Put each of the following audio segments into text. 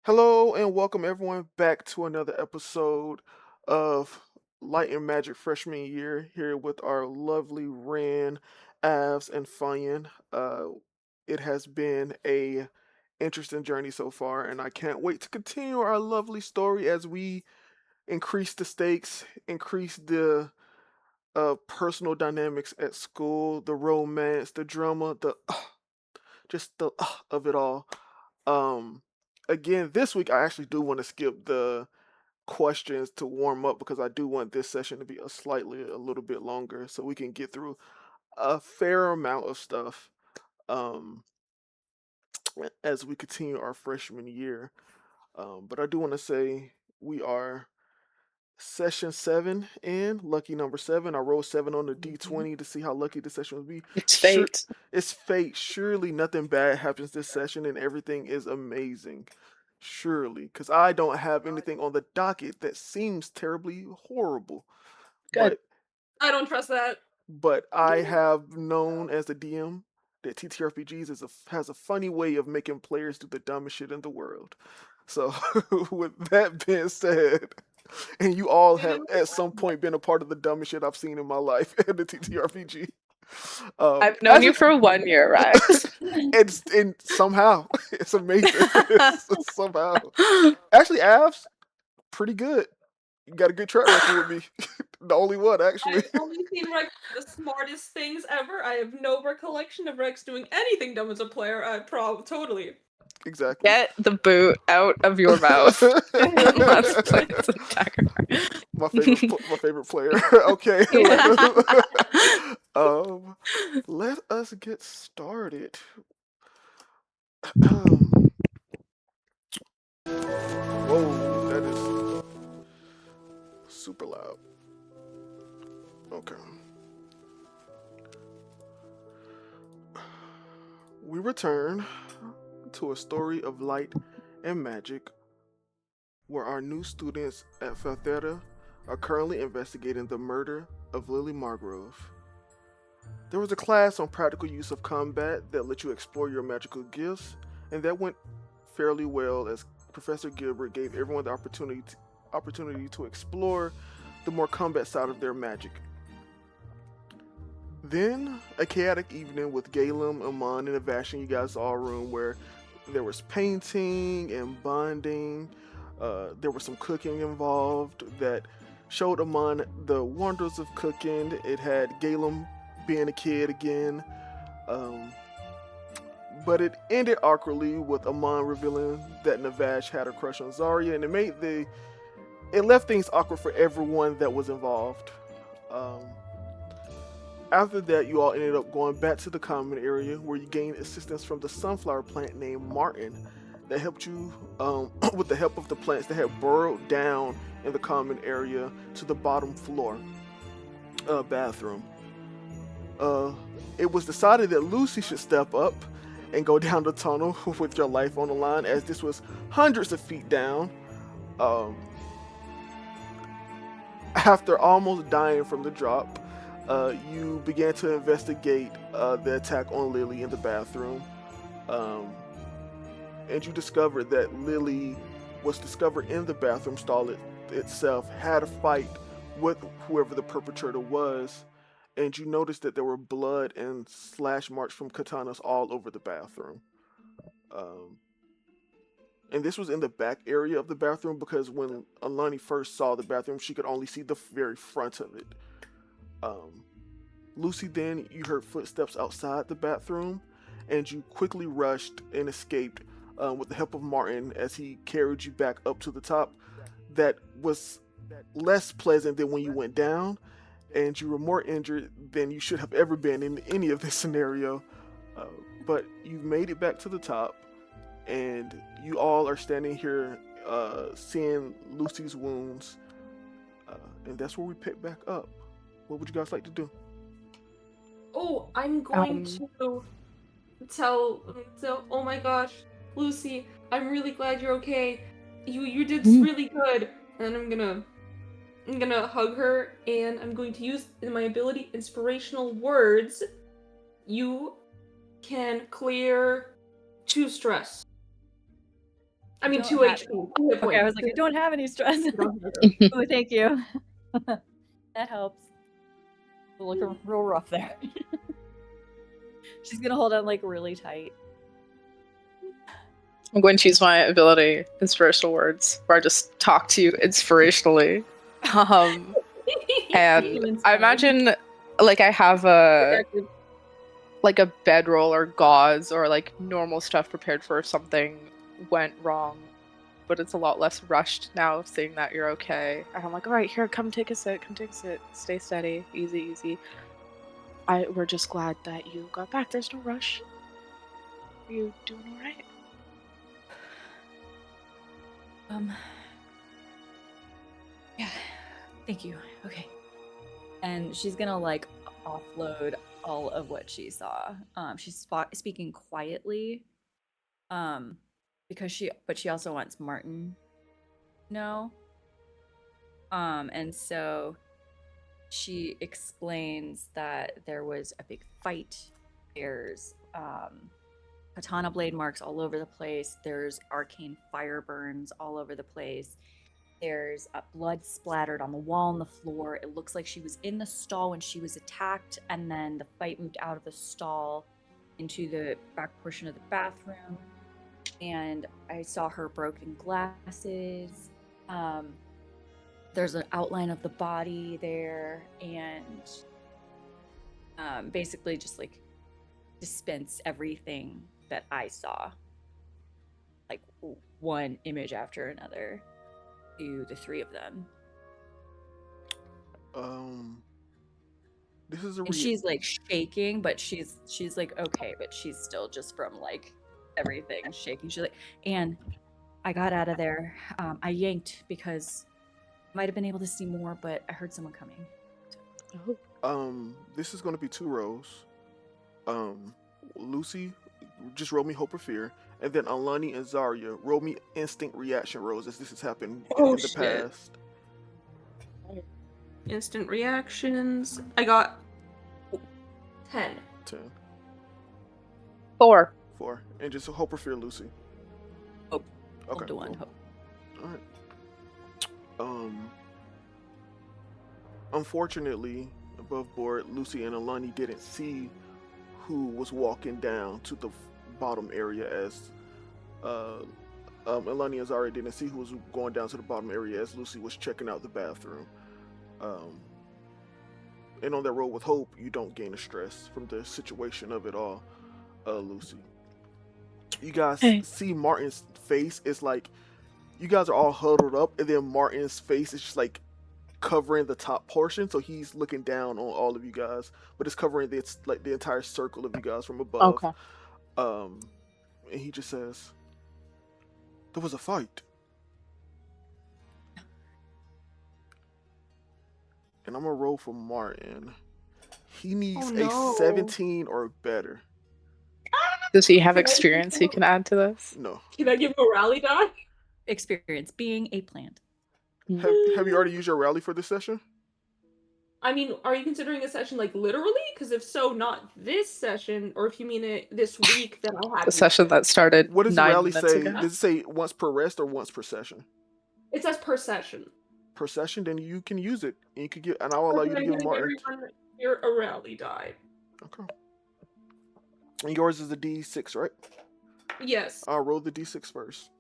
Hello and welcome everyone back to another episode of Light and Magic Freshman Year here with our lovely Ran, Avs, and Funyun. It has been a interesting journey so far, and I can't wait to continue our lovely story as we increase the stakes, increase the personal dynamics at school, the romance, the drama, the just the of it all. Um, Again, this week I actually do want to skip the questions to warm up because I do want this session to be a little bit longer so we can get through a fair amount of stuff um as we continue our freshman year. But I do want to say we are session 7 and lucky number 7. I rolled 7 on the Mhm. D20 to see how lucky this session would be. It's Sure, fate. it's fate. Surely nothing bad happens this session and everything is amazing. Surely, because I don't have anything on the docket that seems terribly horrible. Good. But I don't trust that. I have known as the DM that TTRPGs has a funny way of making players do the dumbest shit in the world. So, with that being said, and you all have at some point been a part of the dumbest shit I've seen in my life in the TTRPG. I've known you Actually, for 1 year, Rex. it's and somehow it's amazing. Somehow, actually, Avs pretty good. You got a good track record with me. The only one, actually. I've only seen Rex do the smartest things ever. I have no recollection of Rex doing anything dumb as a player. Totally. Exactly. Get the boot out of your mouth. Let's play some Dagger. My favorite player. Okay. um, let us get started. Whoa, that is super loud. Okay. We return to a story of light and magic where our new students at Faltheta are currently investigating the murder of Lily Margrove. There was a class on practical use of combat that let you explore your magical gifts, and that went fairly well as Professor Gilbert gave everyone the opportunity to explore the more combat side of their magic. Then, a chaotic evening with Galen, Amon, and Avashin. You guys saw a room where there was painting and bonding. There was some cooking involved that showed Amon the wonders of cooking. It had Galen being a kid again. Um, but it ended awkwardly with Amon revealing that Navash had a crush on Zarya, and it left things awkward for everyone that was involved. Um, After that, you all ended up going back to the common area where you gained assistance from the sunflower plant named Martin that helped you with the help of the plants that had burrowed down in the common area to the bottom floor bathroom. Uh, it was decided that Lucy should step up and go down the tunnel with your life on the line as this was hundreds of feet down. Um, After almost dying from the drop, you began to investigate the attack on Lily in the bathroom. Um, and you discovered that Lily was discovered in the bathroom stall itself, had a fight with whoever the perpetrator was, and you noticed that there were blood and slash marks from katanas all over the bathroom. Um, and this was in the back area of the bathroom because when Alani first saw the bathroom, she could only see the very front of it. Um, Lucy, then you heard footsteps outside the bathroom, and you quickly rushed and escaped with the help of Martin as he carried you back up to the top. That was less pleasant than when you went down, and you were more injured than you should have ever been in any of this scenario. Uh, but you've made it back to the top, and you all are standing here seeing Lucy's wounds, and that's where we pick back up. What would you guys like to do? Oh, I'm going Um, to tell. Oh my gosh, Lucy, I'm really glad you're okay. You did really good. And I'm gonna hug her, and I'm going to use my ability inspirational words. You can clear 2 stress. I mean, don't 2 have- HP. 2 hit Okay, I was points. like, I don't have any stress. You don't have it. Oh, thank you. That helps. Looking real rough there. She's gonna hold on like really tight. I'm going to use my ability, inspirational words, where I just talk to you inspirationally. And I imagine, like, I have a bedroll or gauze or like normal stuff prepared for if something went wrong, but it's a lot less rushed now, seeing that you're okay. And I'm like, all right, here, come take a sit, stay steady, easy. We're just glad that you got back. There's no rush. Are you doing all right? Yeah, thank you. Okay. And she's gonna like offload all of what she saw. She's speaking quietly, because she also wants Martin to know. And so she explains that there was a big fight. There's katana blade marks all over the place. There's arcane fire burns all over the place. There's blood splattered on the wall and the floor. It looks like she was in the stall when she was attacked, and then the fight moved out of the stall into the back portion of the bathroom. And I saw her broken glasses. There's an outline of the body there, and basically just like dispense everything that I saw, like one image after another, to the three of them. This is a. And she's like shaking, but she's like okay, but she's still just from like everything shaking. She's like, and I got out of there. I yanked because I might have been able to see more, but I heard someone coming. This is going to be 2 rows. Lucy, just roll me Hope or Fear, and then Alani and Zarya, roll me Instinct Reaction rolls as this has happened in the past. Instant reactions. I got 10. 4. And just Hope or Fear, Lucy. Hope. Okay. Hope to 1. Cool. Hope. All right. Unfortunately, above board, Lucy and Alani didn't see who was walking down to the bottom area as Alani and Zarya didn't see who was going down to the bottom area as Lucy was checking out the bathroom. And on that road with Hope, you don't gain a stress from the situation of it all, Lucy. You guys see Martin's face. It's like you guys are all huddled up, and then Martin's face is just like covering the top portion, so he's looking down on all of you guys, but it's covering the entire circle of you guys from above. Okay. And he just says, "There was a fight." And I'm gonna roll for Martin. He needs a 17 or better. Does he have experience he can add to this? No. Can I give him a rally die? Experience being a plant. Have you already used your rally for this session? I mean, are you considering a session like literally? Because if so, not this session, or if you mean it this week, then I'll have The session that started What does 9 rally minutes say? ago. Does it say once per rest or once per session? It says per session. Per session, then you can use it, and you could get, and I'll allow you to give Martin. You're a rally die. Okay. And yours is a D6, right? Yes. I'll roll the D6 first.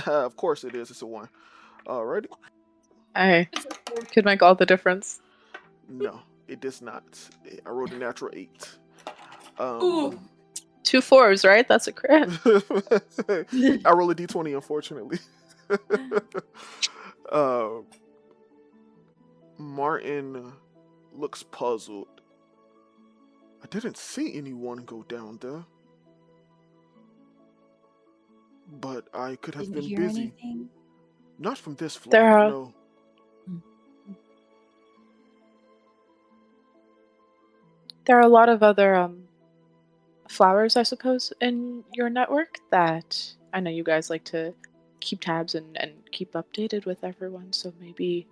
Of course it is. It's a 1. Alrighty. I could make all the difference. No, it does not. I rolled a natural 8. Ooh. 2 4s, right? That's a crit. I roll a D20, unfortunately. Martin looks puzzled. I didn't see anyone go down there. But I could have Didn't been hear busy. anything? Not from this floor, There are- no. There are a lot of other flowers, I suppose, in your network that I know you guys like to keep tabs and keep updated with everyone. So maybe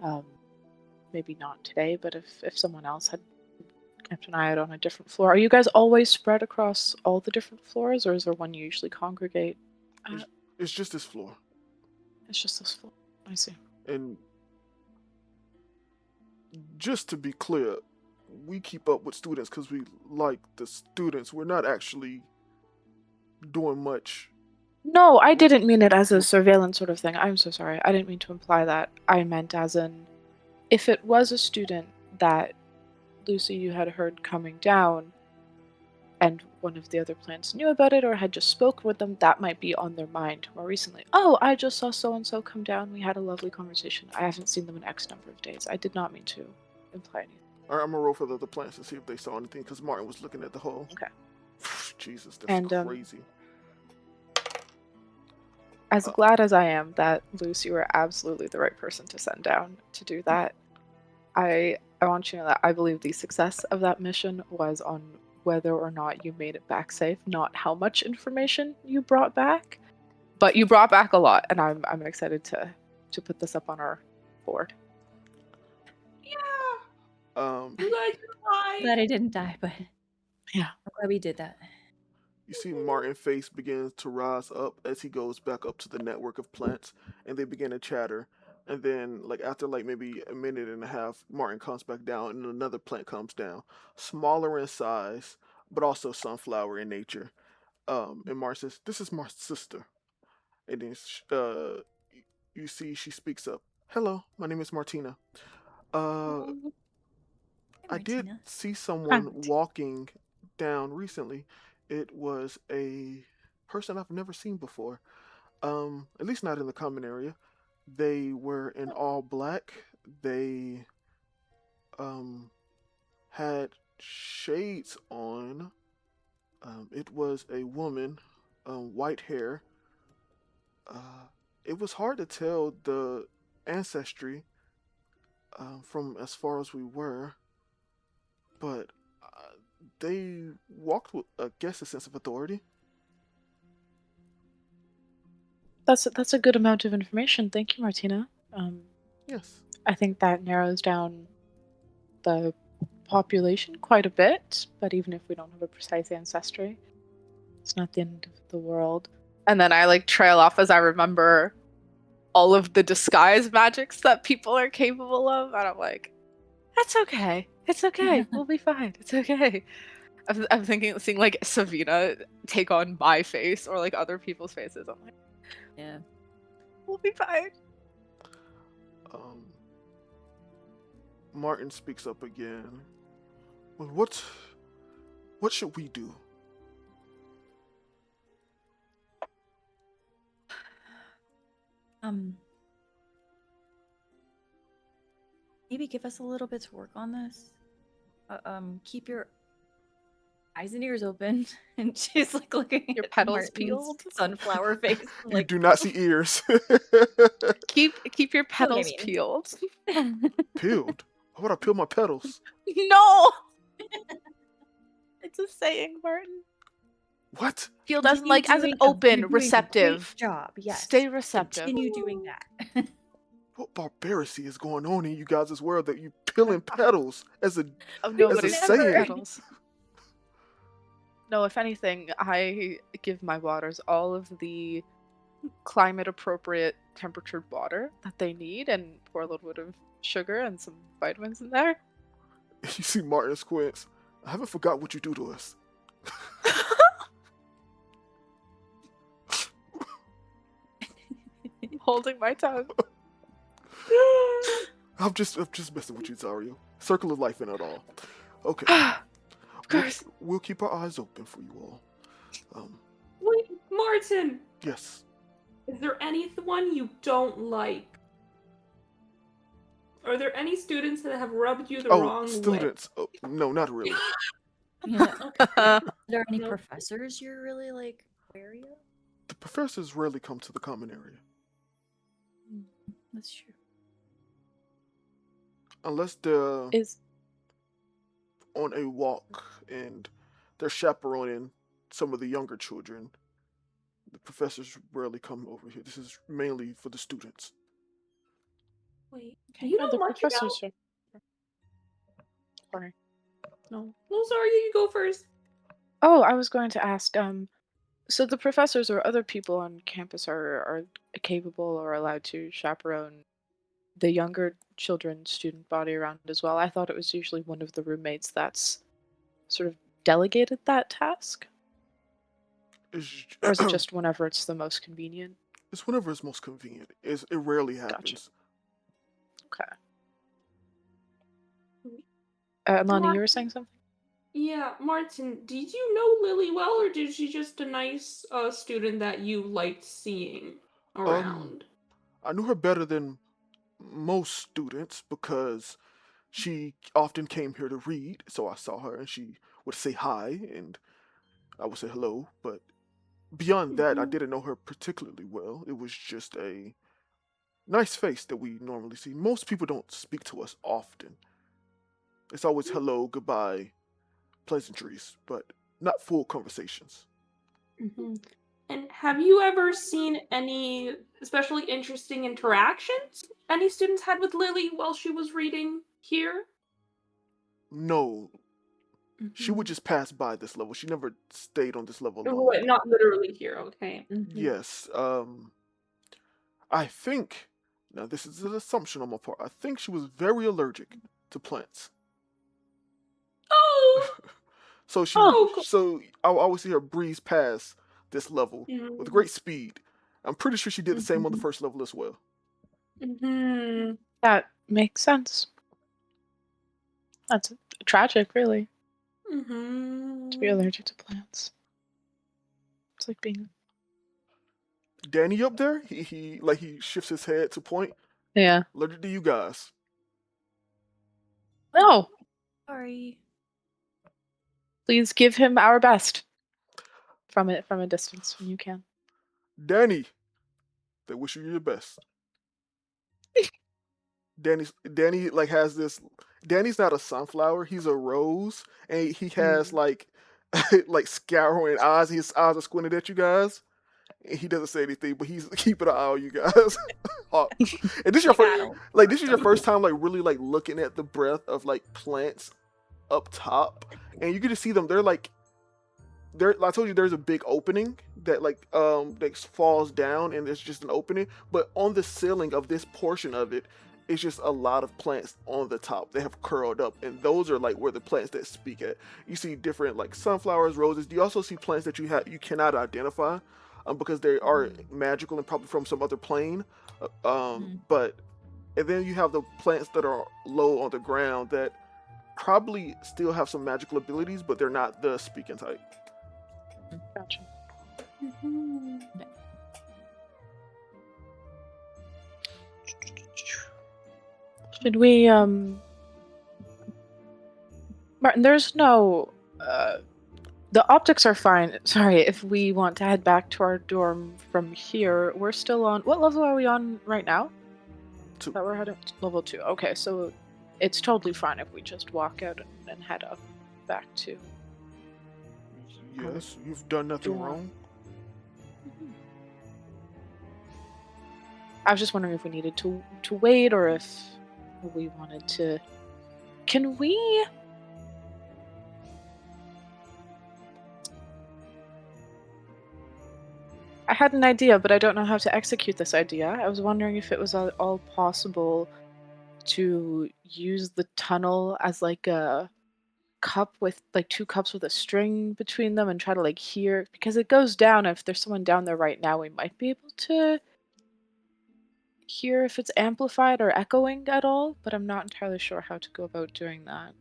not today, but if someone else had kept an eye out on a different floor. Are you guys always spread across all the different floors, or is there one you usually congregate at? It's just this floor. It's just this floor. I see. And just to be clear, we keep up with students because we like the students. We're not actually doing much. No, I didn't mean it as a surveillance sort of thing. I'm so sorry. I didn't mean to imply that. I meant as in, if it was a student that, Lucy, you had heard coming down, and one of the other plants knew about it or had just spoken with them, that might be on their mind more recently. Oh, I just saw so-and-so come down. We had a lovely conversation. I haven't seen them in X number of days. I did not mean to imply anything. All right, I'm gonna roll for the other plants to see if they saw anything because Martin was looking at the hole. Okay. Jesus, that's And, crazy. As glad as I am that, Lucy, you were absolutely the right person to send down to do that, I want you to know that I believe the success of that mission was on whether or not you made it back safe, not how much information you brought back. But you brought back a lot, and I'm excited to put this up on our board. Yeah. Um, You guys are fine. Glad I didn't die, but Yeah. I'm glad we did that. you see Martin's face begins to rise up as he goes back up to the network of plants, and they begin to chatter. And then, like after like maybe a minute and a half, Martin comes back down, and another plant comes down, smaller in size, but also sunflower in nature. And Martin says, "This is my sister." And then, you see she speaks up. "Hello, my name is Martina. Uh, Hey, I did Martina. see someone Martina. walking down recently. It was a person I've never seen before. At least not in the common area. They were in all black. They had shades on. It was a woman, white hair. It was hard to tell the ancestry from as far as we were, but they walked with, I guess, a sense of authority. That's a good amount of information. Thank you, Martina. Yes. I think that narrows down the population quite a bit, but even if we don't have a precise ancestry, it's not the end of the world. And then I like trail off as I remember all of the disguise magics that people are capable of, and I'm like, that's okay. It's okay. We'll be fine. It's okay. I'm thinking, seeing like Savina take on my face or like other people's faces. I'm like, Yeah. we'll be fine. Martin speaks up again. Well, what should we do? Maybe give us a little bit to work on this. Keep your eyes and ears open. And she's like looking Your at petals Martin's peeled? sunflower face. You Like, do not see ears. Keep your petals mean. peeled. Peeled? Why would I peel my petals? No! It's a saying, Martin. What? Peeled as Continue like as an doing a- you're open, doing a great receptive. job. Yes. Stay receptive. Continue doing that. What barbarity is going on in you guys' world that you peeling petals as a Of as a nobody's saying? petals. No, if anything, I give my waters all of the climate appropriate temperatured water that they need and pour a little bit of sugar and some vitamins in there. You see Martin squints. I haven't forgot what you do to us. Holding my tongue. I'm just messing with you, Zario. Circle of life in it all. Okay. Of course. We'll keep our eyes open for you all. Wait, Martin, Yes. is there anyone you don't like? Are there any students that have rubbed you the wrong way? Students. Oh, no, not really. Yeah. Are there any No. professors you're really like wary of? The professors rarely come to the common area. That's true. Unless they're Is on a walk and they're chaperoning some of the younger children. The professors rarely come over here. This is mainly for the students. Wait, okay, you no, know the much professors about... are. Sorry. No. No, sorry, you go first. Oh, I was going to ask, so the professors or other people on campus are capable or allowed to chaperone the younger children student body around as well. I thought it was usually one of the roommates that's sort of delegated that task, or is it just whenever it's the most convenient? It's whenever it's most convenient. It rarely Gotcha. happens. Okay. Lonnie, you Martin, were saying something? yeah, Martin, did you know Lily well, or did she just a nice student that you liked seeing Um, around? I knew her better than most students because she often came here to read, so I saw her and she would say hi and I would say hello, but beyond that, I Mhm. didn't know her particularly well. It was just a nice face that we normally see. Most people don't speak to us often. It's always hello, goodbye, pleasantries, but not full conversations. Mhm. And have you ever seen any especially interesting interactions any students had with Lily while she was reading here? No, she would Mhm. just pass by this level. She never stayed on this level long. Right, not literally here, okay. Yes, I think, now this is an assumption on my part, I think she was very allergic to plants. Oh! So she, Oh, Oh, so I would always see her breeze past this level with Mhm. great speed. I'm pretty sure she did the same on the Mhm. first level as well. Mhm. that makes sense. That's tragic, really, to be Mhm. allergic to plants. It's like being. Danny up there, he shifts his head to point. Yeah. Allergic to you guys. No, Sorry. please give him our best from a distance when you can. Danny, they wish you your best. Danny like has this. Danny's not a sunflower. He's a rose, and he has like like scowling eyes. His eyes are squinted at you guys. And he doesn't say anything, but he's keeping an eye on you guys. And this is your Like, I first, don't like this is your trust first time like really like looking at the breadth of like plants up top, and you get to see them. They're like there. I told you there's a big opening that that falls down, and there's just an opening. But on the ceiling of this portion of it, it's just a lot of plants on the top. They have curled up, and those are like where the plants that speak at. You see different like sunflowers, roses. You also see plants that you cannot identify, because they are magical and probably from some other plane. But and then you have the plants that are low on the ground that probably still have some magical abilities, but they're not the speaking type. Gotcha. Mhm. Should we Martin, there's no the optics are fine. Sorry, if we want to head back to our dorm from here, we're still on what level are we on right now? 2. That we're heading level 2. Okay, so it's totally fine if we just walk out and head up back to. Yes, you've done nothing dorm. wrong. I was just wondering if we needed to wait or if we wanted to. Can we? I had an idea, but I don't know how to execute this idea. I was wondering if it was all possible to use the tunnel as like a cup with like 2 cups with a string between them and try to like hear, because it goes down. If there's someone down there right now, we might be able to hear if it's amplified or echoing at all, but I'm not entirely sure how to go about doing that.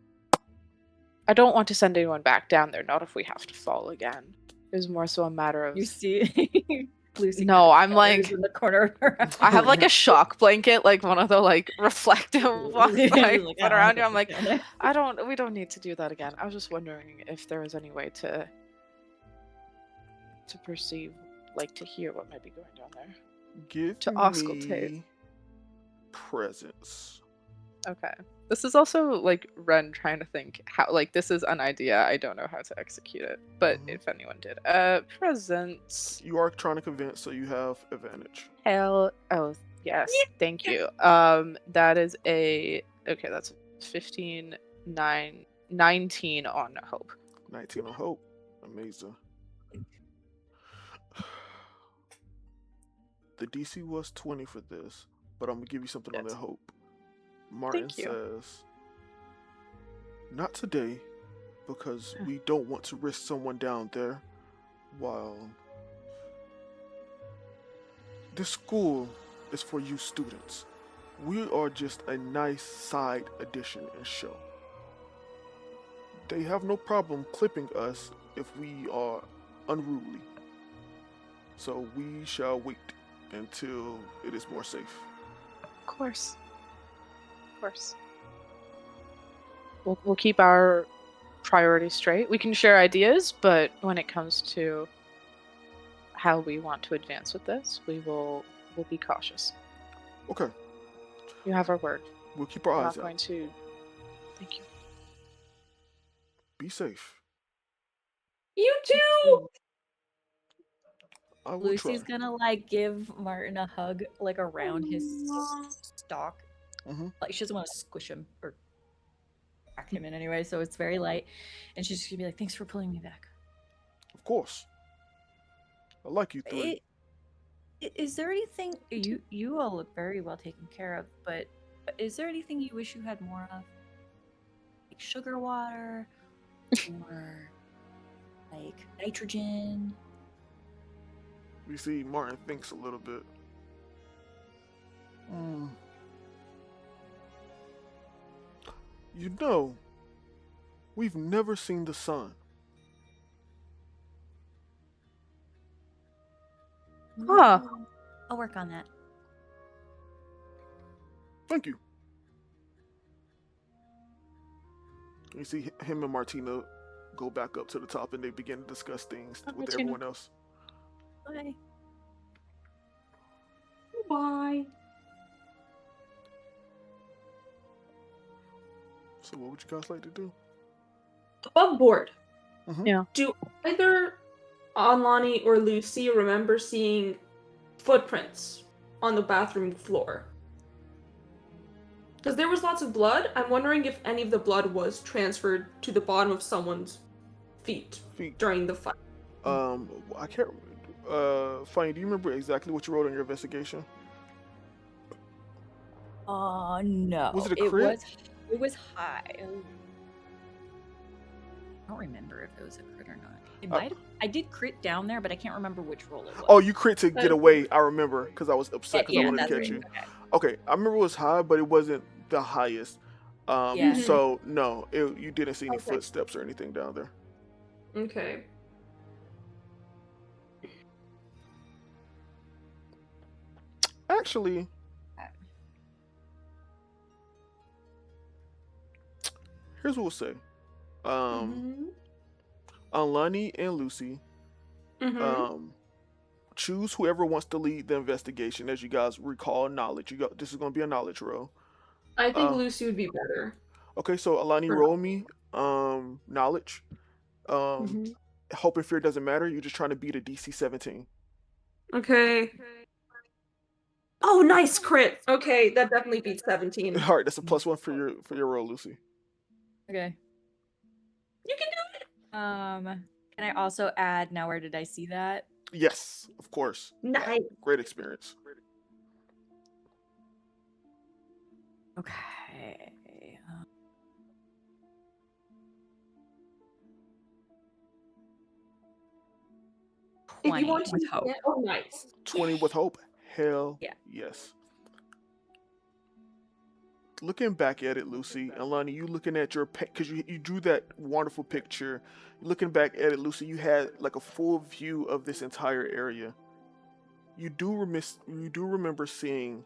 I don't want to send anyone back down there, not if we have to fall again. It was more so a matter of. You see Lucy No, kind of I'm like shudders in the corner of her house. I have like a shock blanket, like one of the like reflective ones that I Like, put "Oh, around you. I'm okay, like, okay." we don't need to do that again. I was just wondering if there was any way to perceive, like to hear what might be going down there. Give To auscultate. me presence. Okay. This is also like Ren trying to think how, like, this is an idea. I don't know how to execute it, but if anyone did. Presence. You are trying to convince, so you have advantage. Oh, yes. Thank you. That is a okay, that's 15, 9, 19 on Hope. 19 on Hope. Amazing. The DC was 20 for this, but I'm gonna give you something on Yes. that Hope. Martin Thank you. says, "Not today, because we don't want to risk someone down there while this school is for you students. We are just a nice side addition and show. They have no problem clipping us if we are unruly. So we shall wait until it is more safe." Of course. Of course. We'll keep our priorities straight. We can share ideas, but when it comes to how we want to advance with this, we'll be cautious. Okay, You have our word. we'll keep our I'm eyes not going out. to. Thank you. Be safe. You too. I will Lucy's try. gonna like give Martin a hug like around his stalk. Mm-hmm. Like she doesn't want to squish him or crack him in any way, so it's very light. And she's just gonna be like, "Thanks for pulling me back." Of course. I like you three. Is there anything you all look very well taken care of, but is there anything you wish you had more of? Like sugar water or like nitrogen? You see, Martin thinks a little bit. You know, we've never seen the sun. Huh. I'll work on that. Thank you. You see him and Martina go back up to the top and they begin to discuss things with Martina. everyone else. Bye. Bye. So what would you guys like to do? Above board. Mhm. Yeah. Do either Anlani or Lucy remember seeing footprints on the bathroom floor? Because there was lots of blood. I'm wondering if any of the blood was transferred to the bottom of someone's feet Feet. during the fight. I can't. Fanny, do you remember exactly what you wrote on your investigation? No. Was it a crit? It was high. I don't remember if it was a crit or not. It might. I did crit down there, but I can't remember which roll it was. Oh, you crit to get away. I remember because I was upset because I yeah, wanted to that's catch right. you. Okay. Okay, I remember it was high, but it wasn't the highest. Yeah. So no, you didn't see any Okay. footsteps or anything down there. Okay. Actually, here's what we'll say. Alani and Lucy, choose whoever wants to lead the investigation. As you guys recall, knowledge. This is going to be a knowledge roll. I think Lucy would be better. Okay, so Alani, For roll me knowledge. Hope and fear doesn't matter. You're just trying to beat a DC 17. Okay. Oh, nice crit. Okay, that definitely beats 17. All right, that's a +1 for your roll, Lucy. Okay. You can do it. Can I also add? Now, where did I see that? Yes, of course. Nice. Great experience. Okay. If you want to, with hope. Oh, nice. 20 with hope. Hell Yeah. yes. Looking back at it, Lucy, Alani, you looking at your because you drew that wonderful picture. Looking back at it, Lucy, you had like a full view of this entire area. You do remember seeing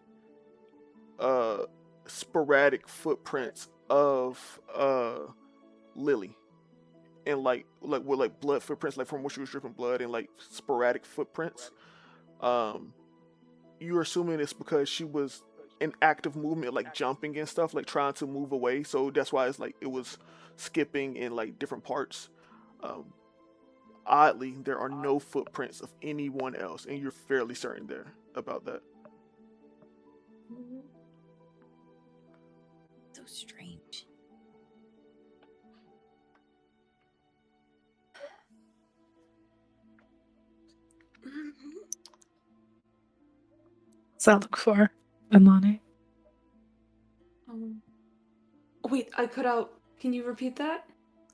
sporadic footprints of Lily, and like blood footprints, like from where she was dripping blood, and like sporadic footprints. You're assuming it's because she was in active movement, like jumping and stuff, like trying to move away. So that's why it's like it was skipping in like different parts. Oddly, there are no footprints of anyone else, and you're fairly certain there about that. So strange. What's that look for, Imani? Um, wait, I cut out. Can you repeat that?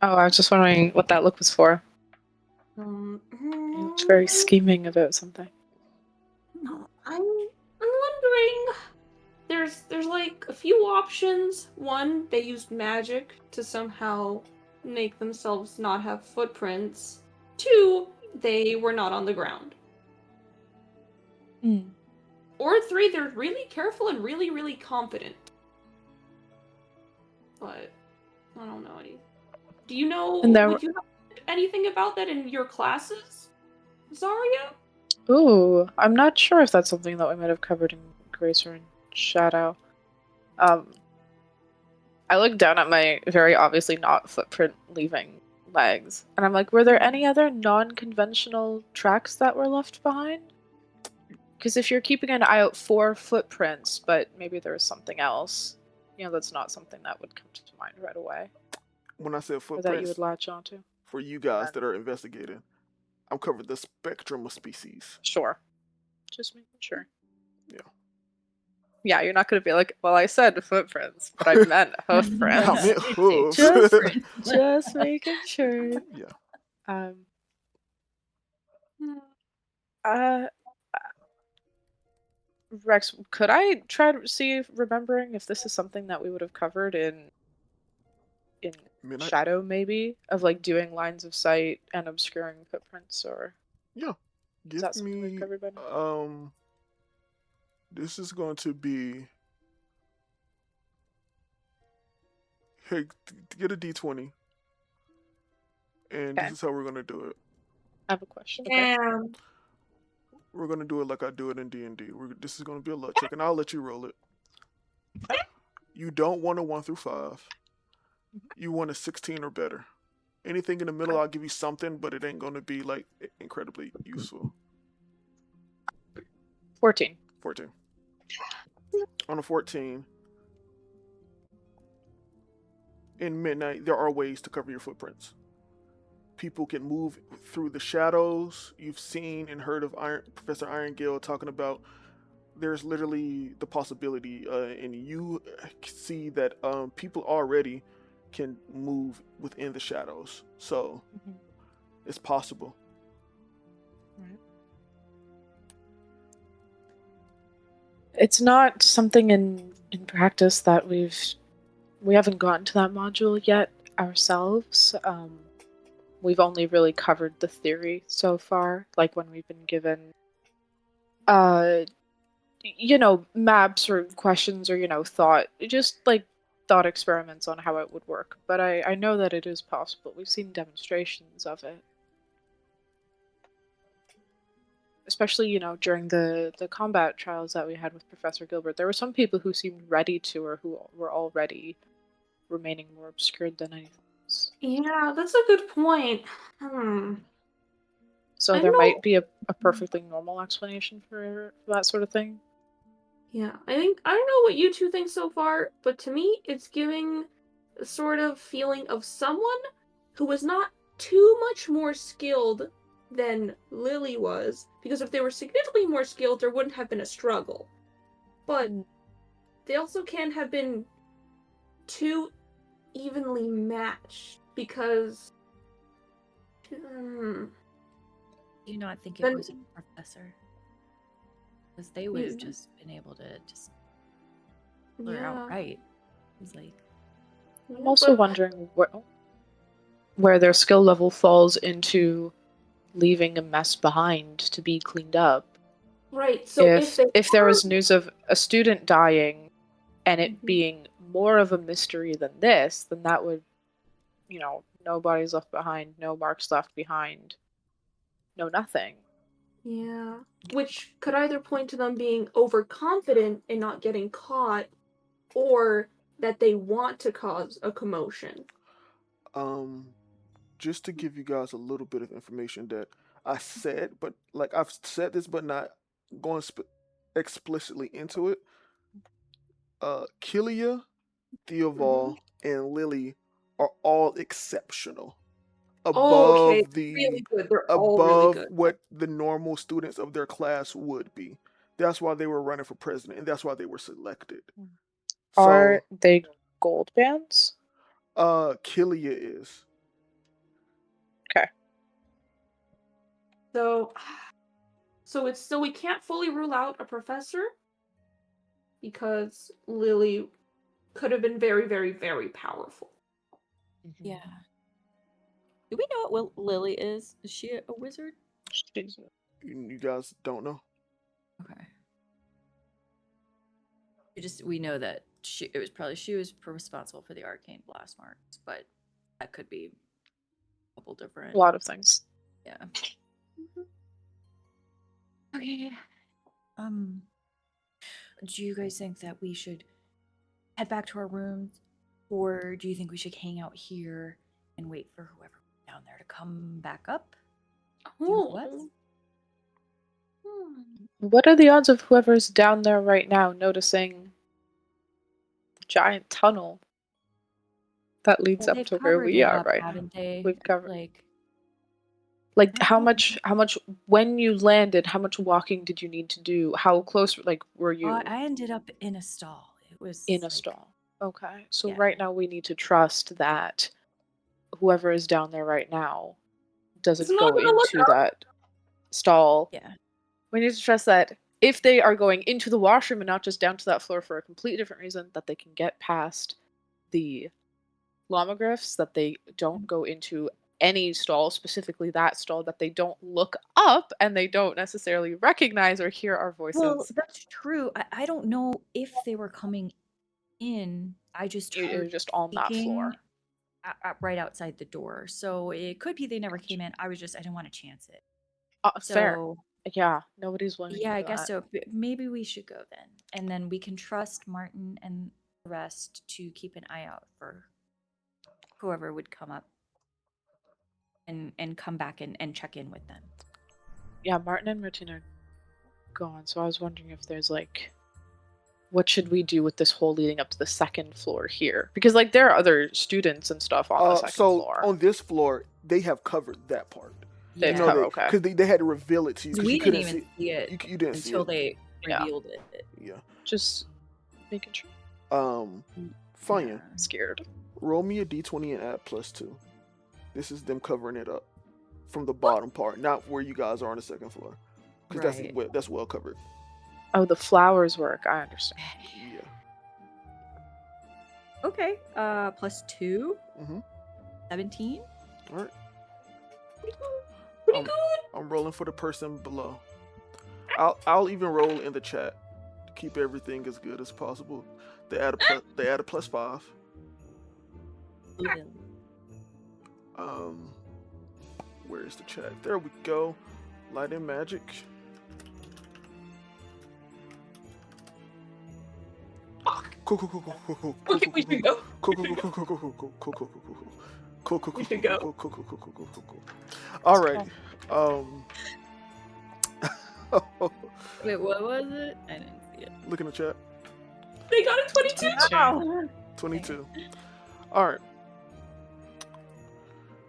Oh, I was just wondering what that look was for. Um, You looked very scheming about something. no, I'm wondering. There's like a few options. One, they used magic to somehow make themselves not have footprints. Two, they were not on the ground. Or three, they're really careful and really, really confident. But I don't know any. Do you know? And there Would you have anything about that in your classes, Zarya? Ooh, I'm not sure if that's something that we might have covered in Grace or in Shadow. I looked down at my very obviously not footprint leaving legs, and I'm like, were there any other non-conventional tracks that were left behind? Because if you're keeping an eye out for footprints, but maybe there was something else, that's not something that would come to mind right away, When I said or that you footprints, would latch onto. for you guys that are investigating, I'm covered the spectrum of species. Sure. Just making sure. Yeah. Yeah, you're not going to be like, well, I said footprints, but I meant hoofprints. I meant hooves. Just making sure. Yeah. Rex, could I try to see remembering if this is something that we would have covered in Midnight? Shadow, maybe, of like doing lines of sight and obscuring footprints, or Yeah. is that Give something we've me covered by now? This is going to be, hey, get a D20. And Okay. this is how we're going to do it. I have a question. Okay. Damn. We're going to do it like I do it in D&D. This is going to be a luck check, and I'll let you roll it. You don't want a 1 through 5. You want a 16 or better. Anything in the middle, I'll give you something, but it ain't going to be like incredibly useful. 14. 14. On a 14, in Midnight, there are ways to cover your footprints. People can move through the shadows. You've seen and heard of Professor Irongale talking about there's literally the possibility, and you see that people already can move within the shadows. So it's possible. Right. It's not something in practice that we haven't gotten to that module yet ourselves. We've only really covered the theory so far, like when we've been given maps or questions or thought experiments on how it would work. But I know that it is possible. We've seen demonstrations of it. Especially, during the combat trials that we had with Professor Gilbert, there were some people who seemed ready to, or who were already remaining more obscured than anything else. Yeah, that's a good point. So there might be a perfectly normal explanation for that sort of thing. Yeah, I don't know what you two think so far, but to me, it's giving a sort of feeling of someone who was not too much more skilled than Lily was, because if they were significantly more skilled, there wouldn't have been a struggle. But they also can't have been too evenly matched, because... Do you not think it was a professor? Because they would have just been able to just clear out right. It's like... I'm also wondering where their skill level falls into leaving a mess behind to be cleaned up. Right, so if there was news of a student dying and it being more of a mystery than this, then that would, no bodies left behind, no marks left behind, no nothing. Yeah, which could either point to them being overconfident and not getting caught, or that they want to cause a commotion. Just to give you guys a little bit of information that I said, but like I've said this, but not going explicitly into it. Killia, Theoval, and Lily are all exceptional. Okay, above really the good. They're all really above good. what the normal students of their class would be. That's why they were running for president, and that's why they were selected. So, Are they gold bands? Killia is. Okay. So, so we can't fully rule out a professor because Lily could have been very, very, very powerful. Yeah. Do we know what Lily is? Is she a wizard? She's You guys don't know? Okay. We know that she was responsible for the arcane blast marks, but that could be a couple different. a lot of things. Yeah. Okay. Do you guys think that we should head back to our rooms, or do you think we should hang out here and wait for whoever down there to come back up? What? What are the odds of whoever's down there right now noticing the giant tunnel that leads Well, up they've to where covered we it are up, right now? haven't they? We've covered. Like Like I how don't much when you landed, how much walking did you need to do? How close like were you I ended up in a stall. It was in a like, stall? Okay. So yeah. right now we need to trust that whoever is down there right now doesn't It's not go gonna look into up. that stall. Yeah. We need to trust that if they are going into the washroom and not just down to that floor for a completely different reason, that they can get past the lomogryphs, that they don't go into any stall, specifically that stall, that they don't look up and they don't necessarily recognize or hear our voices. Well, that's true. I don't know if they were coming in. I just It heard was just on that floor. speaking right outside the door. So it could be they never came in. I didn't want to chance it. Fair. So Yeah, nobody's willing yeah, to I do guess that. so. Maybe we should go then, and then we can trust Martin and the rest to keep an eye out for whoever would come up and come back and check in with them. Yeah, Martin and Martina are gone, so I was wondering if there's like, what should we do with this whole leading up to the second floor here? Because like there are other students and stuff on the second So floor. on this floor, they have covered that part. They've Yeah. covered, okay. Because they had to reveal it to you. 'Cause We you didn't couldn't even see it You didn't see until it. they Yeah. revealed it. Yeah. Just making sure. Fine. Yeah. Scared. Roll me a d20 and add +2. This is them covering it up from the bottom part, not where you guys are on the second floor. Because Right. that's well covered. Oh, the flowers work. I understand. Yeah. Okay. +2. Mm-hmm. 17. All right. Pretty good. I'm rolling for the person below. I'll even roll in the chat to keep everything as good as possible. They add a +5. Where's the chat? There we go. Light and magic. Cool. Okay, we should go. Cool. We should go. Alrighty. Wait, what was it? I didn't see it. Look in the chat. They got a 22. Wow. 22. Alright.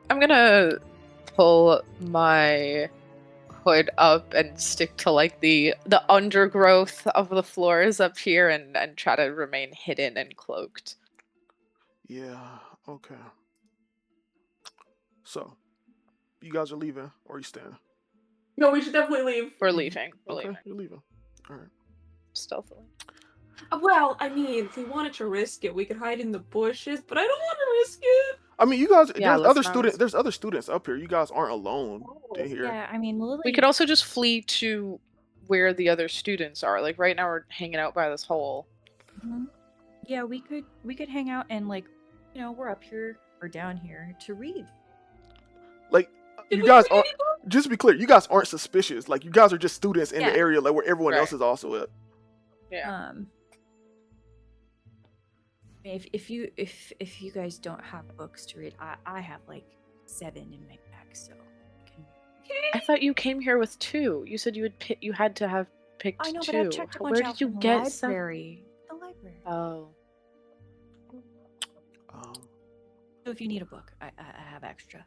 I'm gonna pull my hood up and stick to like the undergrowth of the floors up here and try to remain hidden and cloaked. Yeah, okay. So, you guys are leaving or you staying? No, we should definitely leave. We're leaving. We're Okay, leaving. you're leaving. Alright. Stealthily. Well, I mean, if we wanted to risk it, we could hide in the bushes, but I don't want to risk it. I mean, you guys. Yeah, There's other students up here. You guys aren't alone in here. Yeah, I mean, Lily. We could also just flee to where the other students are. Like right now, we're hanging out by this hole. Mhm. Yeah, we could hang out and like, we're up here or down here to read. Like, Did you we guys read are. Just to be clear, you guys aren't suspicious. Like, you guys are just students in the Yeah. area, like where everyone Right. else is also at. Yeah. If you guys don't have books to read, I have like 7 in my bag, so I can. I thought you came here with 2. You said you had to have picked I know, 2. but I checked a bunch Where out did you from the get 7? library. The library. Oh. Um, So if you need a book, I have extra.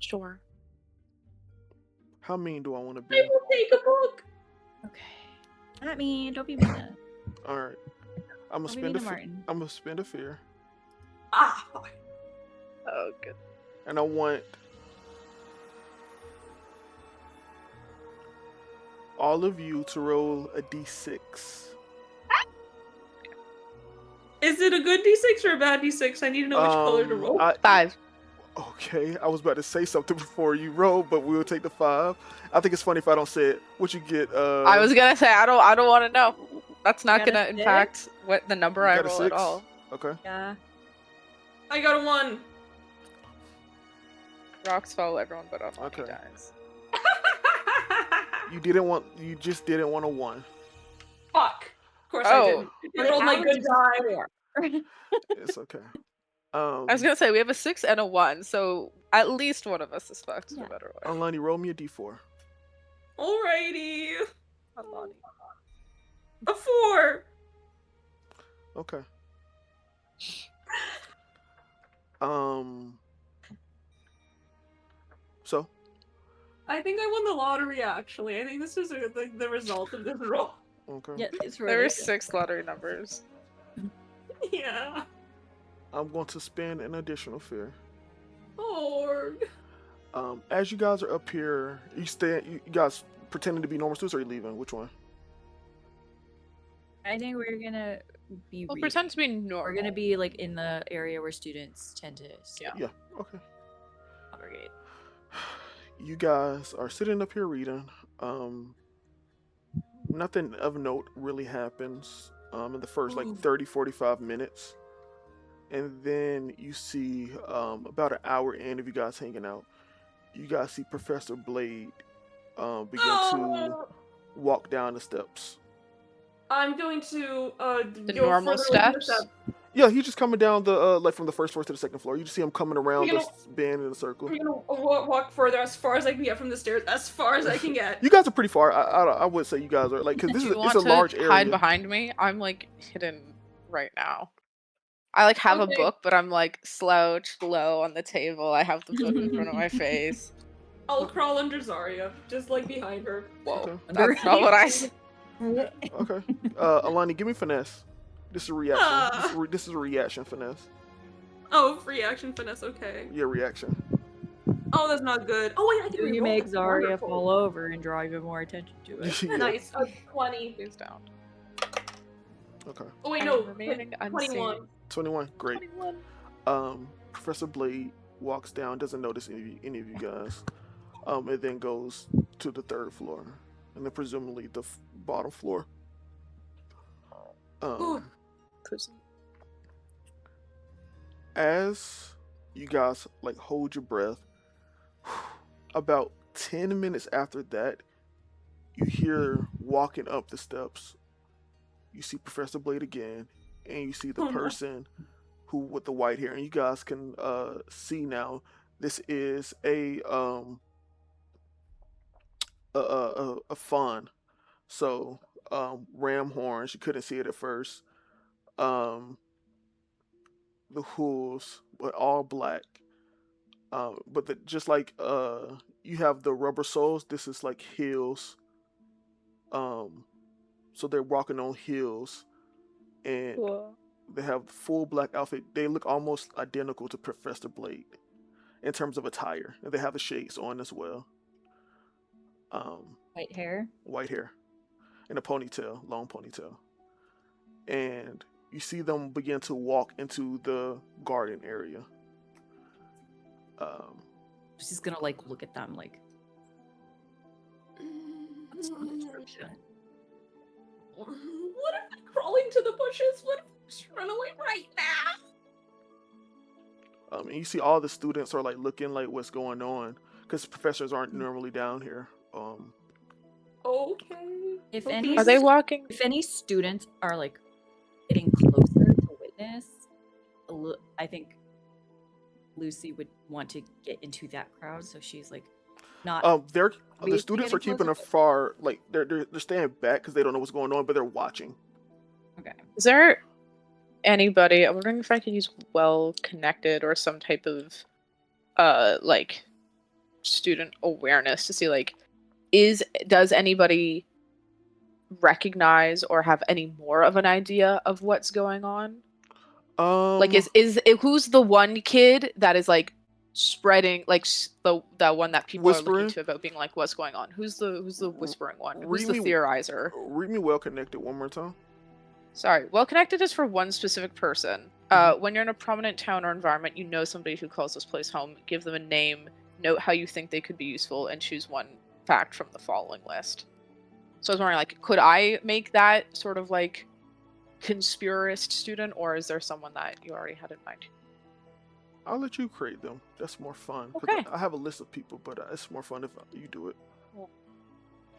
Sure. How mean do I want to I be? will take a book. Okay. Not mean. Don't be mean to. All right. I'm gonna Don't be mean spend a to fe- Martin. I'm gonna spend a fear, Ah, fuck. Oh, good. and I want all of you to roll a d6. Is it a good D6 or a bad D6? I need to know which color to roll. 5. Okay, I was about to say something before you roll, but we'll take the 5. I think it's funny if I don't say it. What you get? I was gonna say I don't want to know. That's not got a gonna six? impact what the number You I got a roll at 6? all. Okay. Yeah. I got a 1. Rocks follow everyone, but Alani Okay. dies. You just didn't want a 1. Fuck. Of course Oh. I didn't. But I rolled my good die. 4. It's okay. I was gonna say we have a 6 and a 1, so at least one of us is fucked, no Yeah. matter what. Alani, roll me a d4. Alrighty. Alani. A 4. Okay. So I think I won the lottery, actually. I think this is the result of this roll. okay. Yeah, it's There really were good. 6 lottery numbers. Yeah. I'm going to spend an additional fear. Org. As you guys are up here, you guys pretending to be normal students, or are you leaving? Which one? I think we're gonna be. Well, reading. pretend to be normal. We're gonna be like in the area where students tend to Yeah. Yeah. Okay. congregate. You guys are sitting up here reading. Nothing of note really happens in the first like 30-45 minutes. And then you see about an hour in of you guys hanging out, you guys see Professor Blade begin to walk down the steps. I'm going to The go normal further into the steps? Yeah, he's just coming down the like from the first floor to the second floor. You just see him coming around You know- this bend in a circle. I'm gonna walk further as far as I can get from the stairs, as far as I can get. You guys are pretty far. I would say you guys are like, because this Do is you it's want a large to area. hide behind me? I'm like hidden right now. I like have Okay. a book, but I'm like slouched low on the table. I have the book in front of my face. I'll crawl under Zarya, just like behind her. Whoa, Okay. that's not what I said. Okay. Alani, give me finesse. This is a reaction. This is a reaction finesse. Oh, free action finesse, okay. Your reaction. Oh, that's not good. Oh wait, I can You reroll. make That's Zarya wonderful. fall over and draw even more attention to it. Yeah. Nice, 20. Please don't. Okay. Oh wait, I no, am remaining 21. unseen. 21. Great. 21. Professor Blade walks down, doesn't notice any of you guys, and then goes to the third floor, and then presumably the bottom floor. Ooh. As you guys like hold your breath, about 10 minutes after that, you hear walking up the steps. You see Professor Blade again, and you see the Oh, no. person who with the white hair, and you guys can see now. This is a fawn. So ram horns. You couldn't see it at first. The hooves, but all black. But just like you have the rubber soles, this is like heels. So they're walking on heels, and Cool. they have full black outfit. They look almost identical to Professor Blade in terms of attire, and they have the shades on as well. White hair. White hair, and a ponytail, long ponytail, and you see them begin to walk into the garden area. She's gonna like look at them like. What's the description? What if I crawl into the bushes? What if I just run away right now? And you see all the students are like looking like what's going on because professors aren't normally down here. Okay. If okay. any Are they walking? If any students are like getting closer to witness, I think Lucy would want to get into that crowd, so she's like not. The Wait, students are getting keeping a closer? far like they're staying back because they don't know what's going on, but they're watching. Okay. Is there anybody. I'm wondering if I could use well connected or some type of like student awareness to see like does anybody recognize or have any more of an idea of what's going on? Like Um, who's the one kid that is like spreading like the one that people are looking whispering. to about being like what's going on? Who's the R- whispering one? Who's Read the me, theorizer? read me well connected one more time. Sorry, well connected is for one specific person. Mhm. When you're in a prominent town or environment, you know somebody who calls this place home. Give them a name, note how you think they could be useful, and choose one fact from the following list. So I was wondering, like, could I make that sort of like conspiracist student, or is there someone that you already had in mind? I'll let you create them. That's more fun. 'Cause Okay. I have a list of people, but it's more fun if you do it. Well,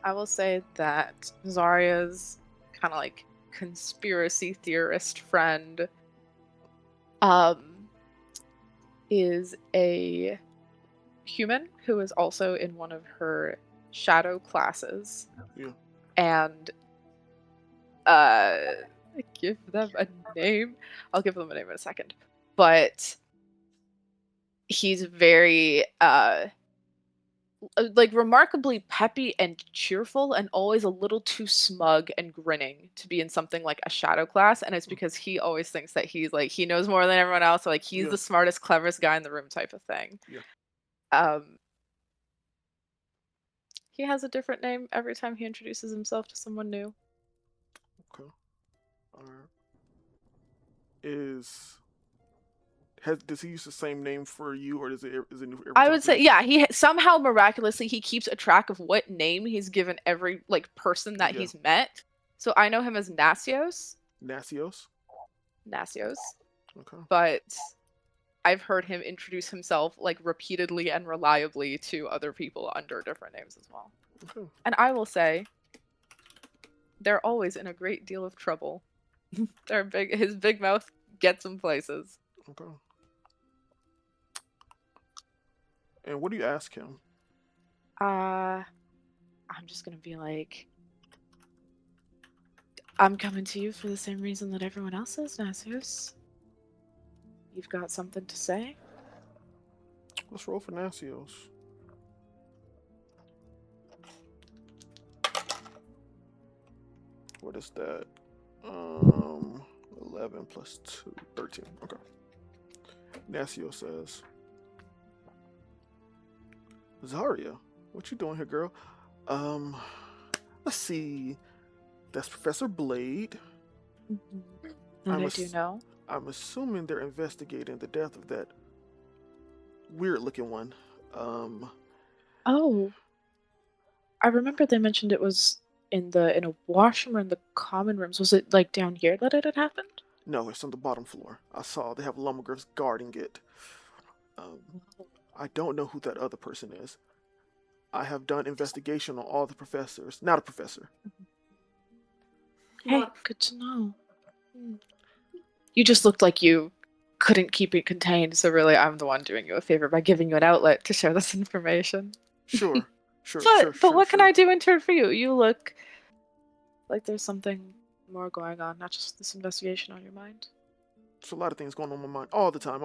I will say that Zarya's kind of like conspiracy theorist friend is a human who is also in one of her shadow classes. Yeah. And give them a name. I'll give them a name in a second. But he's very like remarkably peppy and cheerful and always a little too smug and grinning to be in something like a shadow class, and it's because he always thinks that he's like he knows more than everyone else, so like he's Yeah. the smartest cleverest guy in the room type of thing. Yeah. He has a different name every time he introduces himself to someone new. Okay. All right. Does he use the same name for you, or is it new every I time would for say, you? yeah, he somehow miraculously he keeps a track of what name he's given every like person that Yeah. he's met. So I know him as Nasios. Nasios. Okay. But I've heard him introduce himself like repeatedly and reliably to other people under different names as well. Okay. And I will say, they're always in a great deal of trouble. His big mouth gets him places. Okay. And what do you ask him? I'm just gonna be like, I'm coming to you for the same reason that everyone else is, Nasios. You've got something to say? Let's roll for Nasios. What is that? 11 plus 2, 13. Okay. Nasio says, Zarya, what you doing here, girl? Let's see. That's Professor Blade. That I do know. I'm assuming they're investigating the death of that weird-looking one. Oh, I remember they mentioned it was in a washroom or in the common rooms. Was it like down here that it had happened? No, it's on the bottom floor. I saw they have Lumbergriffs guarding it. I don't know who that other person is. I have done investigation on all the professors. Not a professor. Hey, good to know. You just looked like you couldn't keep it contained, so really I'm the one doing you a favor by giving you an outlet to share this information. Sure. But what can I do in turn for you? You look like there's something more going on, not just this investigation on your mind. There's a lot of things going on in my mind all the time.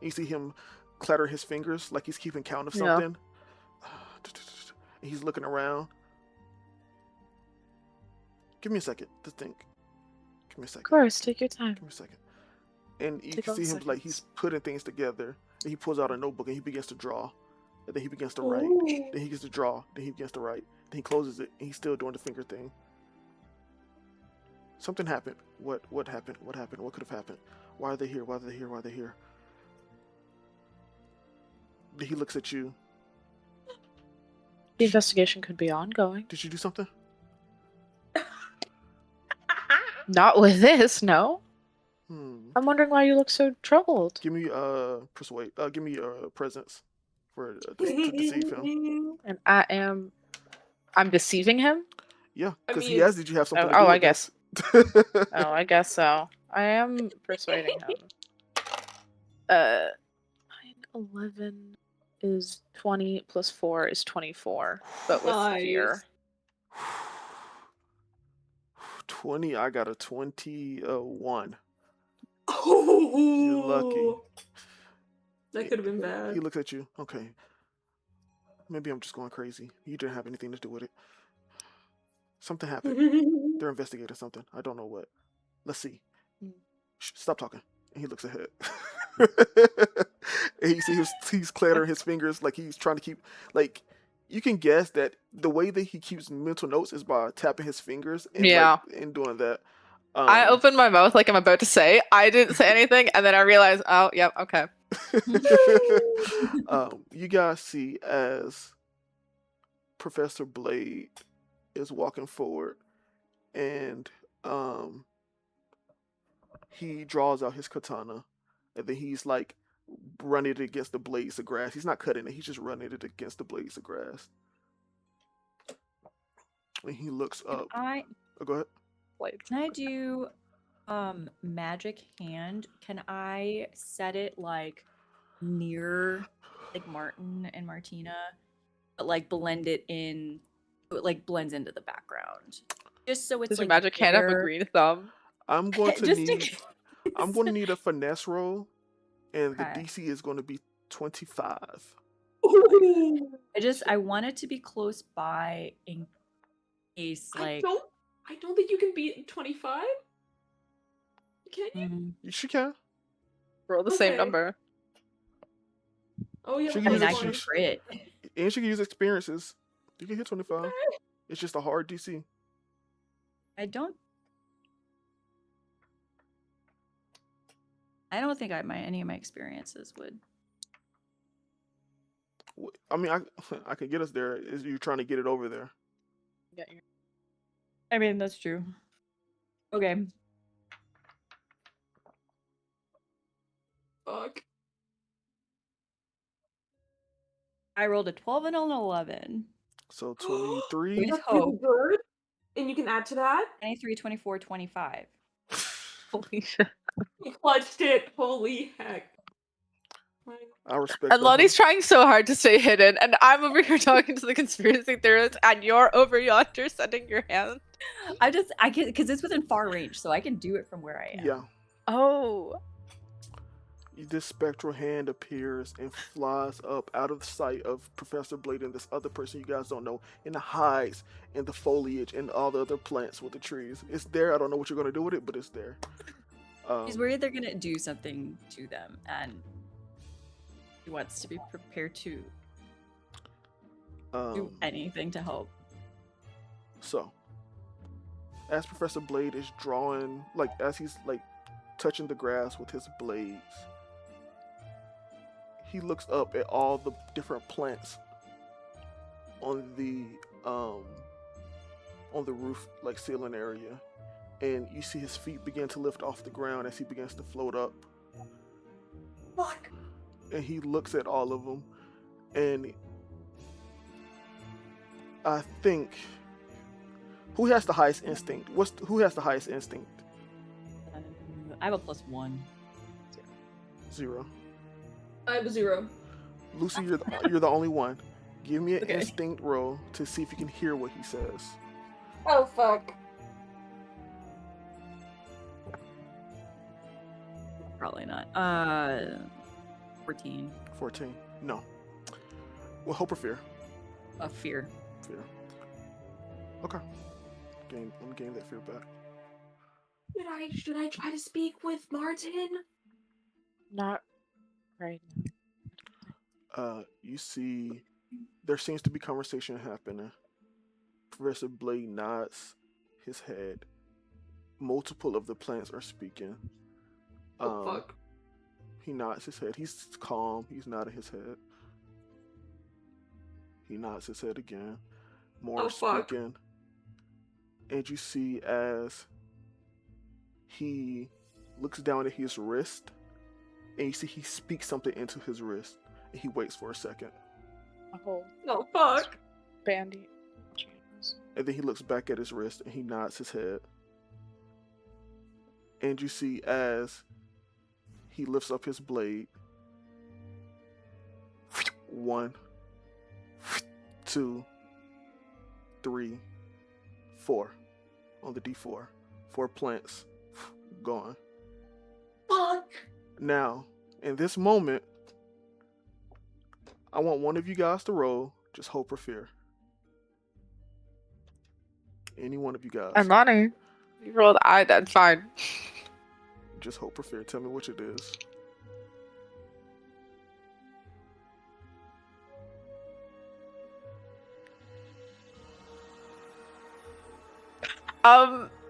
You see him clatter his fingers like he's keeping count of something. He's looking around. Give me a second to think. Give me a second. Of course, take your time. Give me a second. And you can see him like he's putting things together. And he pulls out a notebook and he begins to draw. And then he begins to write. Then he begins to draw. Then he begins to write. Then he closes it and he's still doing the finger thing. Something happened. What happened? What happened? What could have happened? Why are they here? Why are they here? Why are they here? He looks at you. The investigation could be ongoing. Did you do something? Not with this, no. I'm wondering why you look so troubled. Give me persuade. Give me presence for to deceive him. And I'm deceiving him. Yeah, because he asked, "Did you have something?" I guess. I guess so. I am persuading him. 9, 11 is 20 plus 4 is 24, but with fear. 20. I got a 21. Oh, You're lucky. That could have been He bad. looks at you. Okay. Maybe I'm just going crazy. You didn't have anything to do with it. Something happened. They're investigating something. I don't know what. Let's see. Hmm. Shh, stop talking. And he looks ahead. And you see he's clattering his fingers like he's trying to keep, like, you can guess that the way that he keeps mental notes is by tapping his fingers and Yeah. and doing that. I opened my mouth like I'm about to say. I didn't say anything, and then I realized, oh, yep, okay. You guys see as Professor Blade is walking forward, and he draws out his katana, and then he's like running it against the blades of grass. He's not cutting it; he's just running it against the blades of grass. And he looks up. I Oh, go ahead. Blades. Can I do magic hand? Can I set it like near like Martin and Martina, but like blend it in, it like blends into the background, just so it's Does your like magic hand have a bigger. green thumb? I'm going to Just in need. case. I'm going to need a finesse roll, and the Okay. DC is going to be 25. Ooh. I want it to be close by in case like. I don't think you can beat 25. Can you? Mhm. She can. Roll the same Okay. number. Oh yeah. She I can mean, use I it- can she- crit. And she can use experiences. You can hit 25. It's just a hard DC. I don't think any of my experiences would. I mean, I can get us there. Is you trying to get it over there? Get your- I mean, that's true. Okay. Fuck. I rolled a 12 and an 11. So 23. With That's hope. really good. And you can add to that. 23, 24, 25. Holy shit. You clutched it. Holy heck. I respect. And the Lonnie's trying so hard to stay hidden, and I'm over here talking to the conspiracy theorists, and you're over yonder sending your hand. I can, because it's within far range, so I can do it from where I am. Yeah. Oh. This spectral hand appears and flies up out of the sight of Professor Blade and this other person you guys don't know, and hides in the foliage and all the other plants with the trees. It's there. I don't know what you're gonna do with it, but it's there. He's worried they're gonna do something to them, and he wants to be prepared to do anything to help. So, as Professor Blade is drawing, like as he's like touching the grass with his blades, he looks up at all the different plants on the roof, like ceiling area, and you see his feet begin to lift off the ground as he begins to float up. Fuck. And he looks at all of them, and I think, who has the highest instinct? Who has the highest instinct? I have a +1. 0. I have a 0. Lucy, you're the only one. Give me an Okay. instinct roll to see if you can hear what he says. Oh fuck. Probably not. 14. 14. No. Well, hope or fear? Fear. Fear. Okay. I'm getting that fear back. Should I try to speak with Martin? Not right now. You see, there seems to be conversation happening. Professor Blade nods his head. Multiple of the plants are speaking. Oh fuck. He nods his head. He's calm. He's nodding his head. He nods his head again. More Oh, are fuck. speaking. And you see as he looks down at his wrist, and you see he speaks something into his wrist, and he waits for a second. A whole Oh fuck. bandy. And then he looks back at his wrist, and he nods his head. And you see as he lifts up his blade. 1, 2, 3, 4 on the D4. 4 plants gone. Fuck. Now, in this moment, I want one of you guys to roll just hope or fear. Any one of you guys. And Lonnie, you rolled that's fine. Just hope or fear. Tell me which it is.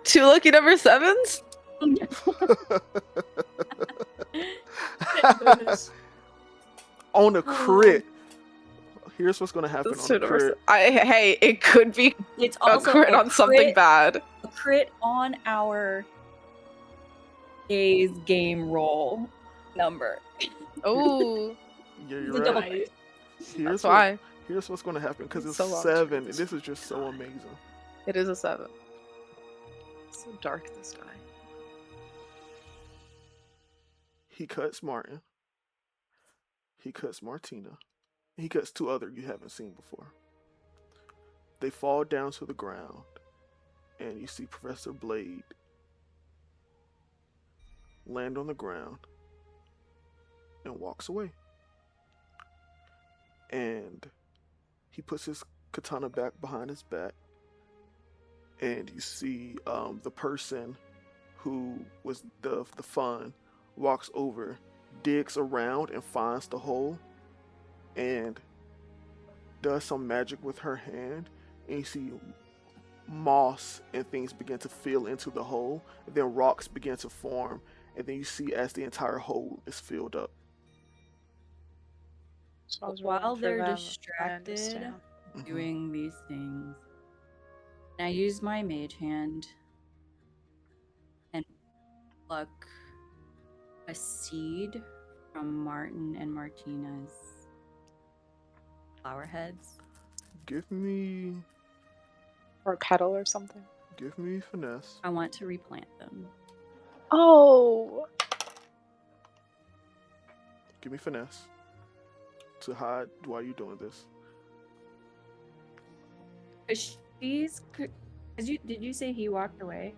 Two lucky number 7s? Goodness. On a crit. Here's what's gonna happen That's on two a numbers. crit. Hey, it could be It's a also crit on something bad. A crit on our day's game roll number. Oh, Yeah, The you're double right. crit. Here's that's why. Here's what's gonna happen because it's So long. 7. And this is just so amazing. It is a 7. So dark, this guy. He cuts Martin. He cuts Martina. He cuts 2 other you haven't seen before. They fall down to the ground, and you see Professor Blade land on the ground and walks away. And he puts his katana back behind his back, and you see the person who was the fun walks over, digs around and finds the hole, and does some magic with her hand, and you see moss and things begin to fill into the hole, and then rocks begin to form, and then you see as the entire hole is filled up. So I was While rolling for they're them, I distracted understand. Mhm. doing these things, I use my mage hand and pluck a seed from Martin and Martina's flower heads. Give me Or a petal or something. finesse. I want to replant them. Oh, Give me finesse to hide while you're doing this. Did you say he walked away?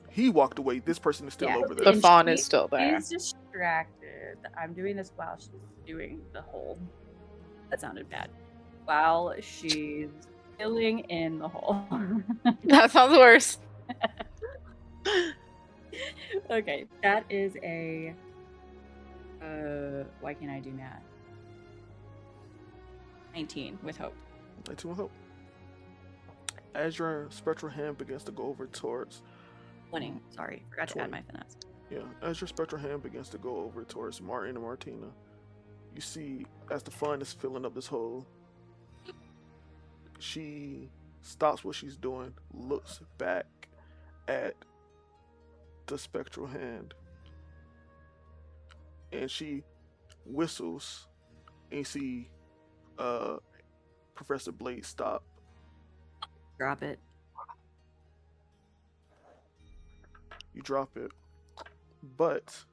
He walked away. This person is still Yeah. over the there. And fawn she- is still there. He's distracted. I'm doing this while she's doing the hole. That sounded bad. While she's filling in the hole. That sounds worse. Okay, that is a. Why can't I do math? 19 with hope. 19 with hope. As your spectral hand begins to go over towards 20. Sorry, forgot to 20. add my finesse. as your spectral hand begins to go over towards Martin and Martina, you see as the fun is filling up this hole, she stops what she's doing, looks back at the spectral hand, and she whistles, and you see Professor Blade stop. Drop it. You drop it, but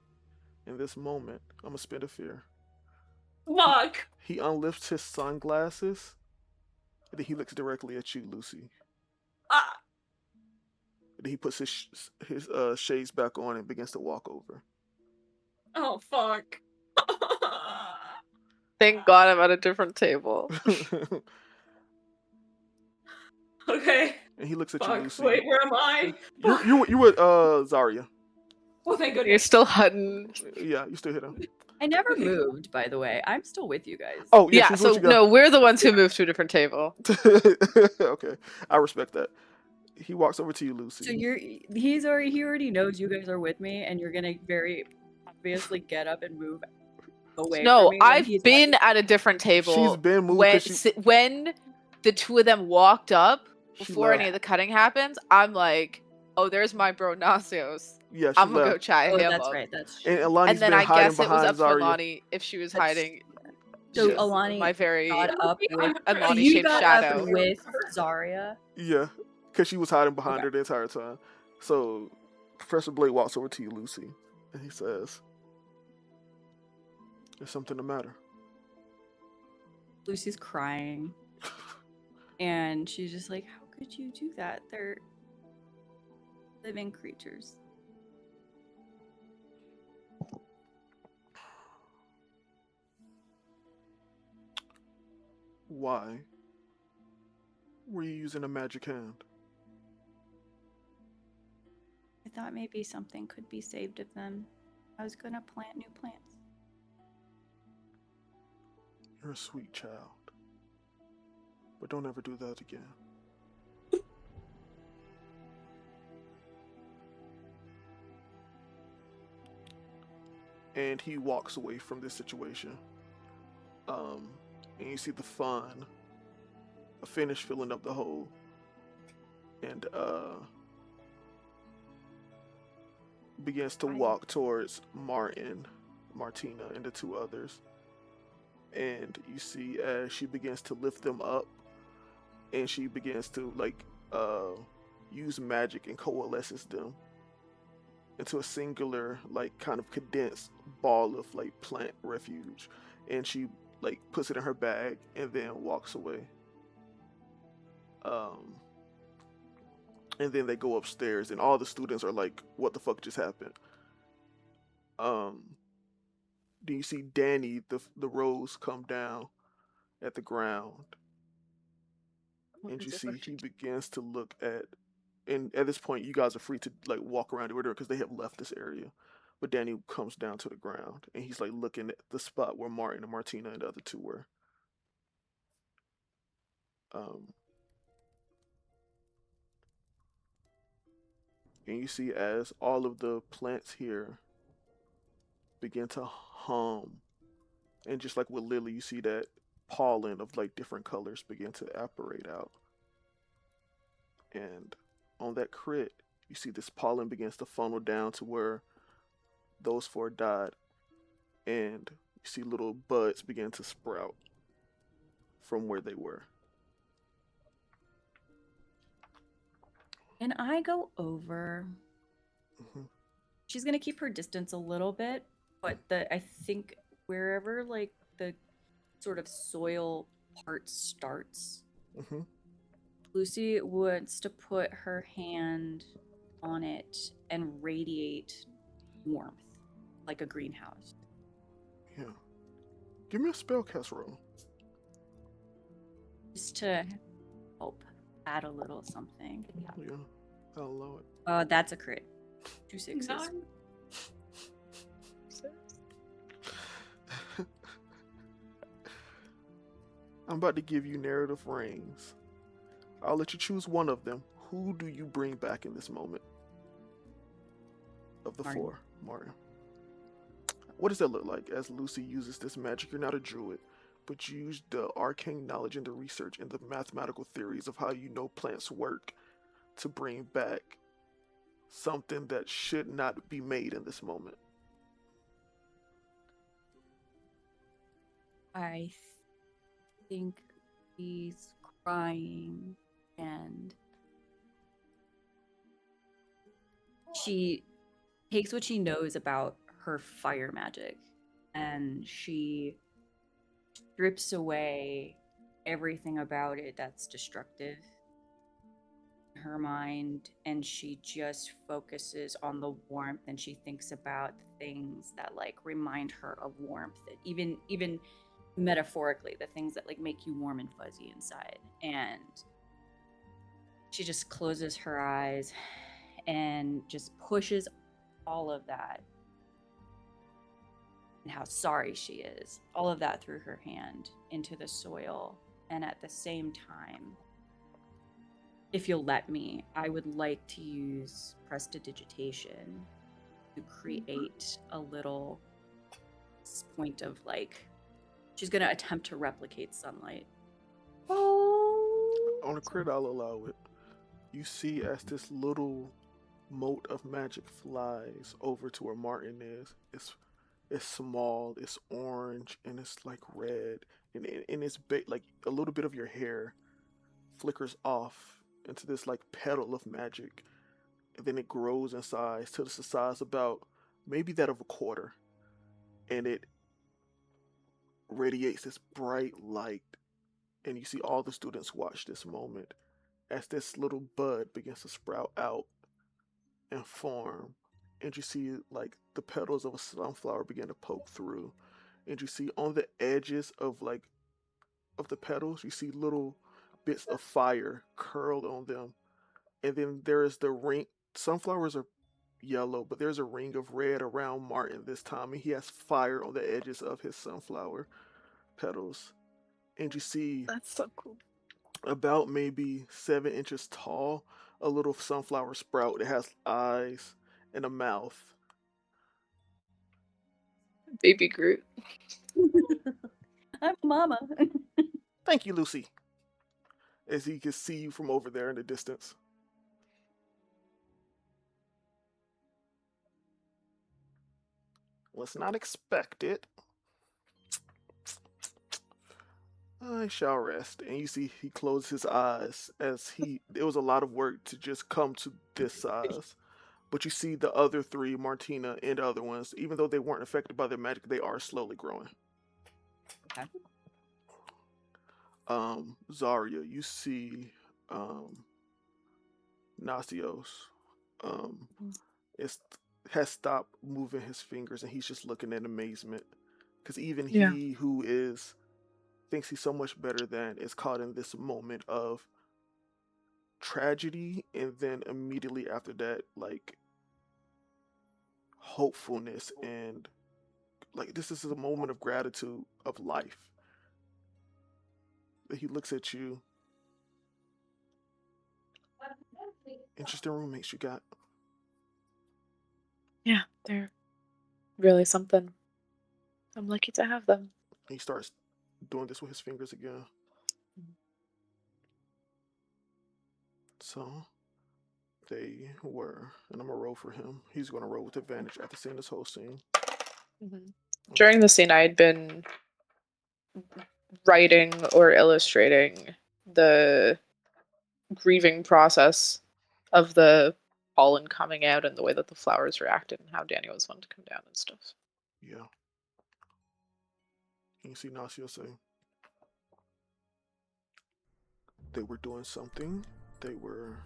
in this moment, I'm gonna spend a fear. Fuck. He unlifts his sunglasses, and then he looks directly at you, Lucy. Ah. And then he puts his shades back on and begins to walk over. Oh fuck. Thank God I'm at a different table. Okay. And he looks at you, Fuck. Lucy. Wait, where am I? You were Zarya. Oh, thank You're goodness. still hiding. Yeah, you still hit him. I never moved, by the way. I'm still with you guys. Oh yeah, Yeah, she's so what you no, we're the ones who moved to a different table. Okay, I respect that. He walks over to you, Lucy. So he already knows you guys are with me, and you're gonna very obviously get up and move away. No, from me when I've he's been walking. at a different table. She's been moved when, 'cause she- when the two of them walked up She before any left. of the cutting happens. I'm like, oh, there's my bro Nasios. Yeah, she I'm gonna go left. chat Oh, him that's up. right. That's And true. Alani's And then been I hiding guess it was behind up to Zarya. Alani if she was That's- hiding. So just Alani my very got up with Alani you shaped got shadow. up with Zarya. Yeah, because she was hiding behind Okay. her the entire time. So Professor Blade walks over to you, Lucy, and he says, "There's something the matter." Lucy's crying, and she's just like, "How could you do that? living creatures. Why were you using a magic hand? I thought maybe something could be saved of them. I was gonna plant new plants. You're a sweet child. But don't ever do that again. And he walks away from this situation. And you see the Fawn finish filling up the hole. And begins to walk towards Martina, and the two others. And you see as she begins to lift them up, and she begins to use magic and coalesces them into a singular, kind of condensed ball of plant refuge. And she puts it in her bag and then walks away. And then they go upstairs, and all the students are like, "What the fuck just happened?" Do you see Danny, the rose, come down at the ground? And you see he begins to look at, and at this point you guys are free to walk around the order because they have left this area. But Danny comes down to the ground, and he's looking at the spot where Martin and Martina and the other two were. And you see as all of the plants here begin to hum, and just like with Lily, you see that pollen of different colors begin to apparate out. And on that crit, you see this pollen begins to funnel down to where those four died, and you see little buds begin to sprout from where they were. And I go over. Mm-hmm. She's gonna keep her distance a little bit, but I think wherever the sort of soil part starts, Mm-hmm. Lucy wants to put her hand on it and radiate warmth, like a greenhouse. Yeah. Give me a spellcast roll. Just to help add a little something. Yeah, I'll allow it. That's a crit. 2 6s. No. I'm about to give you narrative rings. I'll let you choose one of them. Who do you bring back in this moment? Of the Martin. four, Martin. What does that look like as Lucy uses this magic? You're not a druid, but you use the arcane knowledge and the research and the mathematical theories of how you know plants work to bring back something that should not be made in this moment. I think he's crying, and she takes what she knows about her fire magic and she strips away everything about it that's destructive in her mind, and she just focuses on the warmth, and she thinks about the things that remind her of warmth, that even metaphorically, the things that make you warm and fuzzy inside. And she just closes her eyes and just pushes all of that, and how sorry she is, all of that through her hand into the soil. And at the same time, if you'll let me, I would like to use prestidigitation to create a little point of she's gonna attempt to replicate sunlight. Oh. On a crit, I'll allow it. You see as this little mote of magic flies over to where Martin is. It's small, it's orange, and it's red, and it's a little bit of your hair flickers off into this petal of magic, and then it grows in size till it's the size about maybe that of a quarter, and it radiates this bright light. And you see all the students watch this moment as this little bud begins to sprout out and form, and you see like the petals of a sunflower begin to poke through, and you see on the edges of of the petals, you see little bits of fire curled on them, and then there is the ring. Sunflowers are yellow, but there's a ring of red around Martin this time, and he has fire on the edges of his sunflower petals. And you see That's so cool. about maybe 7 inches tall, a little sunflower sprout that has eyes and a mouth. Baby Groot. I'm mama. Thank you, Lucy. As he can see you from over there in the distance. Was not expected. I shall rest. And you see he closed his eyes as it was a lot of work to just come to this size. But you see the other three, Martina and the other ones, even though they weren't affected by their magic, they are slowly growing. Okay. Zarya, you see Nasios is has stopped moving his fingers and he's just looking in amazement. Because even Yeah. he who thinks he's so much better than is caught in this moment of tragedy, and then immediately after that, like hopefulness, and like this is a moment of gratitude of life. That he looks at you. Interesting roommates you got. Yeah, they're really something. I'm lucky to have them. He starts doing this with his fingers again. So they were, and I'm gonna roll for him. He's gonna roll with advantage after seeing this whole scene. During the scene, I had been writing or illustrating the grieving process of the pollen coming out and the way that the flowers reacted and how Danny was wanting to come down and stuff. Yeah. You see Nasio say they were doing something. They were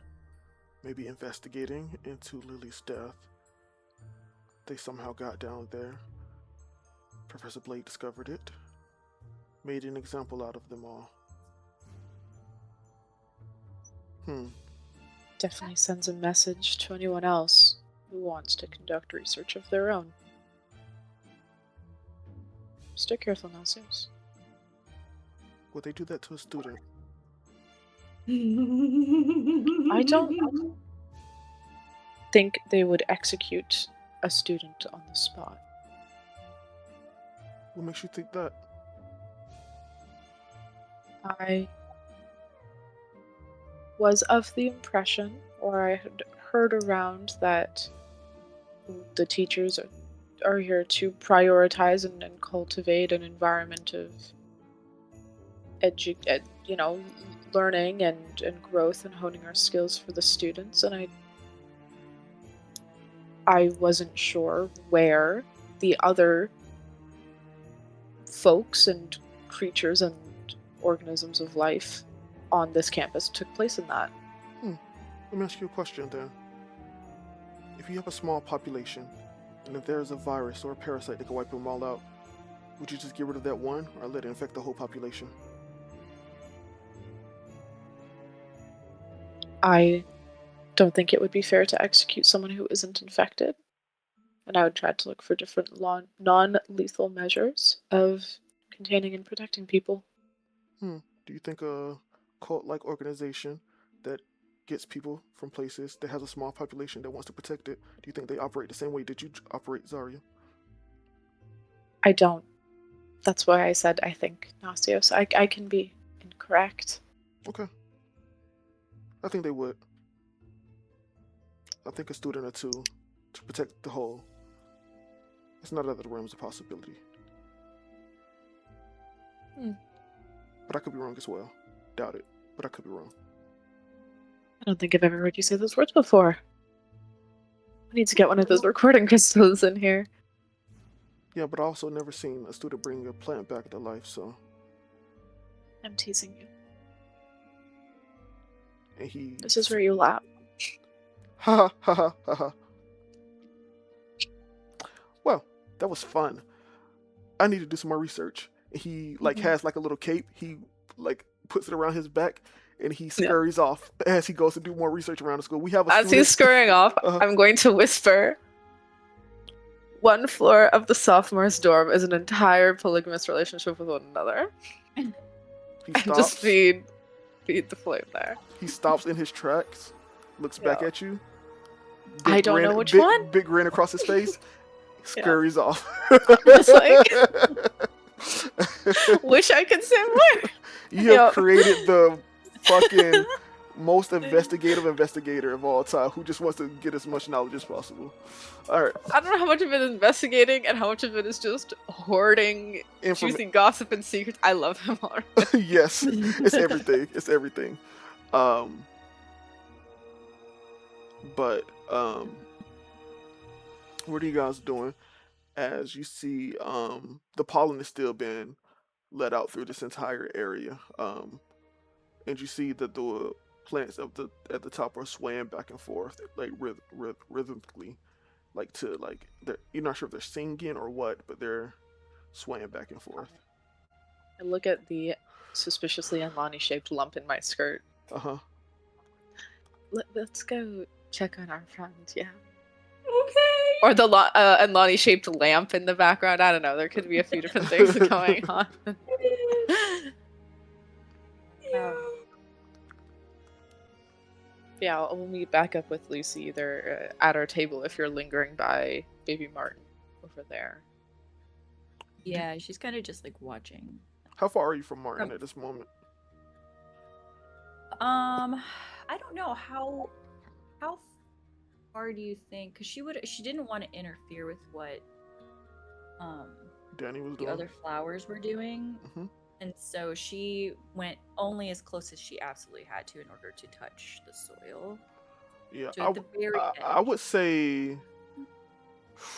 maybe investigating into Lily's death. They somehow got down there. Professor Blade discovered it. Made an example out of them all. Definitely sends a message to anyone else who wants to conduct research of their own. Stay careful, Nasios. Would they do that to a student? I don't think they would execute a student on the spot. What makes you think that? I was of the impression, or I had heard around, that the teachers are here to prioritize and cultivate an environment of learning and growth and honing our skills for the students, and I wasn't sure where the other folks and creatures and organisms of life on this campus took place in that. Let me ask you a question then. If you have a small population, and if there's a virus or a parasite that can wipe them all out, would you just get rid of that one, or let it infect the whole population? I don't think it would be fair to execute someone who isn't infected, and I would try to look for different non-lethal measures of containing and protecting people. Do you think a cult-like organization that gets people from places that has a small population that wants to protect it, do you think they operate the same way that you operate, Zarya? I don't. That's why I said I think, Nasios. I can be incorrect. Okay. I think they would. I think a student or two to protect the whole. It's not out of the realms of possibility. But I could be wrong as well. Doubt it, but I could be wrong. I don't think I've ever heard you say those words before. I need to get one of those recording crystals in here. Yeah, but I also never seen a student bring a plant back to life, so. I'm teasing you. And he. This is where you laugh. Ha ha ha ha ha. Well, that was fun. I need to do some more research. He like has like a little cape. He like puts it around his back, and he scurries off as he goes to do more research around the school. We have a As student. he's scurrying off, Uh-huh. I'm going to whisper. One floor of the sophomores' dorm is an entire polygamous relationship with one another. He And stops. just feed the flame there. He stops in his tracks, looks back Yeah. at you. I don't know which big, one. Big grin across his face. Scurries off. It's Wish I could say more. You have Yep. created the fucking most investigative investigator of all time who just wants to get as much knowledge as possible. Alright. I don't know how much of it is investigating and how much of it is just hoarding juicy gossip and secrets. I love him already. Yes. It's everything. It's everything. But what are you guys doing? As you see, the pollen is still being let out through this entire area. And you see that the plants at the top are swaying back and forth, like rhythmically, like to like you're not sure if they're singing or what, but they're swaying back and forth. I look at the suspiciously Anlani-shaped lump in my skirt. Uh-huh. Let's go check on our friend, yeah. Okay. Or the Anlani-shaped lamp in the background. I don't know. There could be a few different things going on. Yeah, we'll meet back up with Lucy either at our table if you're lingering by Baby Martin over there. Yeah, she's kind of just like watching. How far are you from Martin at this moment? I don't know how far do you think? Because she didn't want to interfere with what Danny was the doing. other flowers were doing, and so she went only as close as she absolutely had to in order to touch the soil. Yeah, So at the very I edge. would say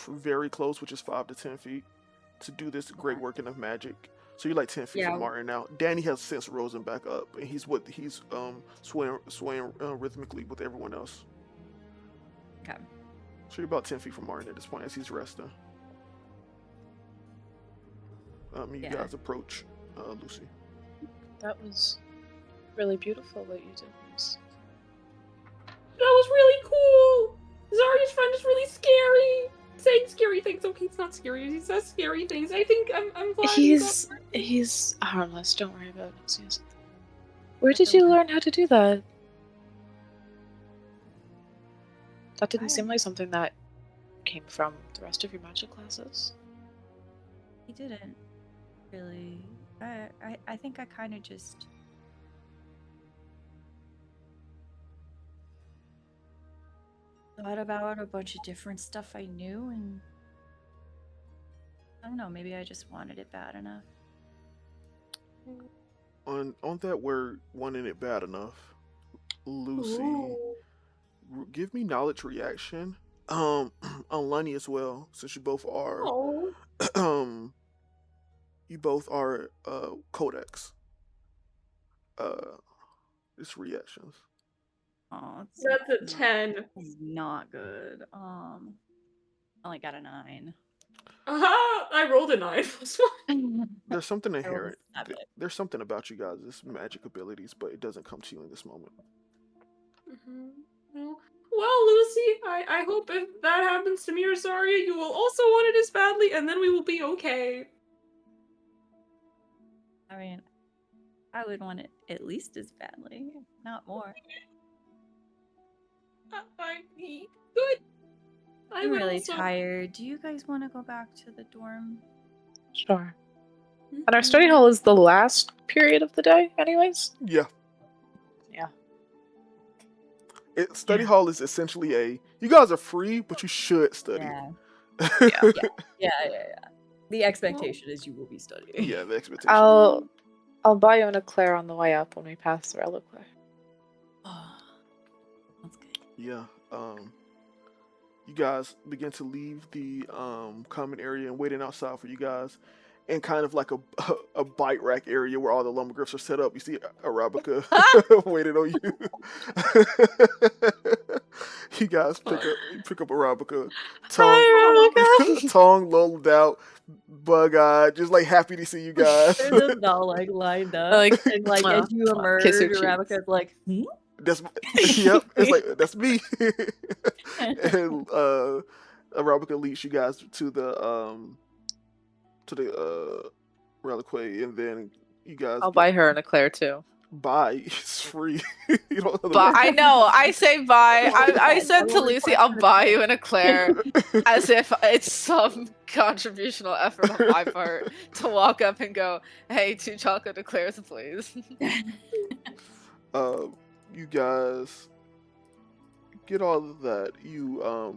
very close, which is 5 to 10 feet, to do this great working of magic. So you're like 10 feet Yeah. from Martin now. Danny has since risen back up, and he's swaying rhythmically with everyone else. Okay. So you're about 10 feet from Martin at this point as he's resting. You Yeah. guys approach Lucy. That was really beautiful what you did, Lucy. That was really cool. Zarya's friend is really scary. Saying scary things. Okay, it's not scary. He says scary things. I think I'm glad. He's harmless. Don't worry about it. Yes. Where did you learn how to do that? That didn't seem like something that came from the rest of your magic classes. He didn't really. I think I kind of just thought about a bunch of different stuff I knew, and I don't know, maybe I just wanted it bad enough. On that word, wanting it bad enough, Lucy, give me knowledge reaction. On Lunny as well, since you both are. Oh. You both are codex. It's reactions. Oh, That's a 10. Not good. I only got a 9. Aha! I rolled a 9 plus 1. There's something I rolled a inherent. 7. There's something about you guys' magic abilities, but it doesn't come to you in this moment. Well, Lucy, I hope if that happens to me or Zarya, you will also want it as badly, and then we will be okay. I mean, I would want it at least as badly, if not more. Good. I'm would really also- tired. Do you guys want to go back to the dorm? Sure. And our study hall is the last period of the day, anyways? Yeah. Yeah. Study hall is essentially you guys are free, but you should study. Yeah. The expectation is you will be studying. Yeah, the expectation. I'll buy you an eclair on the way up when we pass the reliquary. Oh, that's good. Yeah. You guys begin to leave the common area and waiting outside for you guys, and kind of like a bite rack area where all the lumbergriffs are set up. You see Arabica waiting on you. You guys pick up Arabica, Hi, Rebecca. tongue lulled out, bug eyed, just like happy to see you guys. They're just all like lined up, Like, and like mwah, as you mwah, emerge, kiss your cheeks. Arabica's like, That's yep. It's like that's me. And Arabica leads you guys to the reliquary, and then you guys I'll buy her an eclair too. buy. It's free. You don't have to But I know, I say buy. I said to will Lucy, request I'll an buy you an eclair, look. as if it's some contributional effort on my part to walk up and go, hey, 2 chocolate eclairs, please. You guys get all of that. You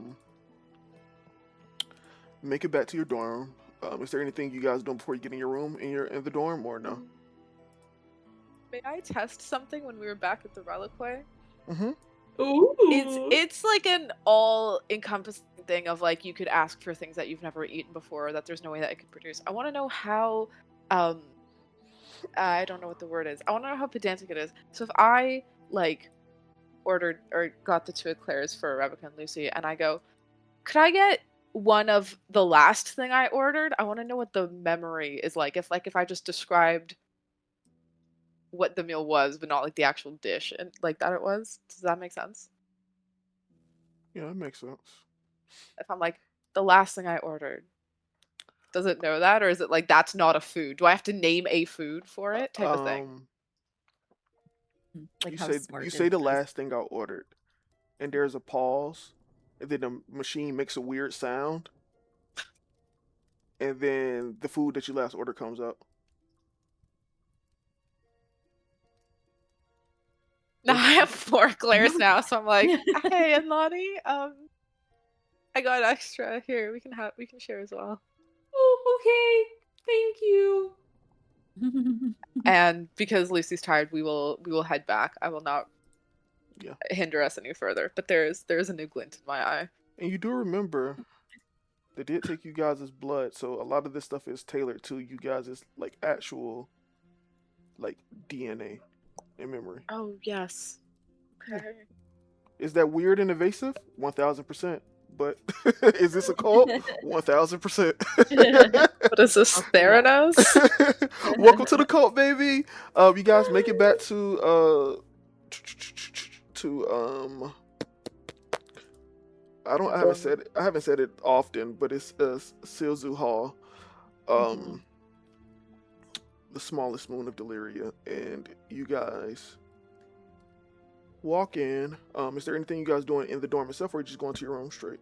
make it back to your dorm. Is there anything you guys doing before you get in your room in the dorm or no? May I test something when we were back at the reliquary? Mm-hmm. Ooh. It's like an all-encompassing thing of like you could ask for things that you've never eaten before that there's no way that it could produce. I want to know how I don't know what the word is. I want to know how pedantic it is. So if I like ordered or got the 2 eclairs for Rebecca and Lucy and I go, could I get one of the last thing I ordered? I want to know what the memory is like. If I just described what the meal was, but not like the actual dish and like that it was. Does that make sense? Yeah, that makes sense. If I'm like the last thing I ordered, does it know that, or is it like that's not a food? Do I have to name a food for it, type of thing? like You how say smart you is say the this? last thing I ordered, and there's a pause, and then the machine makes a weird sound, and then the food that you last ordered comes up. Now I have 4 eclairs now, so I'm like, hey, and Lonnie, I got extra here. We can share as well. Oh, okay. Thank you. And because Lucy's tired, we will head back. I will not Yeah. hinder us any further. But there's a new glint in my eye. And you do remember they did take you guys' blood, so a lot of this stuff is tailored to you guys' like actual like DNA and memory. Oh yes. Okay. Is that weird and invasive? 1000%. But is this a cult? 1000%. What is this, Theranos? Welcome to the cult, baby. You guys make it back to I haven't said it often, but it's Silzu Hall, the smallest moon of Deliria, and you guys walk in. Is there anything you guys doing in the dorm itself, or are you just going to your room straight?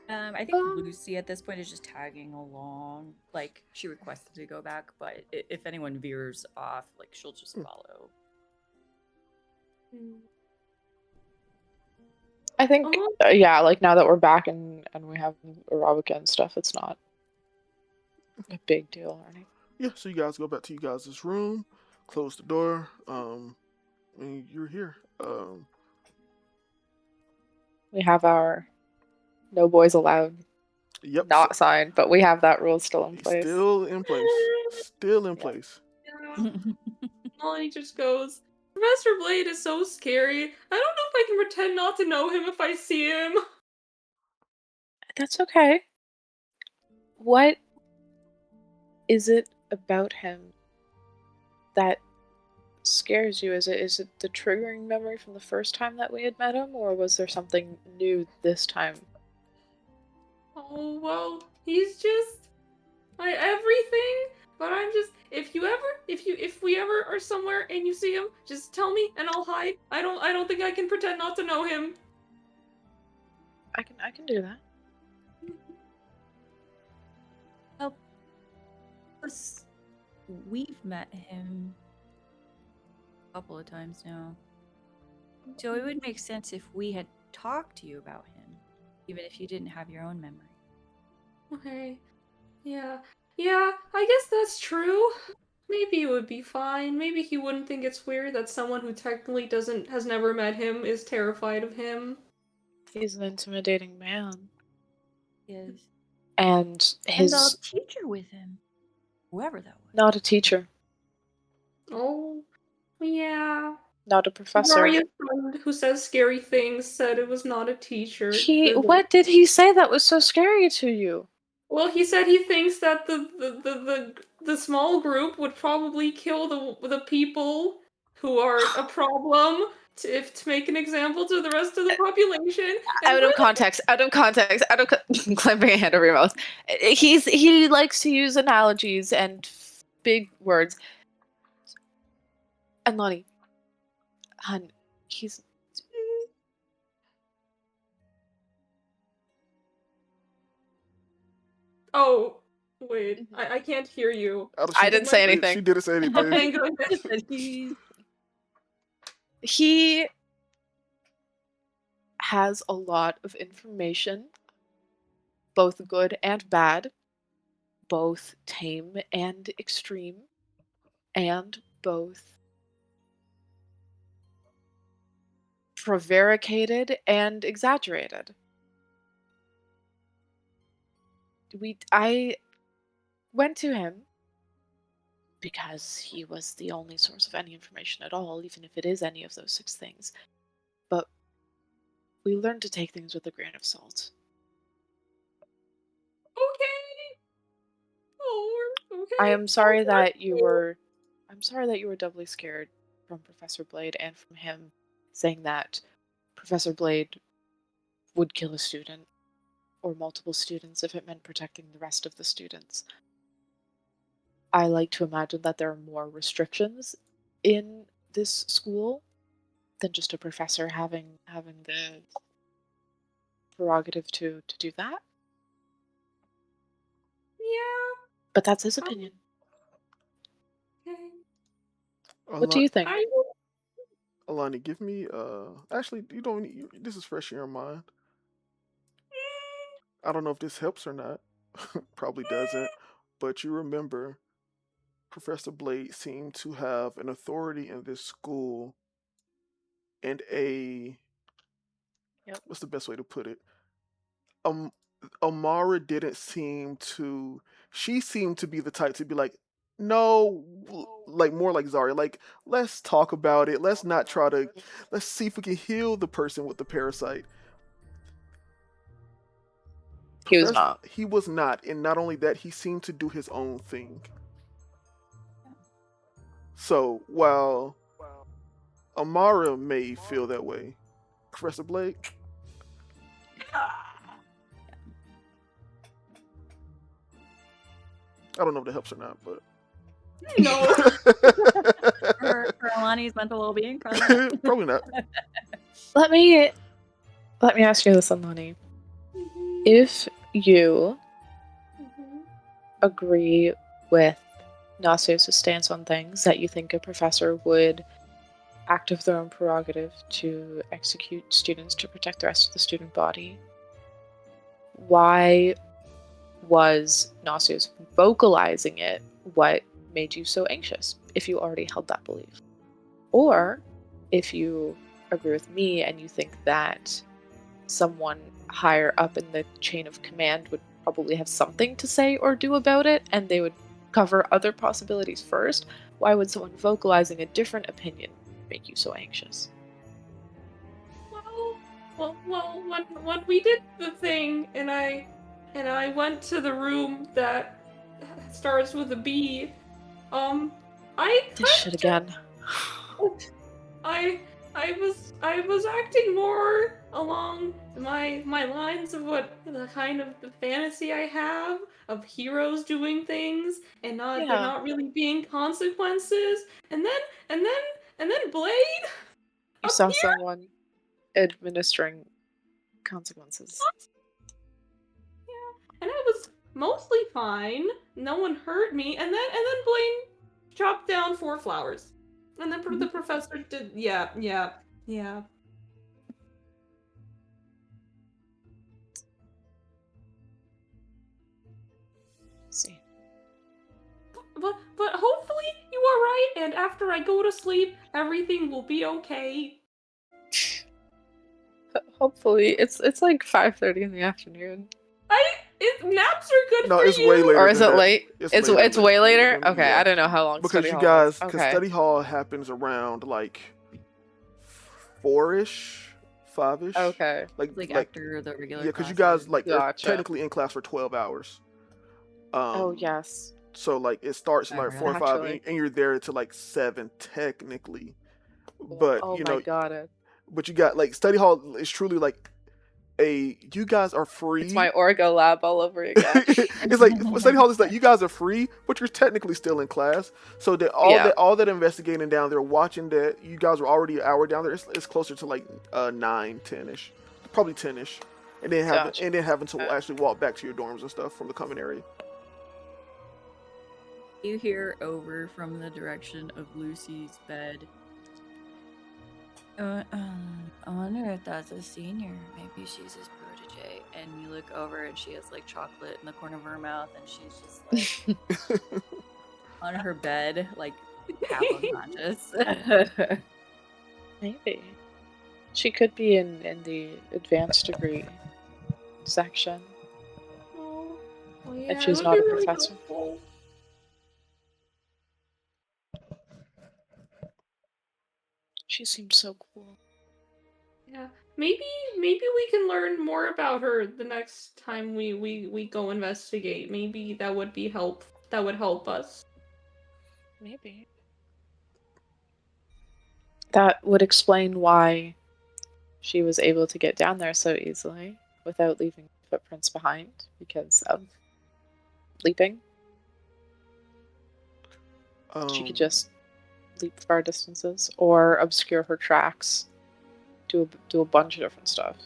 I think Lucy at this point is just tagging along. Like she requested to go back, but if anyone veers off, like she'll just follow. I think yeah, like now that we're back and we have Arabica and stuff, it's not a big deal or anything. Yeah, so you guys go back to you guys' room, close the door, and you're here. We have our no boys allowed Yep. not sign, but we have that rule still in place. Still in place. Still in place. Yeah. Molly just goes, Professor Blade is so scary. I don't know if I can pretend not to know him if I see him. That's okay. What is it about him that scares you? Is it the triggering memory from the first time that we had met him, or was there something new this time? Oh, well, he's just everything. But I'm just, if we ever are somewhere and you see him, just tell me and I'll hide. I don't think I can pretend not to know him. I can do that. Well, of course, we've met him a couple of times now. So it would make sense if we had talked to you about him, even if you didn't have your own memory. Okay. Yeah, I guess that's true. Maybe it would be fine. Maybe he wouldn't think it's weird that someone who technically has never met him is terrified of him. He's an intimidating man. Yes. And his the teacher with him. Whoever that was. Not a teacher. Oh, yeah. Not a professor. Maria's friend who says scary things said it was not a teacher. What did he say that was so scary to you? Well, he said he thinks that the small group would probably kill the people who are a problem to make an example to the rest of the population. Out of context. Clamping a hand over your mouth. He likes to use analogies and big words. And Lonnie, hun, he's. Oh, wait, I can't hear you. I didn't say anything. She didn't say anything. Okay, go ahead. He has a lot of information, both good and bad, both tame and extreme, and both prevaricated and exaggerated. I went to him because he was the only source of any information at all, even if it is any of those 6 things. But we learned to take things with a grain of salt. Okay. Oh, okay. I am sorry that you were doubly scared from Professor Blade and from him saying that Professor Blade would kill a student or multiple students if it meant protecting the rest of the students. I like to imagine that there are more restrictions in this school than just a professor having the prerogative to do that. Yeah. But that's his opinion. Okay. What do you think? Alani, give me actually you don't need, this is fresh in your mind. I don't know if this helps or not. Probably doesn't. But you remember Professor Blade seemed to have an authority in this school and what's the best way to put it? Amara didn't seem to, she seemed to be the type to be like, no, like more like Zarya, like, let's talk about it. Let's not try to, let's see if we can heal the person with the parasite. He was not. He was not. And not only that, he seemed to do his own thing. So while Amara may feel that way, Professor Blade, I don't know if that helps or not, but no. for Alani's mental well-being, probably not. Let me ask you this, Alani. If you agree with Nasios' stance on things, that you think a professor would act of their own prerogative to execute students to protect the rest of the student body, why was Nasios vocalizing it what made you so anxious, if you already held that belief? Or if you agree with me and you think that someone higher up in the chain of command would probably have something to say or do about it, and they would cover other possibilities first, why would someone vocalizing a different opinion make you so anxious? Well, when we did the thing, and I went to the room that starts with a B, This shit again. I was acting more along my lines of what the kind of the fantasy I have of heroes doing things and there not really being consequences. And then Blade. You saw someone administering consequences. Yeah, and I was mostly fine. No one hurt me. And then Blade chopped down 4 flowers. And then the professor did, yeah. See. But hopefully you are right, and after I go to sleep, everything will be okay. Hopefully. It's like 5:30 in the afternoon. Naps are good no, for it's you. way later. Or is it late? It's way later? than- Okay, yeah. I don't know how long Because study you hall guys, is. because Okay. study hall happens around like 4-ish, 5-ish. Okay. Like after the regular yeah, because you classes. guys like are Gotcha. technically in class for 12 hours. Oh yes. So like it starts at Oh, like 4 or really? 5, Actually. and you're there to like 7 technically. But Oh you my know, god. but you got like study hall is truly like you guys are free. It's my Orgo lab all over again. It's like study hall is like you guys are free, but you're technically still in class. So that Yeah. all that investigating down there, watching that you guys were already an hour down there. It's closer to like 9, 10-ish, probably 10-ish, and then having to actually walk back to your dorms and stuff from the common area. You hear over from the direction of Lucy's bed. I wonder if that's a senior. Maybe she's his protege. And you look over and she has like chocolate in the corner of her mouth, and she's just like on her bed, like half unconscious. Maybe. She could be in the advanced degree section. Oh, yeah, If she's it would not be a really professor. helpful. She seems so cool. Yeah, maybe we can learn more about her the next time we go investigate. Maybe that would be help. That would help us. Maybe. That would explain why she was able to get down there so easily without leaving footprints behind because of leaping. She could just leap far distances or obscure her tracks. Do a bunch of different stuff.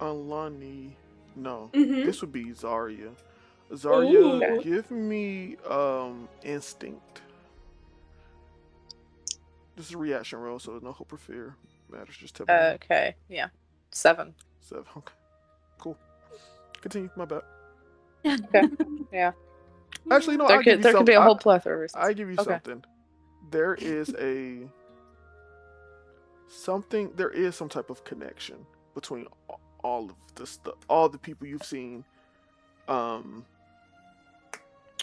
Alani, no, Mhm. this would be Zarya. Zarya, Ooh. give me instinct. This is a reaction roll, so no hope or fear matters. Just tell me. Okay, yeah. 7. 7. Okay, cool. Continue. My bad. Okay, yeah. Actually, no. There could be a whole plethora of reasons. I give you Okay. something. There is There is some type of connection between all of the stuff, all the people you've seen,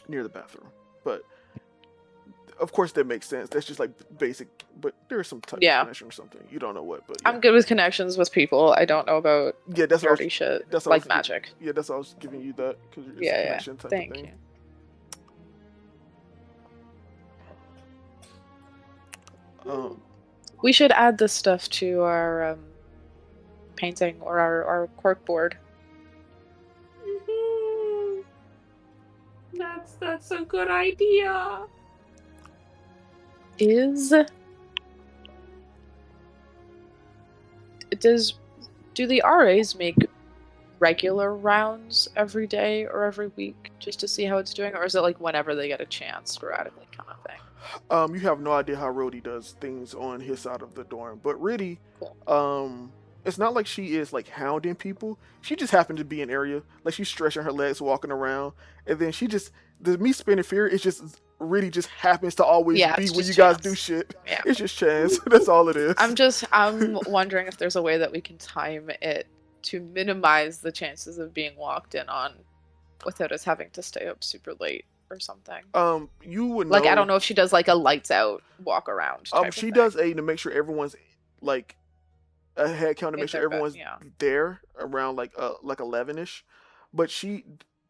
near the bathroom. But of course, that makes sense. That's just like basic. But there's some type of connection or something. You don't know what, but yeah. I'm good with connections with people. I don't know about that's dirty shit. That's like magic. That's why I was giving you that because it's Yeah, a connection type Thank of thing. you. We should add this stuff to our painting or our cork board. Mhm. That's a good idea. Do the RAs make regular rounds every day or every week just to see how it's doing, or is it like whenever they get a chance, sporadically kind of thing? You have no idea how Rhodey does things on his side of the dorm, but really, Cool. it's not like she is like hounding people. She just happened to be in area, like she's stretching her legs, walking around, and then the me spinning fear is just really just happens to always be when you guys do shit. Yeah. It's just chance. That's all it is. I'm wondering if there's a way that we can time it to minimize the chances of being walked in on without us having to stay up super late or something. You would know. Like, I don't know if she does like a lights out walk around. She does to make sure everyone's like a head count to make sure everyone's there around like 11ish, but she's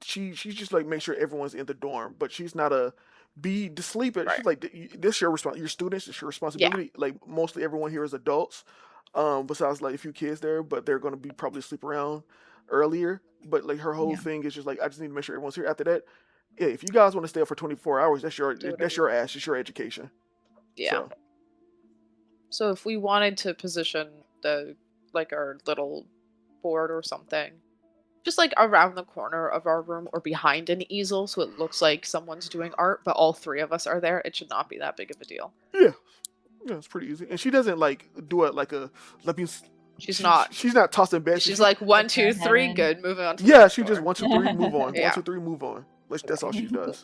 just like make sure everyone's in the dorm, but she's not a be to sleep at. She's like, this your your students, it's your responsibility. Like mostly everyone here is adults, besides like a few kids there, but they're gonna be probably asleep around earlier. But like her whole thing is just like, I just need to make sure everyone's here. After that, yeah, if you guys want to stay up for 24 hours, that's your ass, it's your education. Yeah. So if we wanted to position our little board or something, just like around the corner of our room or behind an easel, so it looks like someone's doing art, but all three of us are there, it should not be that big of a deal. Yeah, it's pretty easy. And she doesn't like do it like a She's not tossing beds. She's like 1, 2, 3, good. Moving on. To she just 1, 2, 3, move on. 1, 2, 3, move on. That's all she does.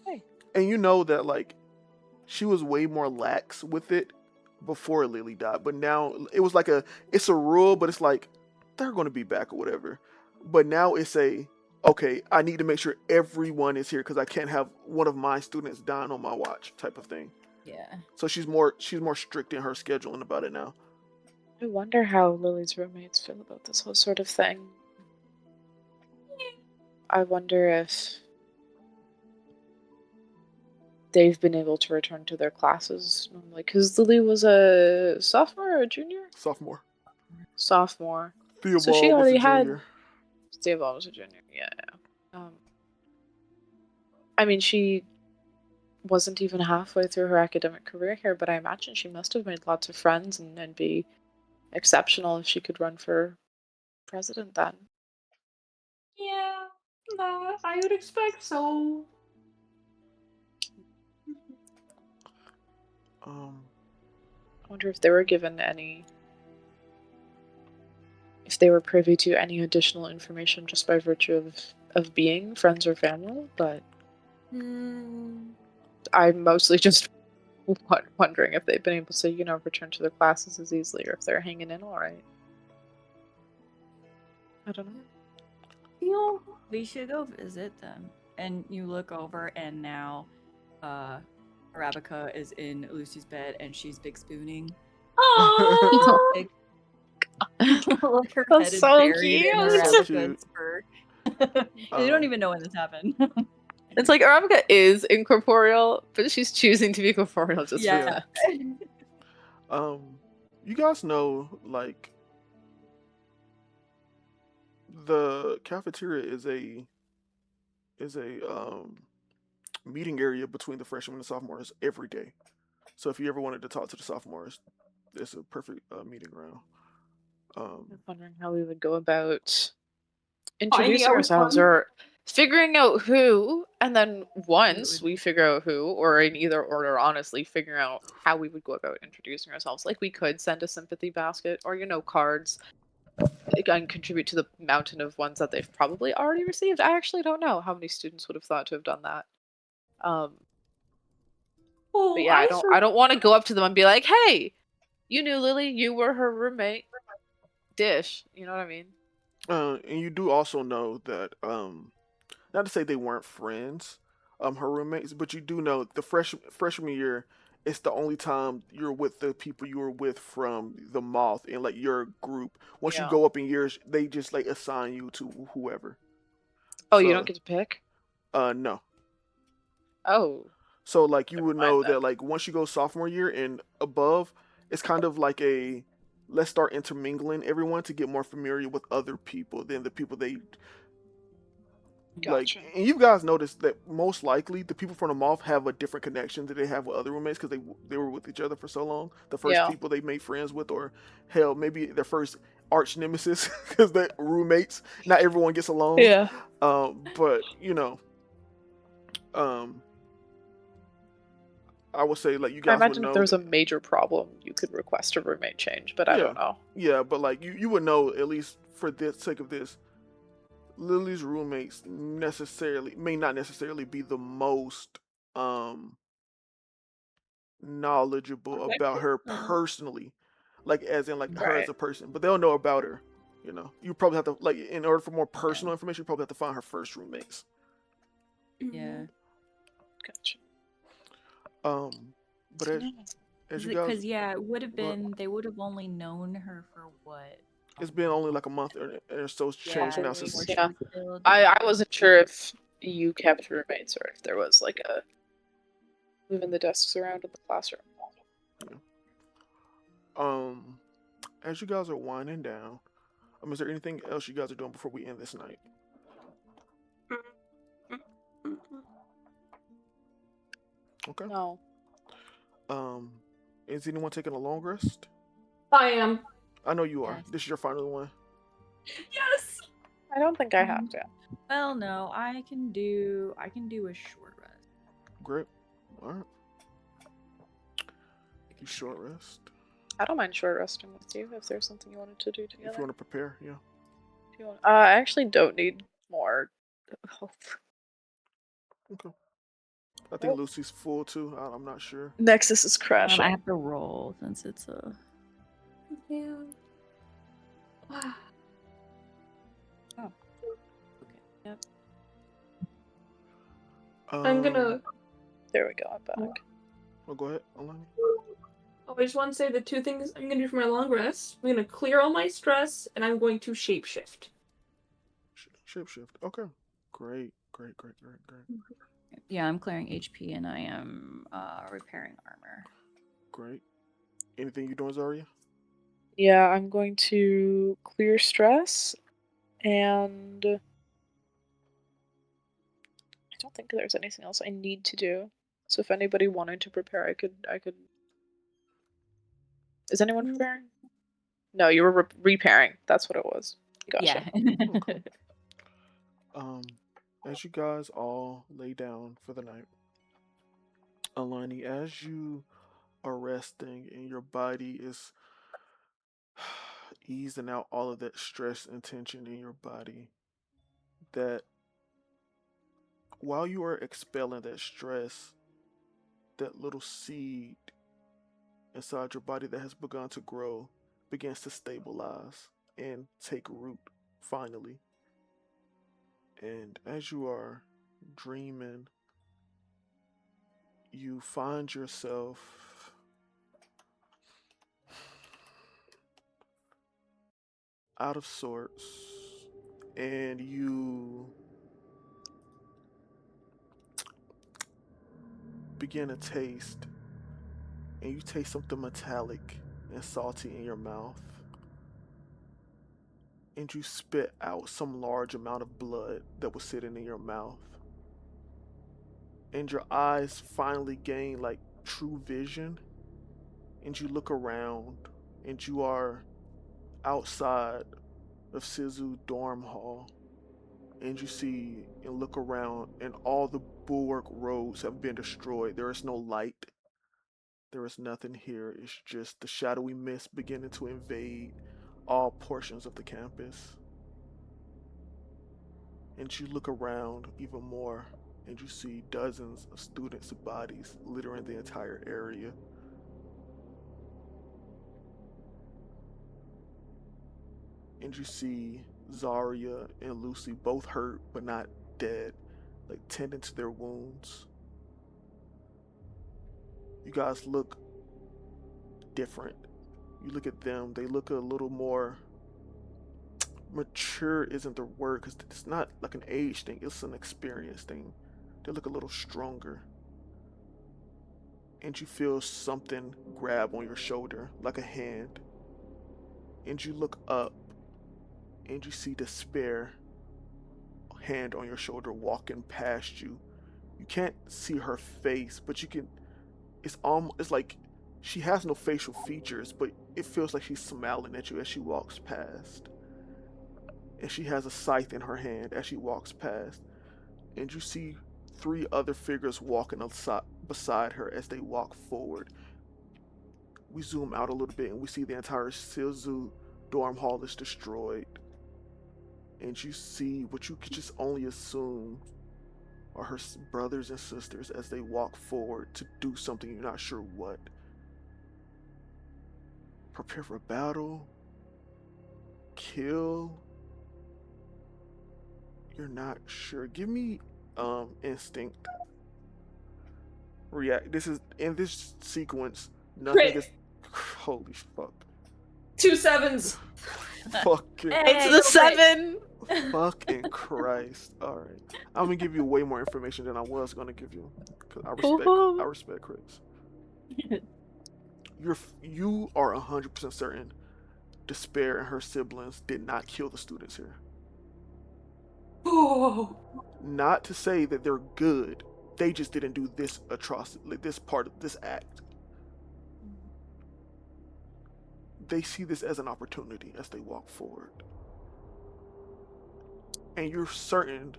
Hey. And you know that like she was way more lax with it before Lily died, but now it was like it's a rule, but it's like they're going to be back or whatever. But now it's okay, I need to make sure everyone is here because I can't have one of my students dying on my watch type of thing. Yeah. So she's more strict in her scheduling about it now. I wonder how Lily's roommates feel about this whole sort of thing. I wonder if they've been able to return to their classes normally. Because Lily was a sophomore or a junior? Sophomore. Sophomore. Theobald So she was already a had. junior. Theobald was a junior, yeah. I mean, she wasn't even halfway through her academic career here, but I imagine she must have made lots of friends and be exceptional if she could run for president then. Yeah, I would expect so. I wonder if they were given if they were privy to any additional information just by virtue of being friends or family, but I'm mostly just wondering if they've been able to, return to their classes as easily or if they're hanging in all right. I don't know. We should go visit them. And you look over, and now Arabica is in Lucy's bed, and she's big spooning. Oh, Like, like her That's head is so buried in cute. So Arabica's cute. fur. You don't even know when this happened. It's like Arabica is incorporeal, but she's choosing to be corporeal just for Yeah. that. You guys know, like, the cafeteria is a meeting area between the freshmen and sophomores every day. So if you ever wanted to talk to the sophomores, it's a perfect meeting ground. I'm wondering how we would go about Finding introducing out which ourselves one. or figuring out who, and then once would- we figure out who, or in either order, honestly, figuring out how we would go about introducing ourselves. Like we could send a sympathy basket or, cards and contribute to the mountain of ones that they've probably already received. I actually don't know how many students would have thought to have done that. But Oh, yeah, I don't want to go up to them and be like, hey, you knew Lily, you were her roommate. Dish, you know what I mean? And you do also know that, not to say they weren't friends, her roommates, but you do know the freshman year, it's the only time you're with the people you were with from the Moth and like your group. Once you Yeah. go up in years, they just like assign you to whoever. Oh, you So, don't get to pick? no. Oh. So like you Never would mind know then. that like once you go sophomore year and above, it's kind of like a let's start intermingling everyone to get more familiar with other people than the people they like. Gotcha. And you guys noticed that most likely the people from the Moth have a different connection that they have with other roommates because they were with each other for so long. The first Yeah. people they made friends with, or hell, maybe their first arch nemesis because they're roommates. Not everyone gets along. Yeah. But I would say like you I guys would imagine if know there was a that- major problem, you could request a roommate change, but I don't know. Yeah, but like you would know at least for the sake of this, Lily's roommates may not necessarily be the most knowledgeable about her personally, like as in like her as Right. a person, but they'll know about her. You probably have to like in order for more personal information, you probably have to find her first roommates. Yeah. Gotcha. But as you Because guys, it would have Go ahead. been, they would have only known her for what? it's been only like a month or so changed now Couple since weeks, before yeah. she was killed. I wasn't sure if you kept roommates or if there was like a moving the desks around in the classroom. As you guys are winding down, is there anything else you guys are doing before we end this night? Okay. No. Is anyone taking a long rest? I am. I know you are. Yes. This is your final one. Yes. I don't think I have to. Well, no, I can do a short rest. Great. All right. You short rest. I don't mind short resting with you if there's something you wanted to do together. If you want to prepare, yeah. If you want. I actually don't need more health. Okay. I think Lucy's full too. I'm not sure. Nexus is crashing. I have to roll since it's a. Yeah. Wow. Okay. Yep. I'm gonna. There we go. I'm back. Oh, go ahead, Alani. Oh, I just want to say the two things I'm gonna do for my long rest. I'm gonna clear all my stress, and I'm going to shapeshift. Shapeshift. Okay. Great. Great. Yeah, I'm clearing HP and I am repairing armor. Great. Anything you doing, Zarya? Yeah, I'm going to clear stress, and I don't think there's anything else I need to do. So if anybody wanted to prepare, I could. Is anyone preparing? No, you were repairing. That's what it was. Gotcha. Yeah. Okay. As you guys all lay down for the night, Alani, as you are resting and your body is easing out all of that stress and tension in your body, that while you are expelling that stress, that little seed inside your body that has begun to grow begins to stabilize and take root finally. And as you are dreaming, you find yourself out of sorts, and you begin to taste, and you taste something metallic and salty in your mouth, and you spit out some large amount of blood that was sitting in your mouth, and your eyes finally gain like true vision, and you look around, and you are outside of Sizu dorm hall, and you see and look around, and all the bulwark roads have been destroyed. There is no light. There is nothing here. It's just the shadowy mist beginning to invade all portions of the campus. And you look around even more, and you see dozens of students' bodies littering the entire area. And you see Zarya and Lucy both hurt but not dead, like tending to their wounds. You guys look different. You look at them, they look a little more mature, isn't the word, because it's not like an age thing, it's an experience thing. They look a little stronger. And you feel something grab on your shoulder, like a hand. And you look up, and you see Despair hand on your shoulder walking past you. You can't see her face, but you can. It's like she has no facial features, but it feels like she's smiling at you as she walks past. And she has a scythe in her hand as she walks past. And you see three other figures walking beside her as they walk forward. We zoom out a little bit and we see the entire Silzu dorm hall is destroyed. And you see what you could just only assume are her brothers and sisters as they walk forward to do something you're not sure what. Prepare for battle? Kill? You're not sure. Give me instinct. React. This is in this sequence. Nothing Crit. is. Holy fuck. 2 7s. Fucking. It's the 7. Fucking Christ. All right. I'm gonna give you way more information than I was gonna give you. Cause I respect Chris. You are 100% certain Despair and her siblings did not kill the students here. Oh. Not to say that they're good. They just didn't do this atrocity, this part of this act. They see this as an opportunity as they walk forward. And you're certain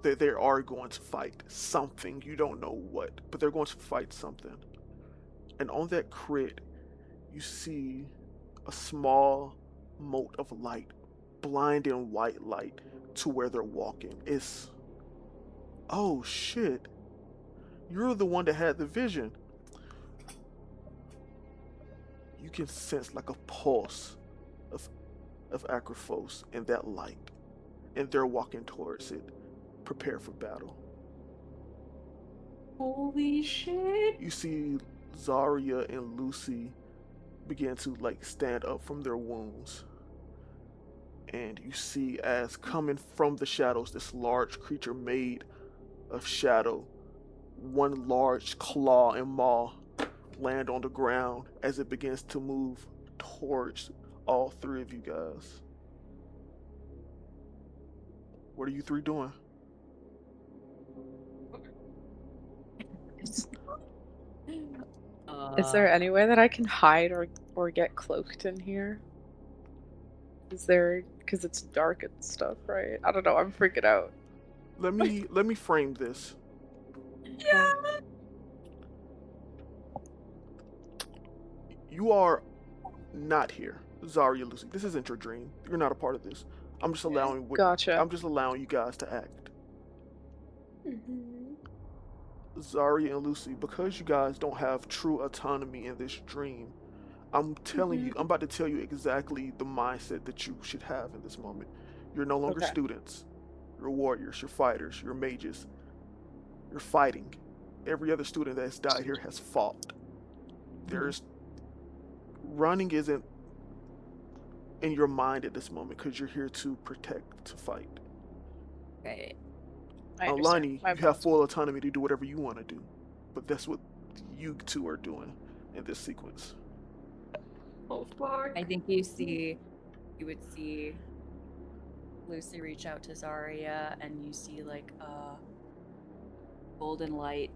that they are going to fight something. You don't know what, but they're going to fight something. And on that crit, you see a small mote of light, blinding white light, to where they're walking. It's, oh shit, you're the one that had the vision. You can sense like a pulse of Acrophos in that light, and they're walking towards it, prepared for battle. Holy shit. You see Zarya and Lucy begin to like stand up from their wounds. And you see as coming from the shadows this large creature made of shadow, one large claw and maw land on the ground as it begins to move towards all three of you guys. What are you three doing? Is there any way that I can hide or get cloaked in here? Is there, because it's dark and stuff, right? I don't know. I'm freaking out. Let me frame this. Yeah. You are not here, Zarya, Lucy. This isn't your dream. You're not a part of this. I'm just allowing Gotcha. I'm just allowing you guys to act. Mhm. Zarya and Lucy, because you guys don't have true autonomy in this dream, I'm telling you, I'm about to tell you exactly the mindset that you should have in this moment. You're no longer Okay. students. You're warriors, you're fighters, you're mages. You're fighting. Every other student that's died here has fought. There's running isn't in your mind at this moment because you're here to protect, to fight. Right. I understand. Alani, My you have full autonomy to do whatever you want to do, but that's what you two are doing in this sequence. Oh fuck. I think you would see Lucy reach out to Zarya, and you see like a golden light,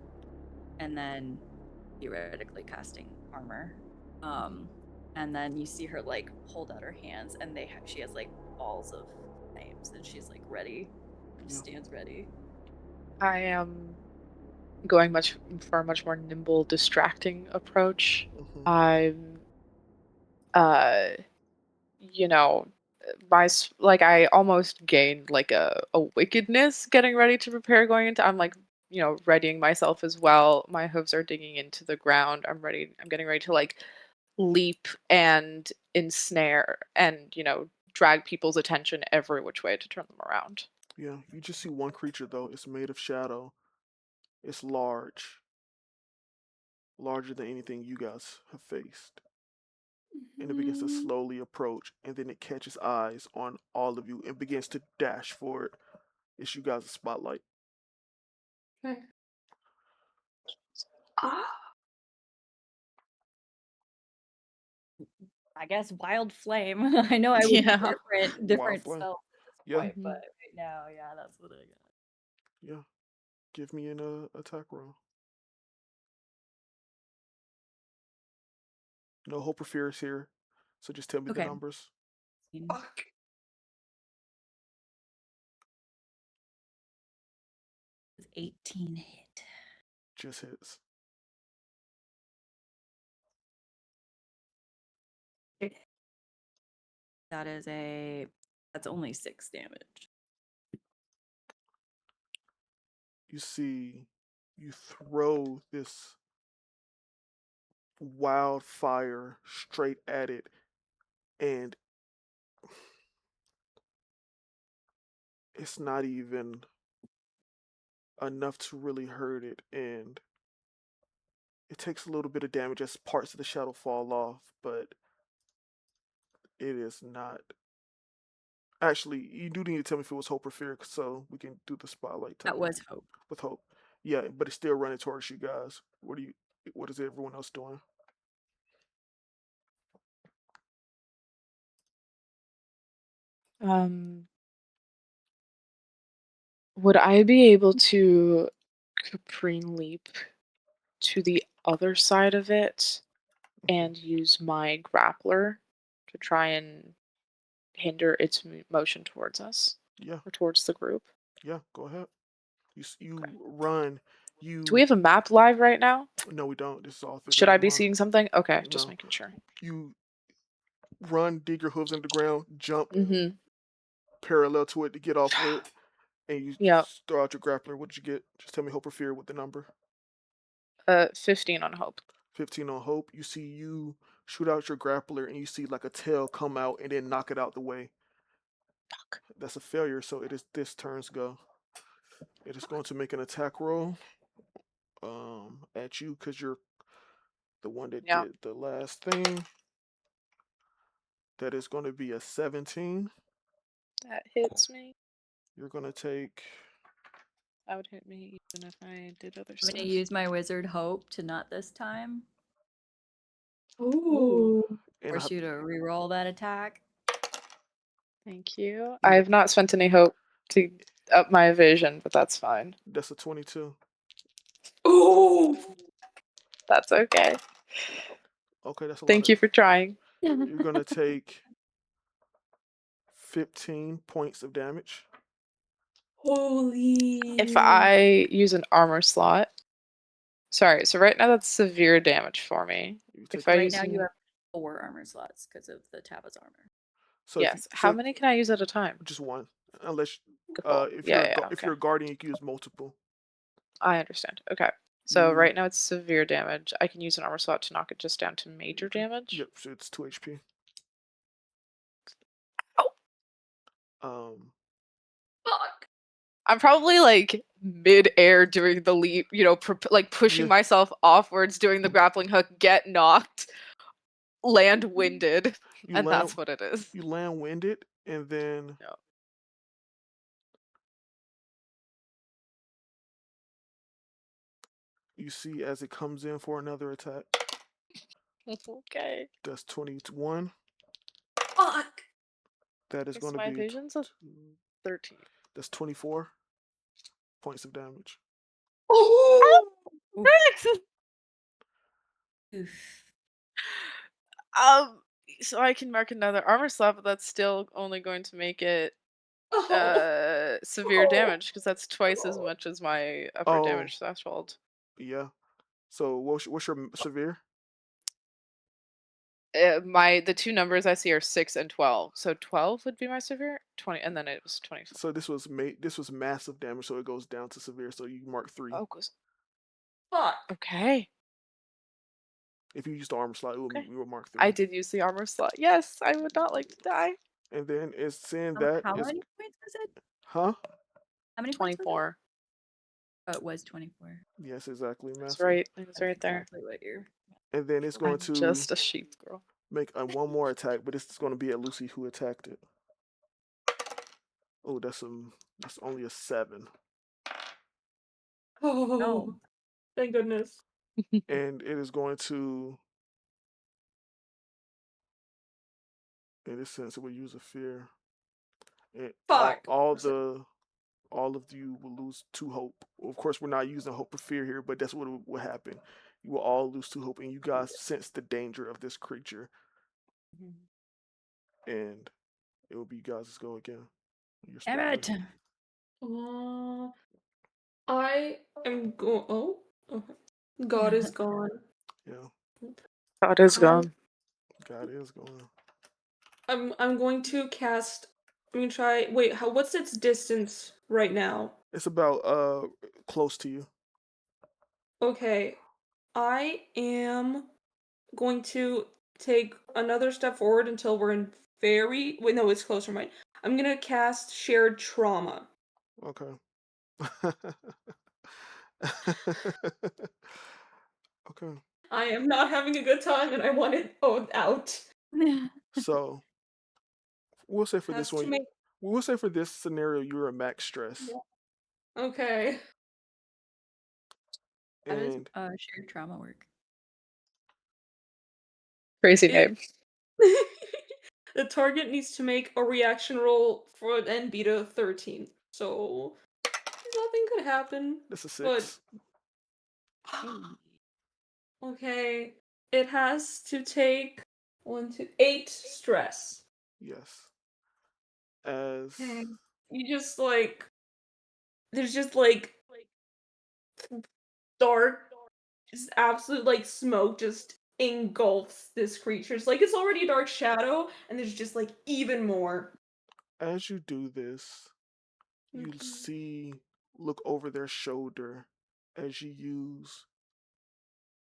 and then theoretically casting armor. And then you see her like hold out her hands, and she has like balls of flames, and she's like ready, stands ready. I am going for a much more nimble, distracting approach. I'm, you know, I almost gained like a wickedness getting ready to prepare going into. I'm like, readying myself as well. My hooves are digging into the ground. I'm ready. I'm getting ready to like leap and ensnare and drag people's attention every which way to turn them around. Yeah, you just see one creature though. It's made of shadow. It's large, larger than anything you guys have faced. And it begins to slowly approach, and then it catches eyes on all of you and begins to dash forward. It's you guys' spotlight. Okay. Ah. I guess wild flame. I know I would Yeah. different Flame. spells at this Yeah. point, but right now, yeah, that's what I got. Yeah. Give me an attack roll. No hope or fear is here, so just tell me the Okay. numbers. Fuck. It's 18 hit. Just hits. That's only 6 damage. You see, you throw this wildfire straight at it, and it's not even enough to really hurt it, and it takes a little bit of damage as parts of the shadow fall off, but it is not. Actually, you do need to tell me if it was hope or fear, so we can do the spotlight. That was hope. With hope. Yeah, but it's still running towards you guys. What is everyone else doing? Would I be able to Caprine leap to the other side of it and use my grappler to try and hinder its motion towards us? Yeah. Or towards the group? Yeah, go ahead. You run. Do we have a map live right now? No, we don't. This is all through Should the I be MMR. seeing something? Okay, just No. making sure. You run, dig your hooves into the ground, jump Mm-hmm. parallel to it to get off of it, and you Yep. throw out your grappler. What did you get? Just tell me hope or fear with the number. 15 on hope. 15 on hope. You see you shoot out your grappler, and you see like a tail come out and then knock it out the way. Fuck. That's a failure, so it is this turn's go. It is going to make an attack roll. at you because you're the one that Yeah. did the last thing. That is going to be a 17. That hits me. You're going to take. That would hit me even if I did other I'm stuff. gonna use my wizard hope to not this time. Ooh. And Force you to reroll that attack. Thank you. I have not spent any hope to up my evasion, but that's fine. that's a 22. Ooh. That's okay. Okay, that's a lot. Thank you for trying. You're going to take 15 points of damage. Holy. If I use an armor slot. Sorry, so right now that's severe damage for me. You If take I Right use now you an- have 4 armor slots because of the Tabba's armor. so if you- yes. How many can I use at a time? Just one, unless Cool. if Yeah, you're yeah, if okay. you're a guardian, you can use multiple. I understand. Okay. So You- right now it's severe damage. I can use an armor slot to knock it just down to major damage. Yep, so it's 2 HP. Oh. Fuck. I'm probably like mid-air doing the leap, like pushing Yeah. myself offwards, doing the grappling hook, get knocked, land winded, You and land, that's what it is. You land winded, and then Yep. you see as it comes in for another attack. Okay. That's 21. Fuck. That is So going to my be evasion's a 13. that's 24 points of damage. Oh. Oof. So I can mark another armor slot, but that's still only going to make it severe damage because that's twice as much as my upper Oh. damage threshold. Yeah. So what's your severe? The two numbers I see are 6 and 12. So 12 would be my severe, 20, and then it was 24. So this was massive damage, so it goes down to severe. So you mark 3. Oh, goes. Fuck. Okay. If you use the armor slot, Okay. we will mark 3. I did use the armor slot. Yes, I would not like to die. And then it's saying that How is many points was it? huh? How many points was it? 24. Oh, it was 24. Yes, exactly. That's Massive. right. It was That's right there. exactly what you're. And then it's going I'm to just a sheep girl. make one more attack, but it's going to be at Lucy who attacked it. Oh, that's only a 7. Oh. No. Thank goodness. And it is going to, in this sense, it will use a fear. And Fuck. all of you will lose 2 hope. Of course, we're not using hope or fear here, but that's what will happen. You will all lose 2 hope, and you guys sense the danger of this creature. And it will be you guys' go again. You're Damn stuck it! with- I am going. Oh. Okay. God is gone. Yeah, God is gone. God is going. I'm going to cast. I'm gonna try. Wait, what's its distance right now? It's about close to you. Okay, I am going to take another step forward until we're in very. Wait, no, it's closer. Mine. I'm gonna cast Shared Trauma. Okay. Okay. I am not having a good time, and I want it out. So we'll say for Has this one, to make. we'll say for this scenario, you're a max stress, Okay. How does and shared trauma work? Crazy It- name. The target needs to make a reaction roll for an beat a 13. So nothing could happen. that's a 6. But okay, it has to take 8 stress. Yes. As Okay. You just like there's just like dark, just absolute like smoke just engulfs this creature. It's like it's already a dark shadow, and there's just like even more. as you do this, you look over their shoulder as you use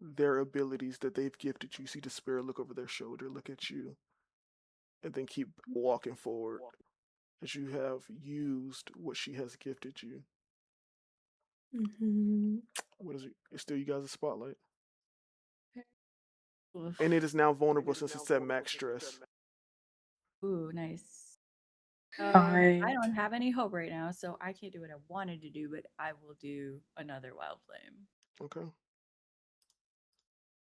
their abilities that they've gifted you. You see the spirit look over their shoulder, look at you, and then keep walking forward as you have used what she has gifted you. Mm-hmm. What is it? It's still you guys' spotlight. Oof. And it is now vulnerable since it's at max stress. Ooh, nice. I I don't have any hope right now, so I can't do what I wanted to do, but I will do another wild flame. Okay.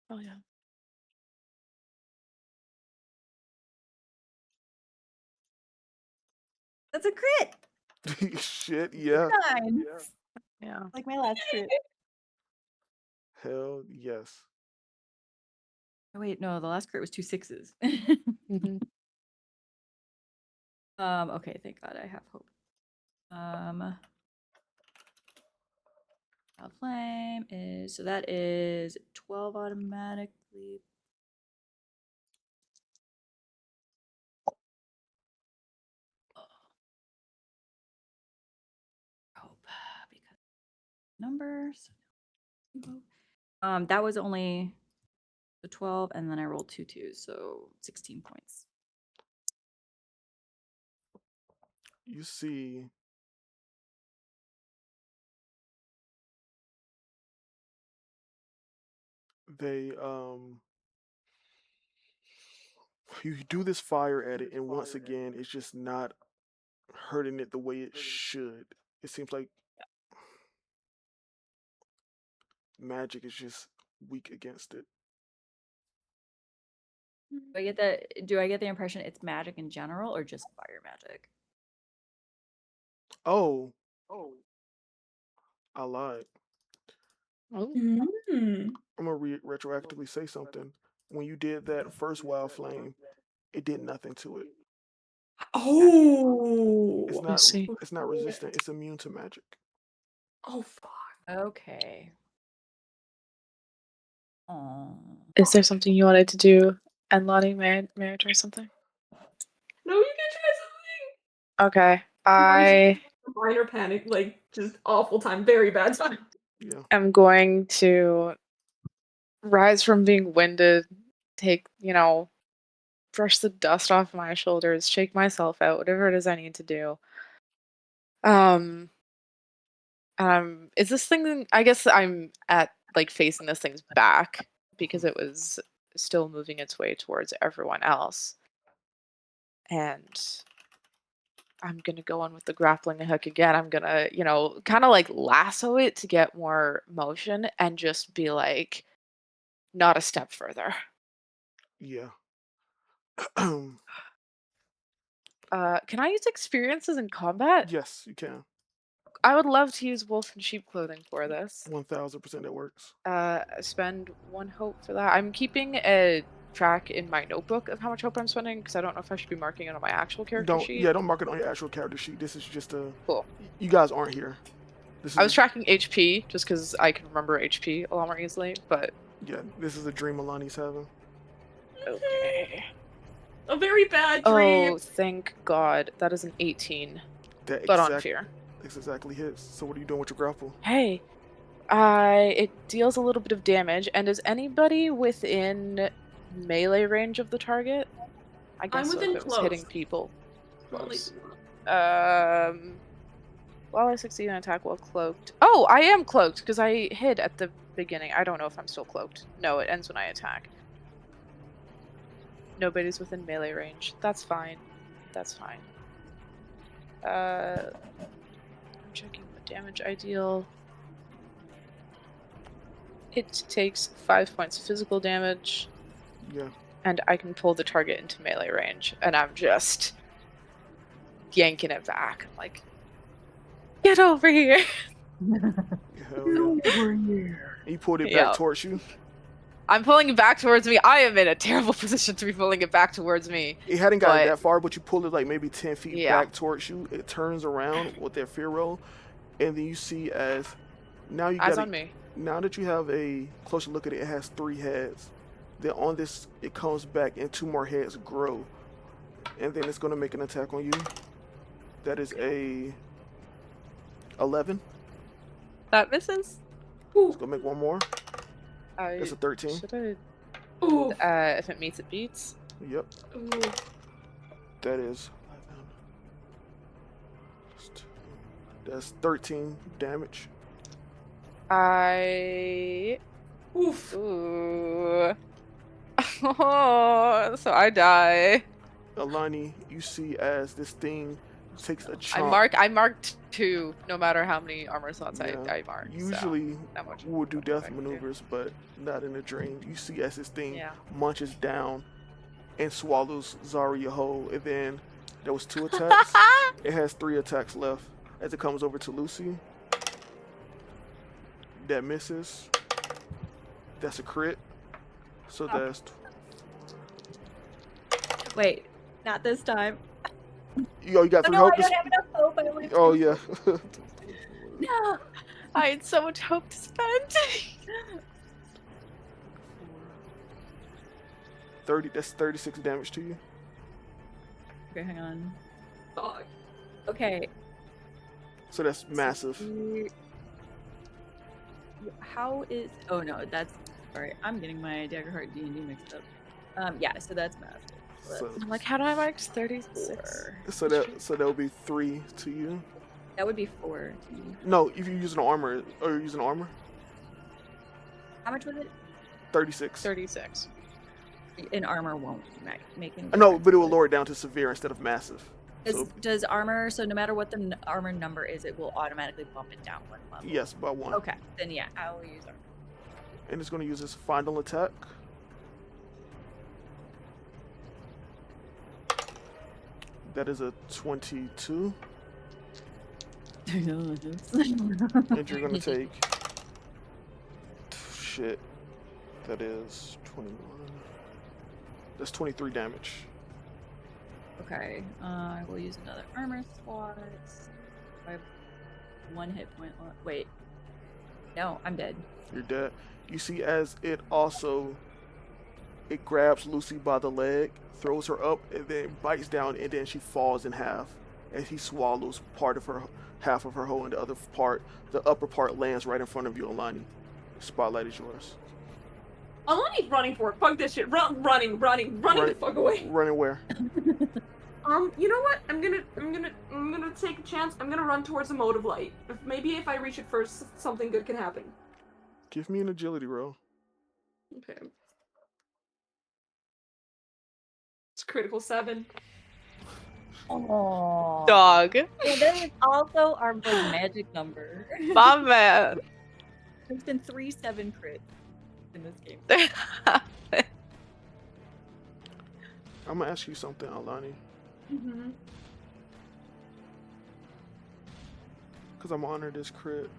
oh yeah. That's a crit. Shit, yeah. 9. Yeah. Like my last crit. Hell yes. Oh, wait, no, the last crit was 2 6s. Mm-hmm. Okay, thank God I have hope. Wild flame is so that is 12 automatically. Hope because numbers. That was only the 12, and then I rolled 2 2s, so 16 points. You see they you do this fire at it, and once again it's just not hurting it the way it should. It seems like magic is just weak against it. Do I get the impression it's magic in general or just fire magic? Oh, I lied. Oh. Mm. I'm gonna retroactively say something. When you did that first wild flame, it did nothing to it. Oh. It's I not. see. It's not resistant. It's immune to magic. Oh fuck. Okay. Oh. Is there something you wanted to do? And Lonnie, may I try something? No, you can try something. Okay. I Minor panic, like just awful time, very bad time. Yeah. am going to rise from being winded, take, brush the dust off my shoulders, shake myself out, whatever it is I need to do. Is this thing, I guess I'm at like facing this thing's back because it was still moving its way towards everyone else. And I'm gonna go on with the grappling hook again. I'm gonna, kind of like lasso it to get more motion and just be like, not a step further. Yeah. Can I use experiences in combat? Yes, you can. I would love to use wolf and sheep clothing for this. 1000% that works. Spend 1 hope for that. I'm keeping a track in my notebook of how much hope I'm spending because I don't know if I should be marking it on my actual character sheet. Don't mark it on your actual character sheet. This is just a. Cool. You guys aren't here. This is I was tracking HP just because I can remember HP a lot more easily, but Yeah, this is a dream Alani's having. okay. A very bad dream. Oh, thank God. That is an 18, That but on fear. This exactly hits. So what are you doing with your grapple? Hey, it deals a little bit of damage, and is anybody within melee range of the target? I guess so, within if it was close. hitting people. Only- Close. While I succeed an attack while cloaked. Oh, I am cloaked because I hid at the beginning. I don't know if I'm still cloaked. No, it ends when I attack. Nobody's within melee range. That's fine. That's fine. I'm checking what damage I deal. It takes 5 points of physical damage, Yeah. and I can pull the target into melee range, and I'm just yanking it back. I'm like, get over here! Hell yeah. And you pulled it Yeah. back towards you. I'm pulling it back towards me. I am in a terrible position to be pulling it back towards me. It hadn't gotten But- that far, but you pull it like maybe 10 feet Yeah. back towards you. It turns around with that fear roll, and then you see as now you Eyes got on me. now that you have a closer look at it, it has 3 heads. Then on this, it comes back and 2 more heads grow, and then it's gonna make an attack on you. That is a 11. That misses. It's gonna make 1 more. I That's a 13. should I? Ooh. If it meets, it beats. Yep, Ooh. that is 11. That's 13 damage. I. Oof. Ooh. So I die. Alani, you see as this thing takes a I chunk. marked 2, no matter how many armor slots Yeah. I mark. Usually that much we would do death effect, too. maneuvers, but not in a dream. You see as this thing Yeah. munches down and swallows Zarya whole, and then there was 2 attacks. It has 3 attacks left as it comes over to Lucy. That misses. That's a crit. So that's Wait, not this time. you got Oh 3 no, hope. I don't have enough hope. I only have Oh 2 yeah. hope. No. I had so much hope to spend. 30. That's 36 damage to you. Okay, hang on. Fuck. Okay. So that's massive. How is? Oh no, that's. Sorry, I'm getting my Daggerheart D&D mixed up. Yeah, so that's massive. So, I'm like, how do I mark 36? so that'll be 3 to you. That would be 4 to me. No, if you're using armor or you're using armor, How much was it? 36. 36. In armor won't make any. No, difference, but it will lower it down to severe instead of massive. So Does armor? So no matter what the armor number is, it will automatically bump it down 1 level. yes, by 1. Okay, then yeah, I will use armor. And it's going to use its final attack. That is a 22. And you're going to take. Shit. That is 21. That's 23 damage. Okay, I will use another armor slot. I have 1 hit point. Wait, no, I'm dead. You're dead. You see, as it grabs Lucy by the leg, throws her up, and then bites down, and then she falls in half. As he swallows half of her whole, and the upper part lands right in front of you, Alani. Spotlight is yours. Alani's running for it. Fuck this shit. Running the fuck away. Running where? You know what? I'm gonna take a chance. I'm gonna run towards the mode of light. Maybe if I reach it first, something good can happen. Give me an agility roll. Okay. It's critical 7. Oh, Dog. Yeah, there is also our magic number. My man. There's been 3 7 crits in this game. I'm gonna ask you something, Alani, Mm-hmm. because I'm honored this crit.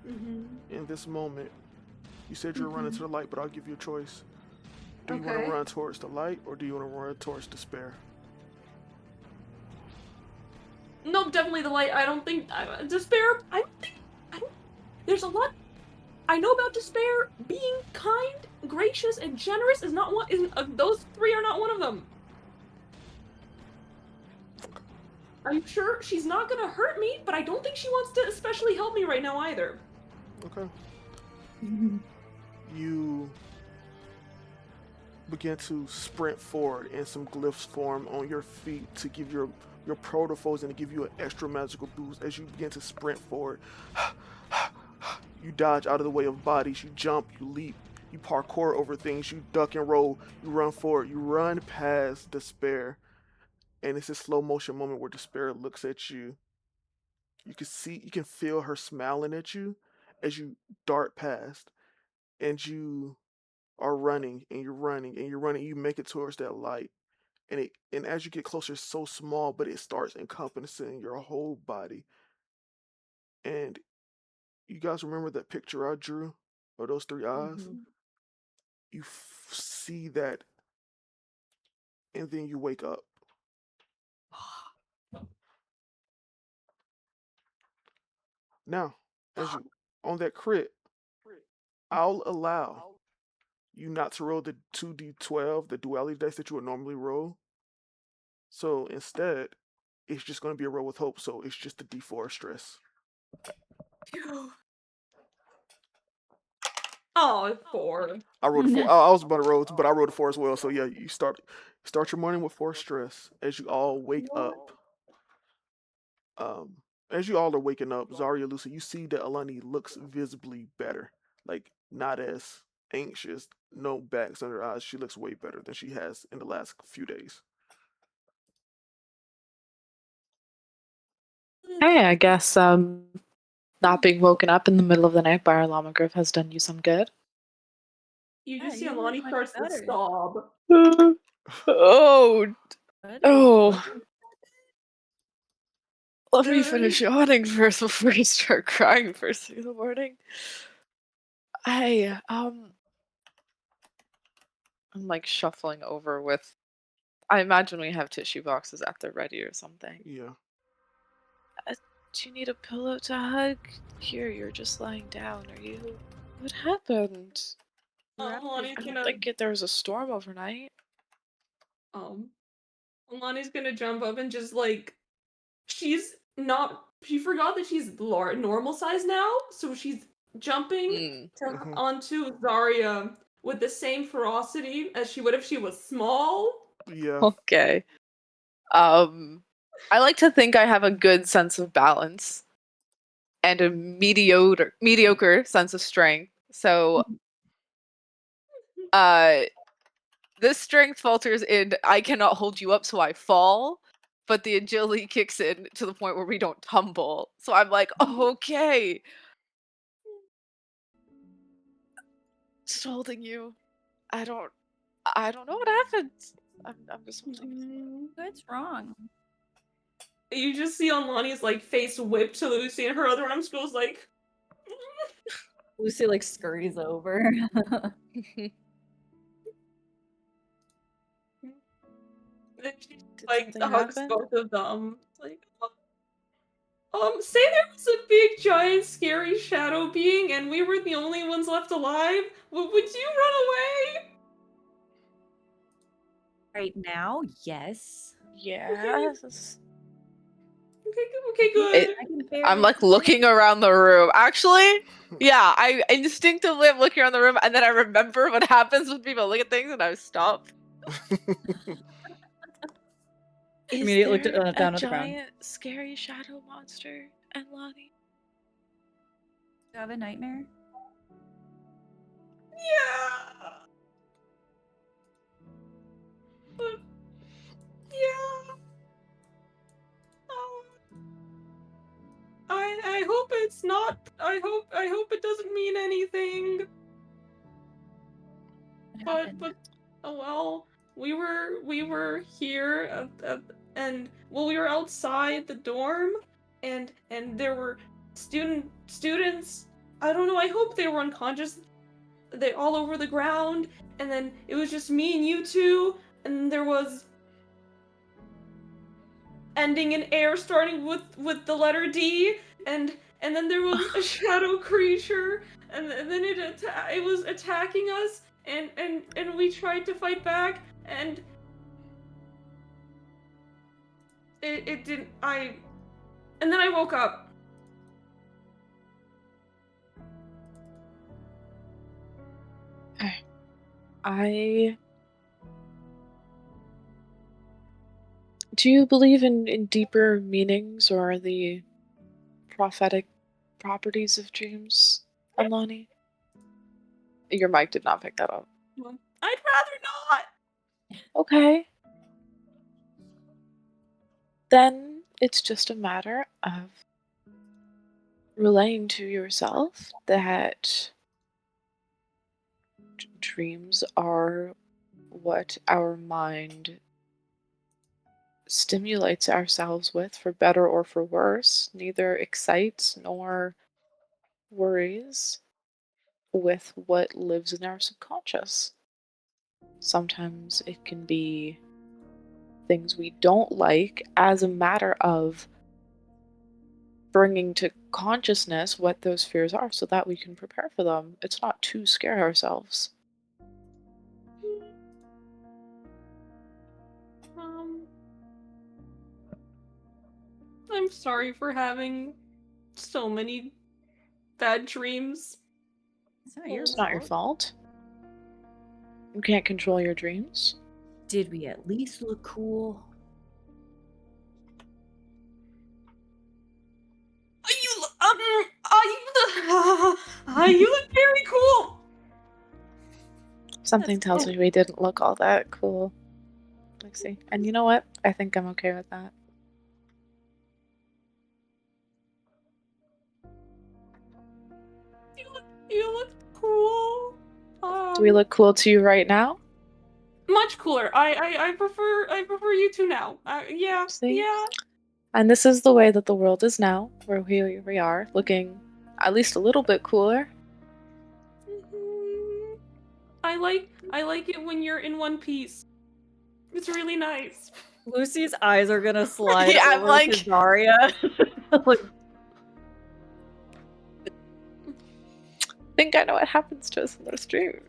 Mm-hmm. In this moment, you said you're running to the light, but I'll give you a choice. Do you want Okay. to run towards the light, or do you want to run towards despair? No, definitely the light. I don't think despair. There's a lot I know about despair. Being kind, gracious, and generous is not one. Those 3 are not one of them. I'm sure she's not gonna hurt me, but I don't think she wants to especially help me right now either. Okay. You begin to sprint forward, and some glyphs form on your feet to give your protofoes and to give you an extra magical boost as you begin to sprint forward. You dodge out of the way of bodies, you jump, you leap, you parkour over things, you duck and roll, you run forward, you run past despair. And it's a slow motion moment where despair looks at you. You can feel her smiling at you as you dart past. And you are running and you're running and you're running, you make it towards that light. And as you get closer, it's so small, but it starts encompassing your whole body. And you guys remember that picture I drew of those 3 eyes? Mhm. You see that, and then you wake up. Now, as you on that crit, I'll allow you not to roll the 2d12, the duality dice that you would normally roll. So instead, it's just going to be a roll with hope. So it's just a d4 stress. Oh, 4. I rolled a 4. I was about to roll, but I rolled a 4 as well. So yeah, you start your morning with 4 stress as you all wake up. As you all are waking up, Zarya, Lucy, you see that Alani looks visibly better. Like, not as anxious, no bags under her eyes. She looks way better than she has in the last few days. Hey, I guess not being woken up in the middle of the night by our Lamagriff has done you some good. You Yeah, just see you look Alani much starts to better. sob. Oh, Good. oh. Let me Good. finish yawning first before you start crying first thing in the morning. I'm like shuffling over with. I imagine we have tissue boxes at the ready or something. Yeah. Do you need a pillow to hug? Here, you're just lying down. Are you? What happened? Alani's I don't gonna think there was a storm overnight. um Alani's gonna jump up and just like she forgot that she's normal size now, so she's jumping Mhm. onto Zarya with the same ferocity as she would if she was small. Yeah. Okay. I like to think I have a good sense of balance and a mediocre sense of strength. So, this strength falters in I cannot hold you up, so I fall. But the agility kicks in to the point where we don't tumble. So I'm like, okay, just holding you. I don't know what happened. I'm just holding you. What's wrong? You just see Alani's like face whip to Lucy, and her other arm just goes like. Lucy like scurries over. And she Did like something hugs happen? both of them. It's like, say there was a big, giant, scary shadow being, and we were the only ones left alive. Would you run away? Right now, yes. Yes. Okay, good. I can I'm barely like looking around the room. Actually, yeah, I instinctively am looking around the room, and then I remember what happens when people look at things, and I stop. Is Immediately there looked down a at the ground. giant, scary shadow monster and Lonnie? Do you have a nightmare? Yeah. Yeah. Oh, I hope it's not. I hope it doesn't mean anything. What happened? But oh well, we were here and well we were outside the dorm and there were students. I don't know. I hope they were unconscious. They all over the ground, and then it was just me and you two, and there was ending in air starting with the letter D, and then there was a shadow creature, and then it was attacking us, and we tried to fight back, and it didn't. And then I woke up. I. Do you believe in deeper meanings or the prophetic properties of dreams, Alani? Your mic did not pick that up. I'd rather not. Okay. Then it's just a matter of relaying to yourself that dreams are what our mind stimulates ourselves with, for better or for worse, neither excites nor worries with what lives in our subconscious. Sometimes it can be things we don't like as a matter of bringing to consciousness what those fears are so that we can prepare for them. It's not to scare ourselves. I'm sorry for having so many bad dreams. It's not your It's not your fault. You can't control your dreams. Did we at least look cool? You look very cool. Something That's tells cool. me we didn't look all that cool. Let's see. And you know what? I think I'm okay with that. You look cool. Do we look cool to you right now? Much cooler. I prefer you two now. Yeah. See? Yeah. And this is the way that the world is now, where we are, looking at least a little bit cooler. Mhm. I like it when you're in one piece. It's really nice. Lucy's eyes are gonna slide Yeah, I'm over like- to Daria. Like, I think I know what happens to us in those dreams.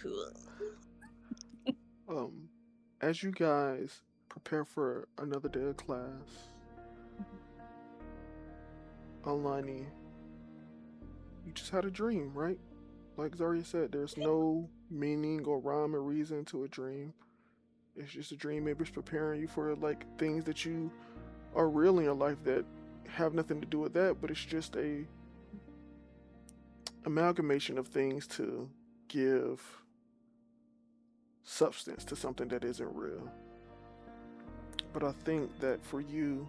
cool. As you guys prepare for another day of class, Alani, you just had a dream, right? Like Zarya said, there's no meaning or rhyme or reason to a dream. It's just a dream. Maybe it's preparing you for like things that you are real in your life that have nothing to do with that, but it's just a amalgamation of things to give substance to something that isn't real. But I think that for you,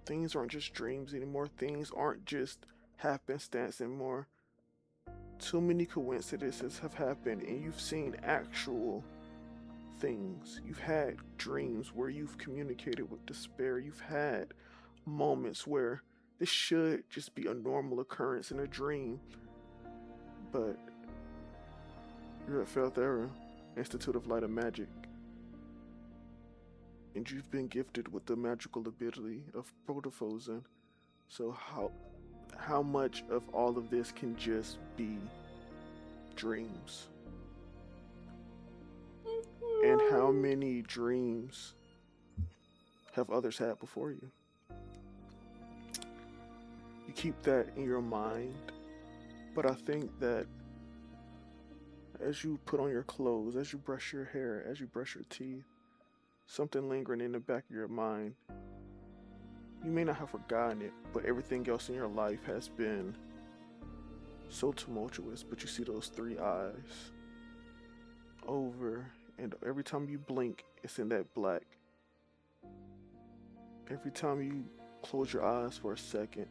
things aren't just dreams anymore. Things aren't just happenstance anymore. Too many coincidences have happened, and you've seen actual things. You've had dreams where you've communicated with despair. You've had moments where this should just be a normal occurrence in a dream, but you're at Felthera Institute of Light and Magic, and you've been gifted with the magical ability of Protofozen. So how much of all of this can just be dreams? And how many dreams have others had before you? You keep that in your mind, but I think that as you put on your clothes, as you brush your hair, as you brush your teeth, something lingering in the back of your mind, you may not have forgotten it, but everything else in your life has been so tumultuous. But you see those three eyes over, and every time you blink, it's in that black. Every time you close your eyes for a second,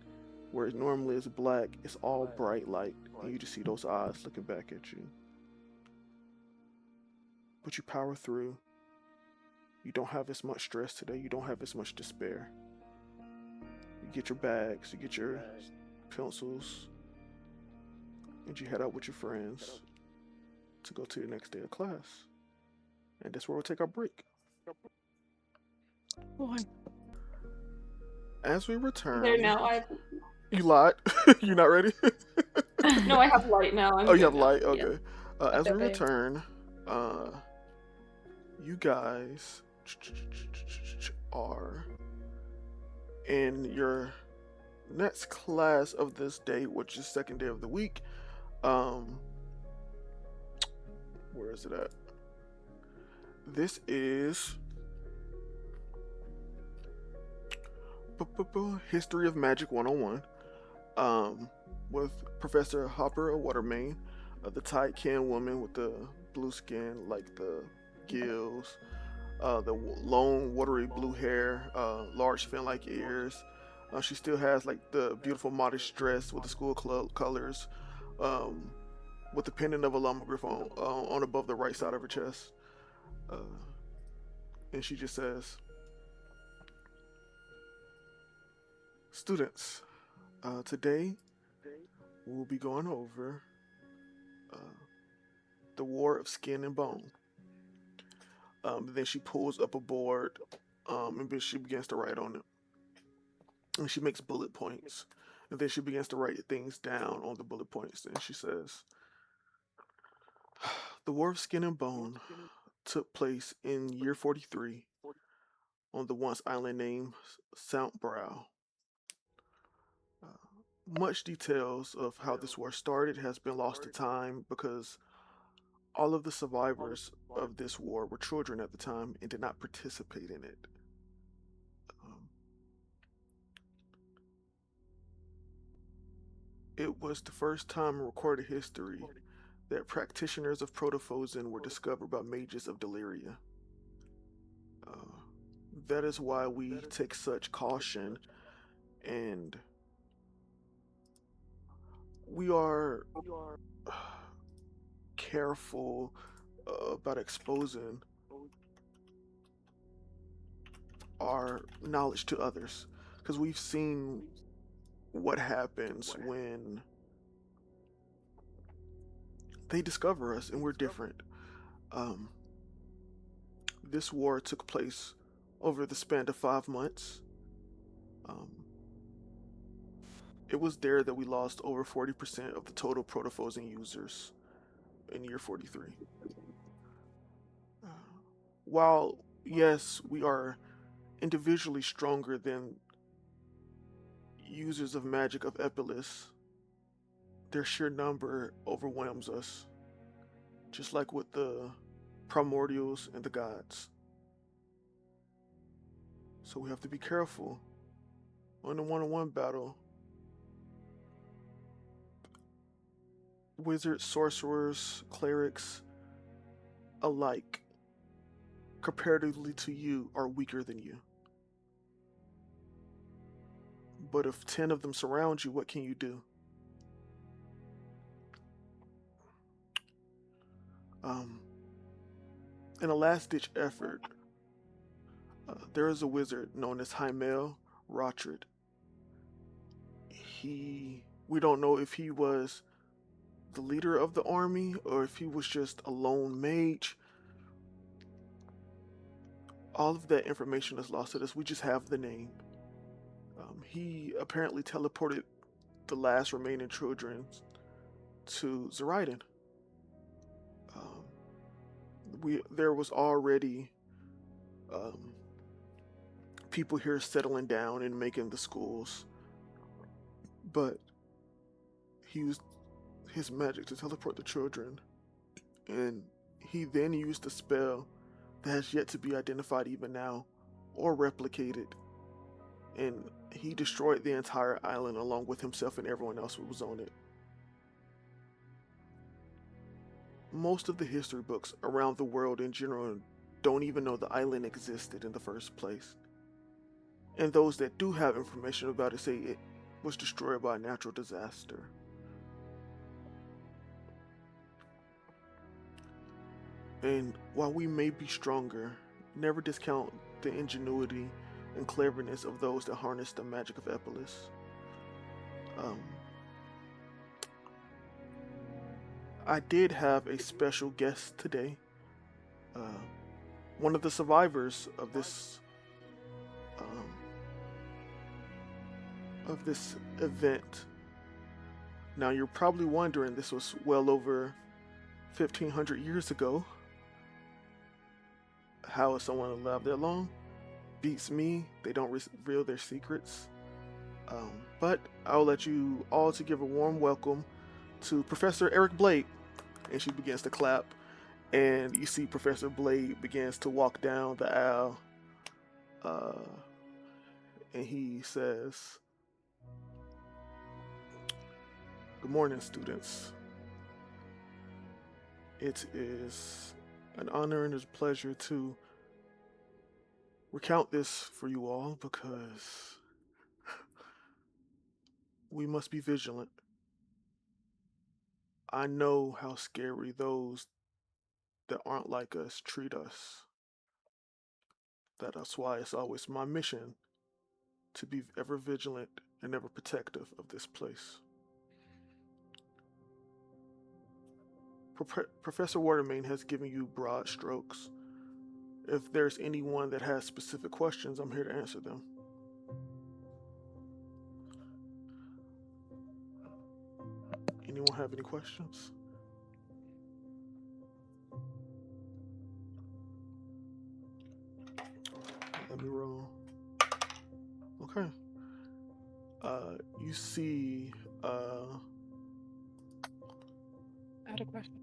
where it normally is black, it's all bright light, and you just see those eyes looking back at you. But you power through. You don't have as much stress today. You don't have as much despair. You get your bags, you get your pencils, and you head out with your friends to go to your next day of class. And that's where we'll take our break. As we return, There now. you lied. You're not ready? No, I have light now. I'm Oh, you good have now. light? Okay. As we Okay. return, you guys are in your next class of this day, which is second day of the week. Where is it at? This is History of Magic 101, with Professor Hopper Watermain, the tight can woman with the blue skin, like the gills, the long watery blue hair, large fin-like ears. She still has like the beautiful modest dress with the school club colors, with the pendant of a Lomograph on above the right side of her chest. And she just says, "Students, today we'll be going over the War of Skin and Bone." Then she pulls up a board, and then she begins to write on it. And she makes bullet points. And then she begins to write things down on the bullet points. And she says, "The War of Skin and Bone took place in year 43 on the once island named Sount Brow. Much details of how this war started has been lost to time because all of the survivors of this war were children at the time and did not participate in it. It was the first time in recorded history that practitioners of Protophosin were discovered by mages of Deliria. Uh, that is why we take such caution, and we are careful about exposing our knowledge to others, because we've seen what happens when they discover us and we're different. Um, this war took place over the span of 5 months. Um, it was there that we lost over 40% of the total Protophosin users in year 43. Uh, while, yes, we are individually stronger than users of magic of Epilis, their sheer number overwhelms us, just like with the primordials and the gods. So we have to be careful on the one-on-one battle. Wizards, sorcerers, clerics alike, comparatively to you, are weaker than you. But if 10 of them surround you, what can you do? In a last-ditch effort, there is a wizard known as Hymael Rothrid. We don't know if he was the leader of the army or if he was just a lone mage. All of that information is lost to us. We just have the name. He apparently teleported the last remaining children to Zoraiden. There was already people here settling down and making the schools, but he used his magic to teleport the children, and he then used a spell that has yet to be identified even now or replicated, and he destroyed the entire island along with himself and everyone else who was on it. Most of the history books around the world in general don't even know the island existed in the first place. And those that do have information about it say it was destroyed by a natural disaster. And while we may be stronger, never discount the ingenuity and cleverness of those that harness the magic of Epilis. I did have a special guest today. One of the survivors of this event. Now you're probably wondering, this was well over 1,500 years ago. How is someone alive that long? Beats me. They don't reveal their secrets. But I'll let you all to give a warm welcome to Professor Eric Blade. And she begins to clap. And you see Professor Blade begins to walk down the aisle. And he says, "Good morning, students. It is an honor and a pleasure to recount this for you all because we must be vigilant. I know how scary those that aren't like us treat us. That's why it's always my mission to be ever vigilant and ever protective of this place." Professor Watermain has given you broad strokes. If there's anyone that has specific questions, I'm here to answer them. Anyone have any questions? Let me roll. Okay. You see, I had a question.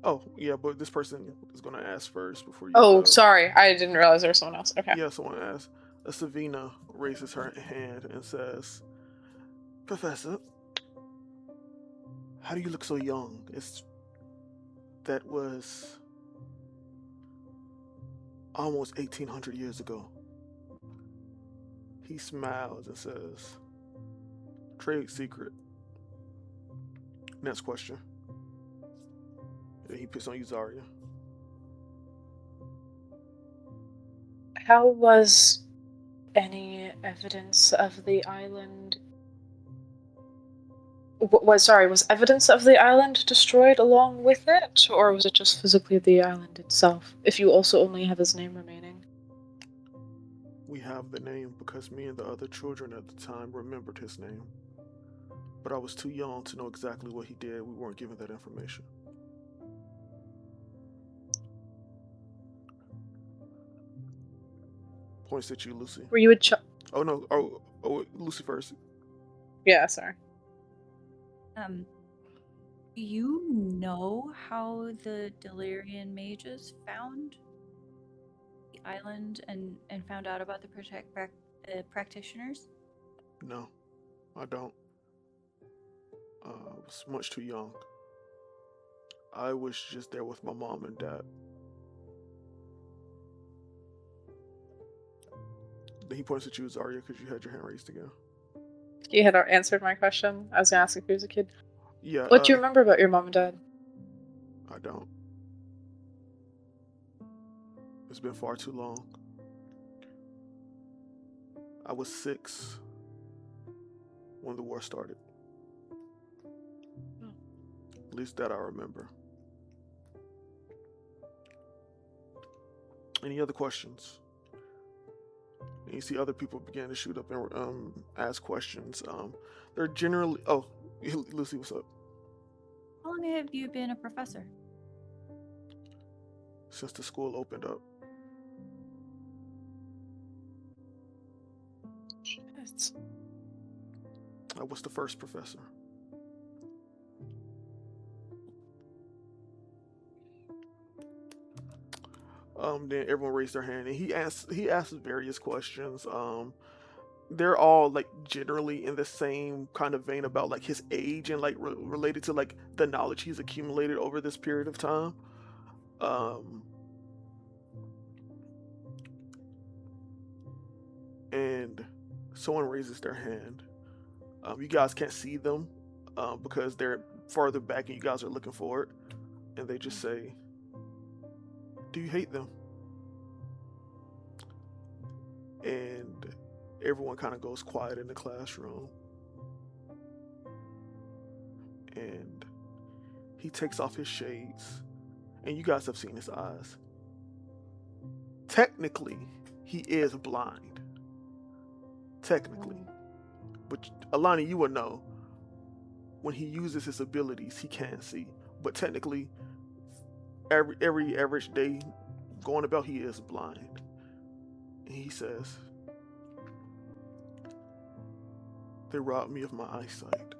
Oh, yeah, but this person is going to ask first before you Oh, go. sorry. I didn't realize there was someone else. Okay. Yeah, someone asks. Savina raises her hand and says, "Professor, How do you look so young? That was almost 1800 years ago. He smiles and says, trade secret. Next question. And he picks on you, Zarya. How was any evidence of the island... was evidence of the island destroyed along with it? Or was it just physically the island itself, if you also only have his name remaining? We have the name because me and the other children at the time remembered his name. But I was too young to know exactly what he did. We weren't given that information. Points at you, Lucy. Were you a child? Oh no, Lucy first. Yeah, sorry. Do you know how the Delirian mages found the island and found out about the practitioners? No, I don't. I was much too young. I was just there with my mom and dad. Then he points at you, Zarya, because you had your hand raised again. He had answered my question. I was gonna ask if he was a kid. Yeah. What do you remember about your mom and dad? I don't. It's been far too long. I was 6 when the war started. At least that I remember. Any other questions? And you see other people begin to shoot up and ask questions. They're generally... Oh, Lucy, what's up? How long have you been a professor? Since the school opened up. Shit. I was the first professor. Then everyone raised their hand, and he asked various questions. They're all like generally in the same kind of vein about like his age and like related to like the knowledge he's accumulated over this period of time. And someone raises their hand. You guys can't see them because they're farther back and you guys are looking for it. And they just say, do you hate them? And everyone kind of goes quiet in the classroom. And he takes off his shades. And you guys have seen his eyes. Technically, he is blind. Technically. But Alani, you would know, when he uses his abilities, he can see. But technically, every average day going about, he is blind. And he says, they robbed me of my eyesight.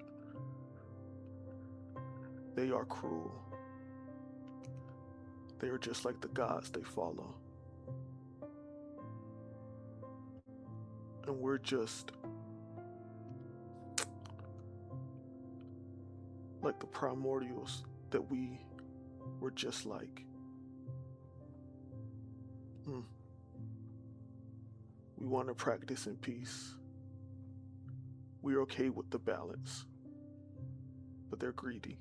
They are cruel. They are just like the gods they follow. And we're just like the primordials that we were just like. We want to practice in peace. We're okay with the balance. But they're greedy.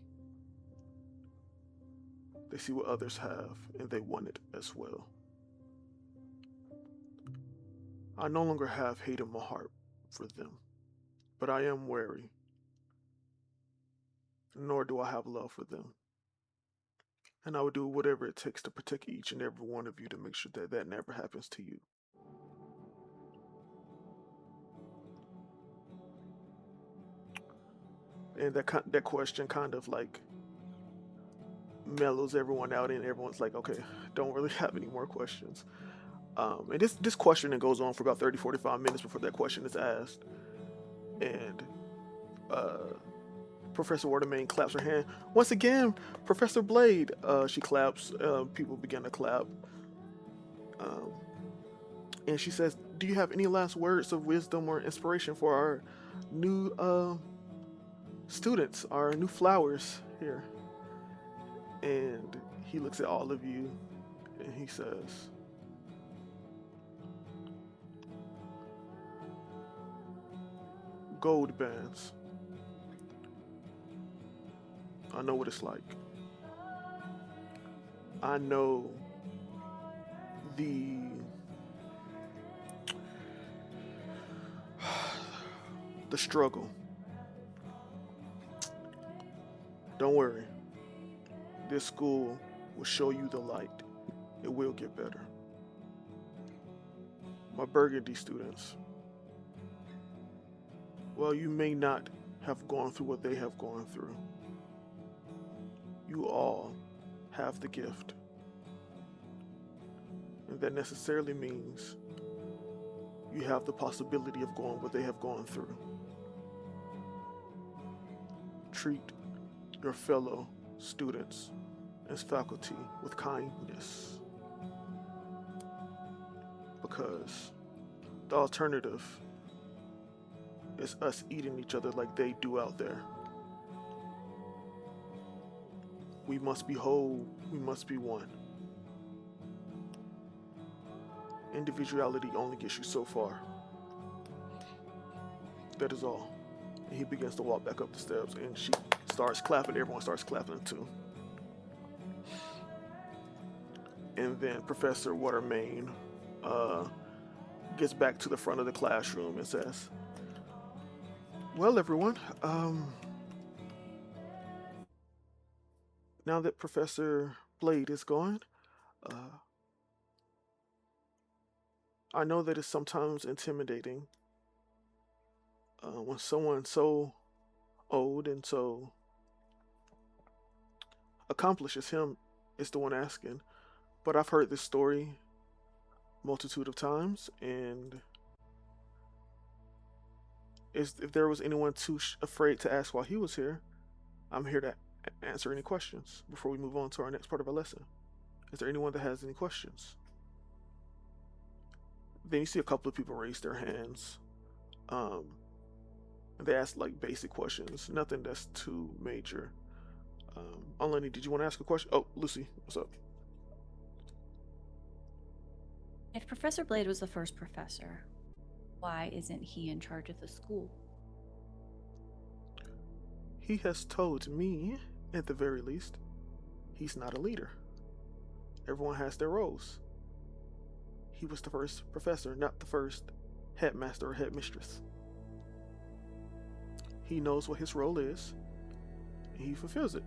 They see what others have, and they want it as well. I no longer have hate in my heart for them, but I am wary. Nor do I have love for them. And I would do whatever it takes to protect each and every one of you to make sure that that never happens to you. And that question kind of like mellows everyone out, and everyone's like, okay, don't really have any more questions. And this questioning goes on for about 30-45 minutes before that question is asked. And Professor Watermain claps her hand. Once again, Professor Blade. She claps. People begin to clap. And she says, do you have any last words of wisdom or inspiration for our new students are new flowers here. And he looks at all of you and he says, gold bands. I know what it's like. I know the the struggle. Don't worry. This school will show you the light. It will get better. My Burgundy students, well, you may not have gone through what they have gone through. You all have the gift. And that necessarily means you have the possibility of going what they have gone through. Treat your fellow students as faculty with kindness. Because the alternative is us eating each other like they do out there. We must be whole, we must be one. Individuality only gets you so far. That is all. And he begins to walk back up the steps and she starts clapping, everyone starts clapping too. And then Professor Watermain gets back to the front of the classroom and says, well, everyone, now that Professor Blade is gone, I know that it's sometimes intimidating when someone so old and so accomplished as him is the one asking. But I've heard this story multitude of times, and if there was anyone too afraid to ask while he was here, I'm here to answer any questions before we move on to our next part of our lesson. Is there anyone that has any questions? Then you see a couple of people raise their hands. They ask like basic questions, nothing that's too major. Alani, did you want to ask a question? Oh, Lucy, what's up? If Professor Blade was the first professor, why isn't he in charge of the school? He has told me, at the very least, he's not a leader. Everyone has their roles. He was the first professor, not the first headmaster or headmistress. He knows what his role is, and he fulfills it.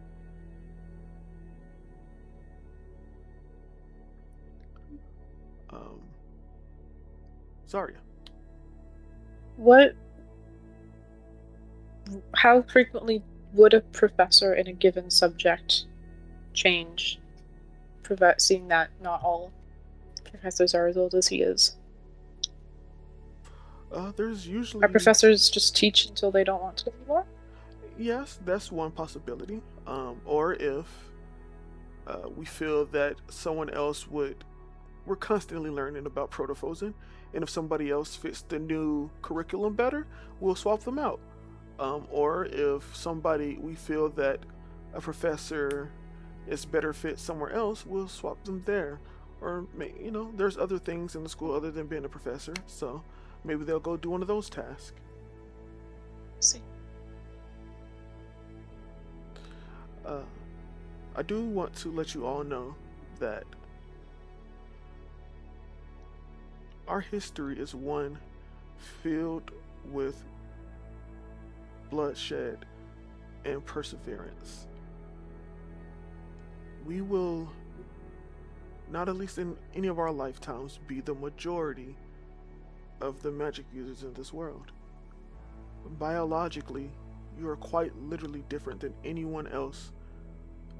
Zarya. How frequently would a professor in a given subject change, seeing that not all professors are as old as he is? There's usually... Are professors just teach until they don't want to anymore? Yes, that's one possibility. Or if we feel that someone else would... We're constantly learning about Protofozen, and if somebody else fits the new curriculum better, we'll swap them out. Or if we feel that a professor is better fit somewhere else, we'll swap them there. Or, there's other things in the school other than being a professor, so maybe they'll go do one of those tasks. See. I do want to let you all know that our history is one filled with bloodshed and perseverance. We will, not at least in any of our lifetimes, be the majority of the magic users in this world. Biologically, you are quite literally different than anyone else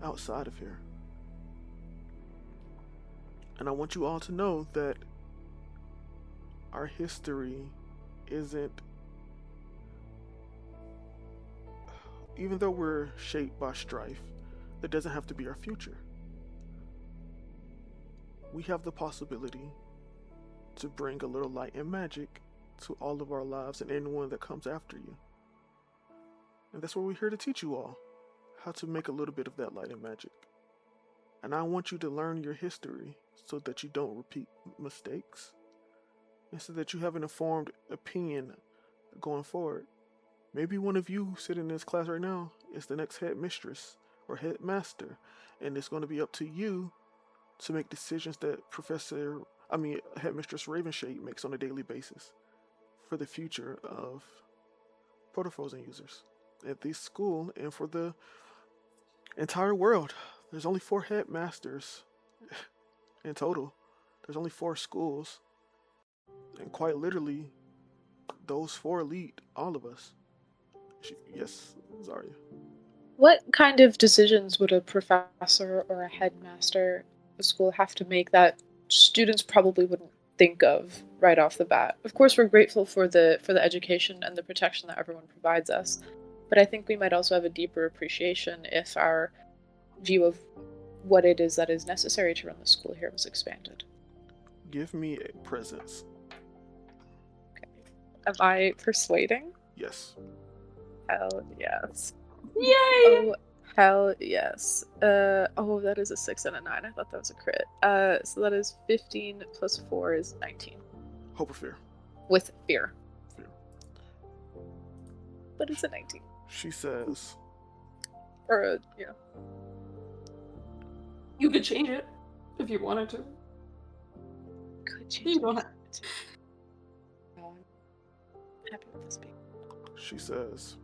outside of here. And I want you all to know that our history isn't, even though we're shaped by strife, that doesn't have to be our future. We have the possibility to bring a little light and magic to all of our lives and anyone that comes after you. And that's what we're here to teach you all, how to make a little bit of that light and magic. And I want you to learn your history so that you don't repeat mistakes and so that you have an informed opinion going forward. Maybe one of you sitting in this class right now is the next headmistress or headmaster, and it's going to be up to you to make decisions that Headmistress Ravenshade makes on a daily basis for the future of Protofrozen users at this school and for the entire world. There's only 4 headmasters in total. There's only 4 schools, and quite literally, those 4 lead all of us. Yes, Zarya. What kind of decisions would a professor or a headmaster of a school have to make that students probably wouldn't think of right off the bat? Of course, we're grateful for the education and the protection that everyone provides us, but I think we might also have a deeper appreciation if our view of what it is that is necessary to run the school here was expanded. Give me a presence. Okay. Am I persuading? Yes. Hell yes. Yay! Oh, hell yes. That is a 6 and a 9. I thought that was a crit. So that is 15 plus 4 is 19. Hope or fear? With fear. Fear. But it's a 19. She says, Or, You could change it if you wanted to. Could You don't have to? I'm happy with this being. she says,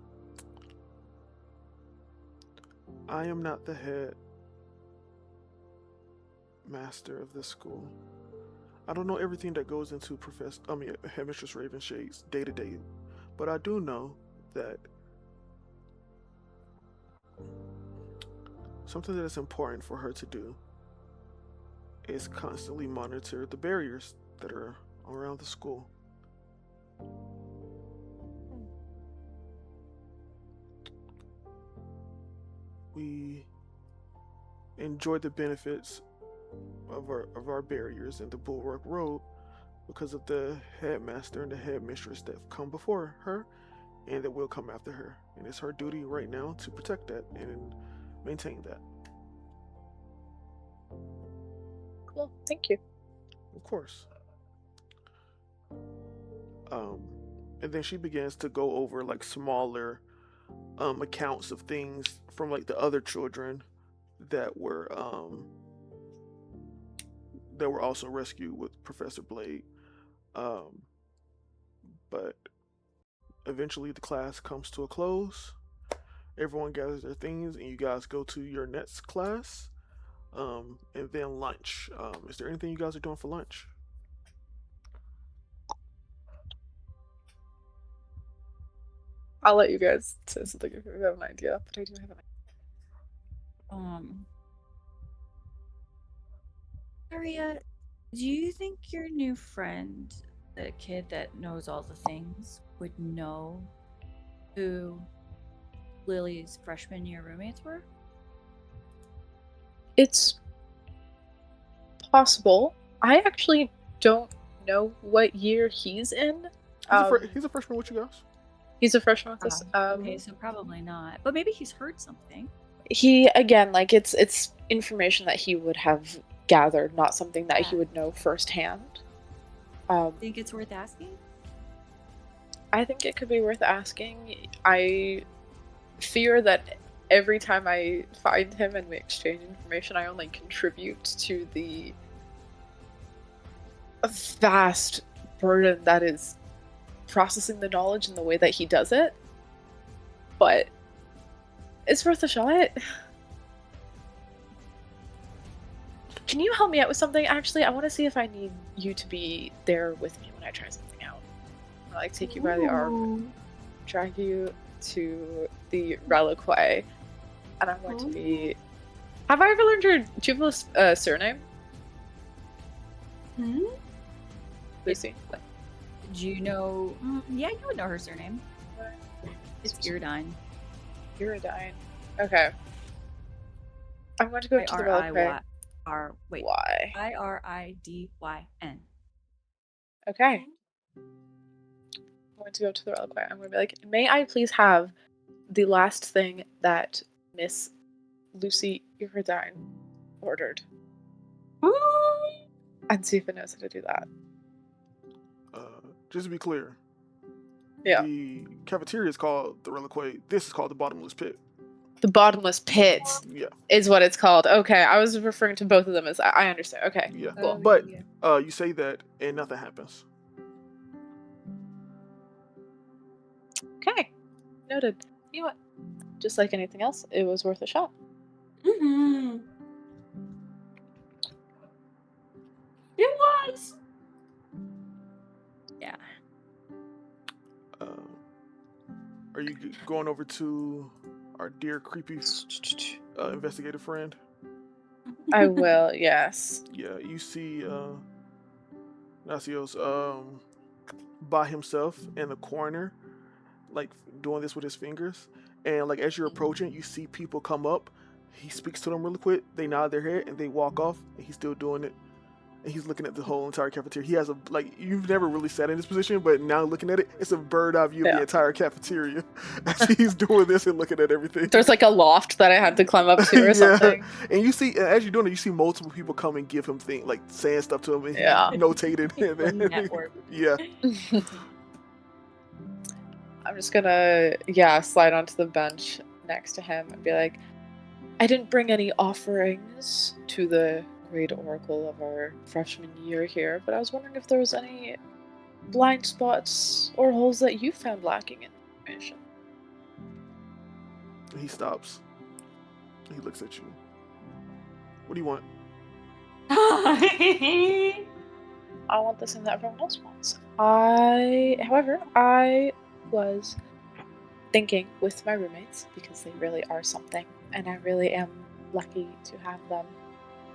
I am not the head master of this school. I don't know everything that goes into Headmistress Ravenshade's day-to-day, but I do know that something that is important for her to do is constantly monitor the barriers that are around the school. We enjoy the benefits of our barriers and the Bulwark Road because of the headmaster and the headmistress that have come before her and that will come after her. And it's her duty right now to protect that and maintain that. Cool, thank you. Of course. And then she begins to go over like smaller accounts of things from like the other children that were also rescued with Professor Blade. But eventually the class comes to a close. Everyone gathers their things and you guys go to your next class. And then lunch. Is there anything you guys are doing for lunch? I'll let you guys say something if you have an idea, but I do have an idea. Aria, do you think your new friend, the kid that knows all the things, would know who Lily's freshman year roommates were? It's possible. I actually don't know what year he's in. He's a freshman with you guys. He's a freshman with us. Okay, so probably not. But maybe he's heard something. He, again, like, it's information that he would have gathered, not something that he would know firsthand. Think it's worth asking? I think it could be worth asking. I fear that every time I find him and we exchange information, I only contribute to the vast burden that is processing the knowledge in the way that he does it. But it's worth a shot. Can you help me out with something? Actually, I want to see if I need you to be there with me when I try something out. I like take you by the arm, drag you to the reliquary, and I'm going to be. Have I ever learned your Jubilee's surname? Lucy. Do you know? Yeah, you would know her surname. It's Iridine. Iridine. Okay. I'm going to go to the reliquary. Why? Iridyn. Okay. I'm going to go to the reliquary. I'm going to be like, may I please have the last thing that Miss Lucy Iridine ordered. And see if it knows how to do that. Just to be clear, Yeah. the cafeteria is called the Reliquary. This is called the Bottomless Pit. The Bottomless Pit Yeah, is what it's called. Okay, I was referring to both of them as I understand. Okay. yeah. Cool. But you say that and nothing happens. Okay. Noted. You know what? Just like anything else, it was worth a shot. Mm-hmm. It was. Yeah. Are you going over to our dear creepy investigative friend? I will, yes. Yeah, you see Nacios by himself in the corner, like doing this with his fingers. And like as you're approaching, you see people come up. He speaks to them really quick. They nod their head and they walk off. And he's still doing it. And he's looking at the whole entire cafeteria. He has a you've never really sat in this position, but now looking at it, it's a bird eye view of the entire cafeteria as he's doing this and looking at everything. There's like a loft that I had to climb up to or something. And you see, as you're doing it, you see multiple people come and give him things, like saying stuff to him, and he notated. And then, Network. yeah. I'm just gonna, slide onto the bench next to him and be like, I didn't bring any offerings to the Great Oracle of our freshman year here, but I was wondering if there was any blind spots or holes that you found lacking in information. He stops. He looks at you. What do you want? I want the same that everyone else wants. However, I was thinking with my roommates, because they really are something, and I really am lucky to have them,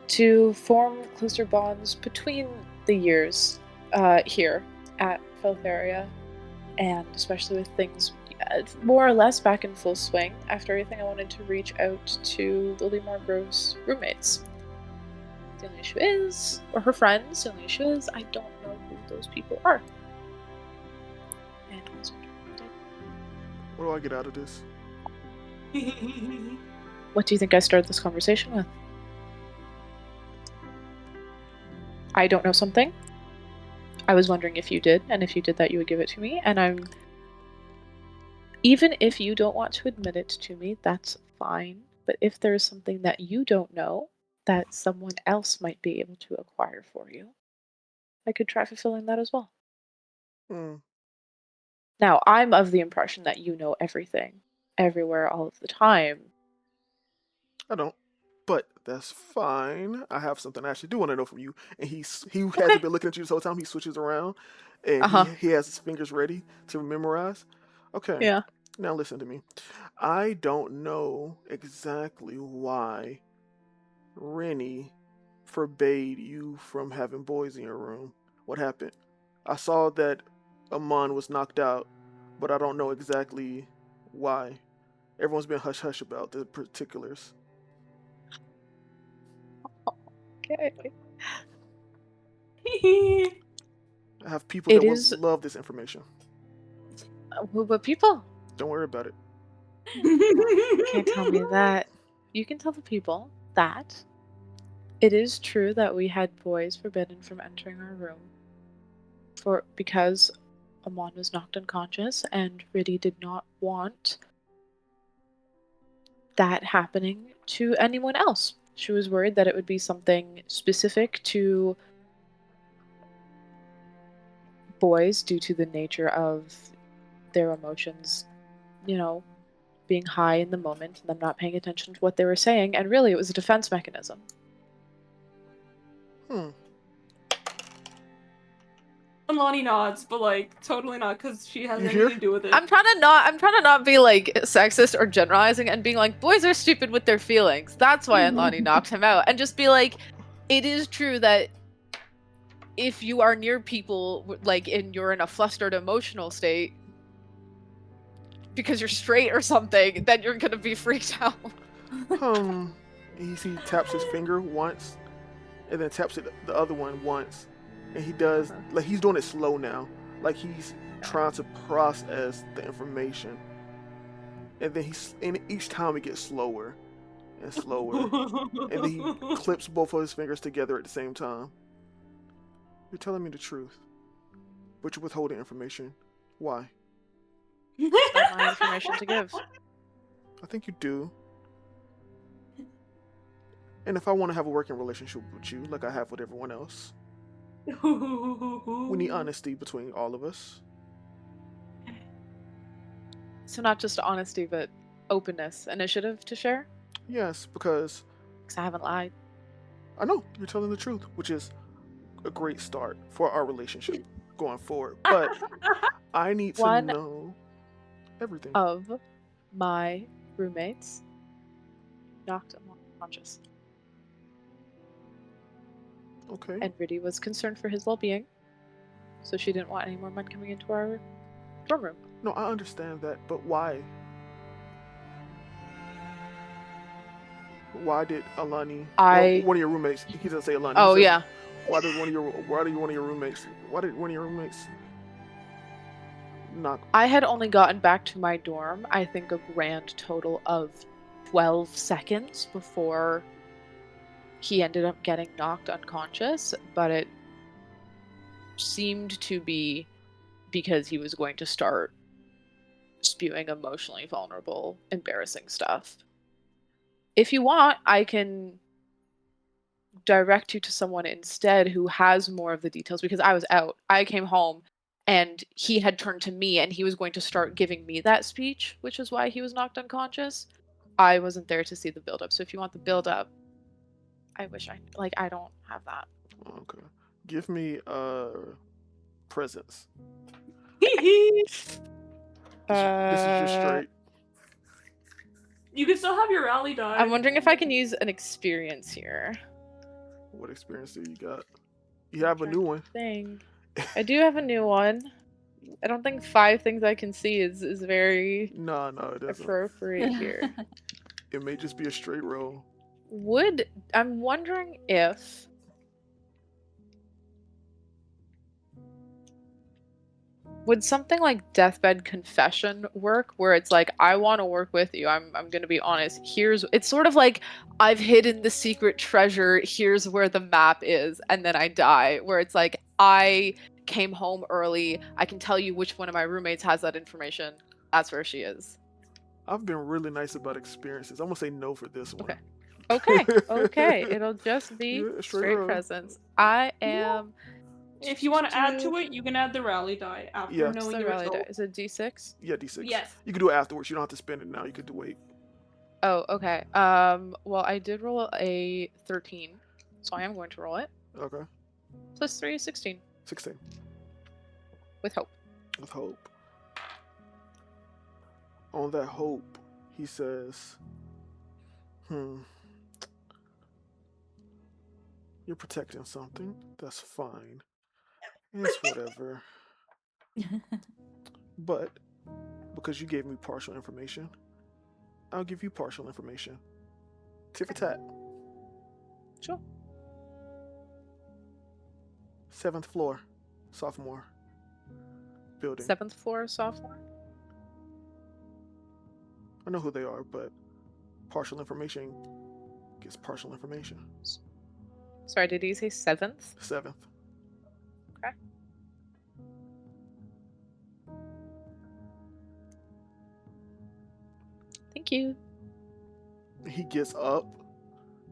to form closer bonds between the years here at Feltharia, and especially with things more or less back in full swing after everything. I wanted to reach out to Lily Margrove's roommates. The only issue is, or her friends, the only issue is I don't know who those people are. And I was wondering if I did. What do I get out of this? What do you think I started this conversation with? I don't know something. I was wondering if you did, and if you did that, you would give it to me. And even if you don't want to admit it to me, that's fine. But if there is something that you don't know that someone else might be able to acquire for you, I could try fulfilling that as well. Now, I'm of the impression that you know everything, everywhere, all of the time. I don't. But that's fine. I have something I actually do want to know from you. And he hasn't been looking at you this whole time. He switches around, and he has his fingers ready to memorize. Okay. Yeah. Now listen to me. I don't know exactly why Rennie forbade you from having boys in your room. What happened? I saw that Amon was knocked out, but I don't know exactly why. Everyone's been hush-hush about the particulars. Okay. I have people that would love this information. What people? Don't worry about it. You can't tell me that. You can tell the people that it is true that we had boys forbidden from entering our room because Amon was knocked unconscious, and Riddy did not want that happening to anyone else. She was worried that it would be something specific to boys due to the nature of their emotions, being high in the moment and them not paying attention to what they were saying, and really it was a defense mechanism. Alani nods, but totally not, because she has anything to do with it. I'm trying to not be sexist or generalizing and being like, boys are stupid with their feelings. That's why Alani knocked him out. And just be like, it is true that if you are near people you're in a flustered emotional state because you're straight or something, then you're gonna be freaked out. He taps his finger once, and then taps the other one once. And he does, he's doing it slow now. He's trying to process the information. and then and each time it gets slower and slower, and then he clips both of his fingers together at the same time. You're telling me the truth, but you're withholding information. Why? It's not my information to give. I think you do. And if I want to have a working relationship with you, like I have with everyone else, we need honesty between all of us. So not just honesty, but openness, initiative to share. Yes, because Because I haven't lied. I know you're telling the truth, which is a great start for our relationship going forward. But I need to One know everything. Of my roommates knocked unconscious, Okay. and Riddy was concerned for his well-being, so she didn't want any more men coming into our dorm room. No, I understand that, but why? Why did Alani, one of your roommates, he doesn't say Alani. Oh he says, yeah. Why did one of your roommates knock? I had only gotten back to my dorm, I think a grand total of 12 seconds before he ended up getting knocked unconscious, but it seemed to be because he was going to start spewing emotionally vulnerable, embarrassing stuff. If you want, I can direct you to someone instead who has more of the details, because I was out. I came home and he had turned to me and he was going to start giving me that speech, which is why he was knocked unconscious. I wasn't there to see the build-up. So if you want the build-up, I wish I don't have that. Okay. Give me presents. This is just straight. You can still have your rally die. I'm wondering if I can use an experience here. What experience do you got? You have a new one. I do have a new one. I don't think 5 things I can see is very No, it doesn't. appropriate here. It may just be a straight roll. I'm wondering if would something like Deathbed Confession work, where it's like, I want to work with you, I'm gonna be honest, it's sort of like, I've hidden the secret treasure, here's where the map is, and then I die, where it's like, I came home early, I can tell you which one of my roommates has that information, that's where she is. I've been really nice about experiences. I'm gonna say no for this one. Okay, it'll just be Yeah, straight roll. presence. I am... If you want to add to it, you can add the rally die after knowing the result. Is it D6? Yeah, D6. Yes. You can do it afterwards. You don't have to spend it now. You could wait. Oh, okay. Well, I did roll a 13, so I am going to roll it. Okay. Plus 3 is 16. 16. With hope. With hope. On that hope, he says, you're protecting something. That's fine. It's whatever. But because you gave me partial information, I'll give you partial information. Tit for tat. Sure. 7th floor, sophomore building. 7th floor, sophomore? I know who they are, but partial information gets partial information. Sorry, did you say 7th? 7th. Okay. Thank you. He gets up.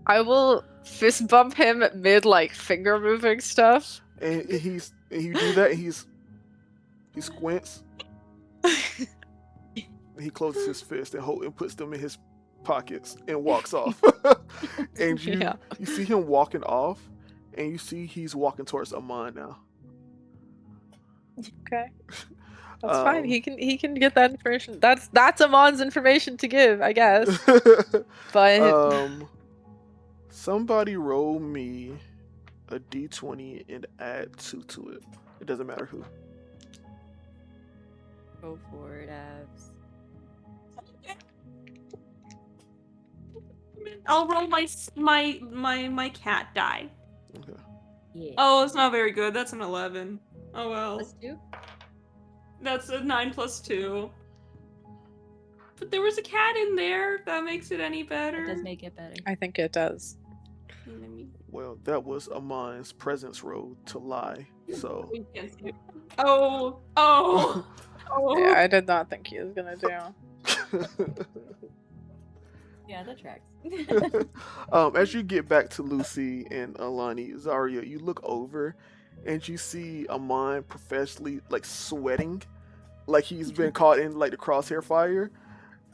I will fist bump him mid finger moving stuff. And you do that, and he squints. He closes his fist and puts them in his pockets and walks off. And you see him walking off, and you see he's walking towards Amon now. Okay. That's fine. He can get that information. That's Amon's information to give, I guess. But somebody roll me a d20 and add 2 to it. It doesn't matter who. Go for it, Abs. I'll roll my cat die. Okay. Yeah. Oh, it's not very good. That's an 11. Oh well. Let's do. That's a 9 plus 2. but there was a cat in there. If that makes it any better. It does make it better. I think it does. Let me. Well, that was Amon's presence roll to lie. So You can't see it. Oh, oh, oh. Yeah, I did not think he was gonna do. Yeah, that tracks. as you get back to Lucy and Alani, Zaria, you look over and you see Amon professionally like sweating, like he's been caught in like the crosshair fire,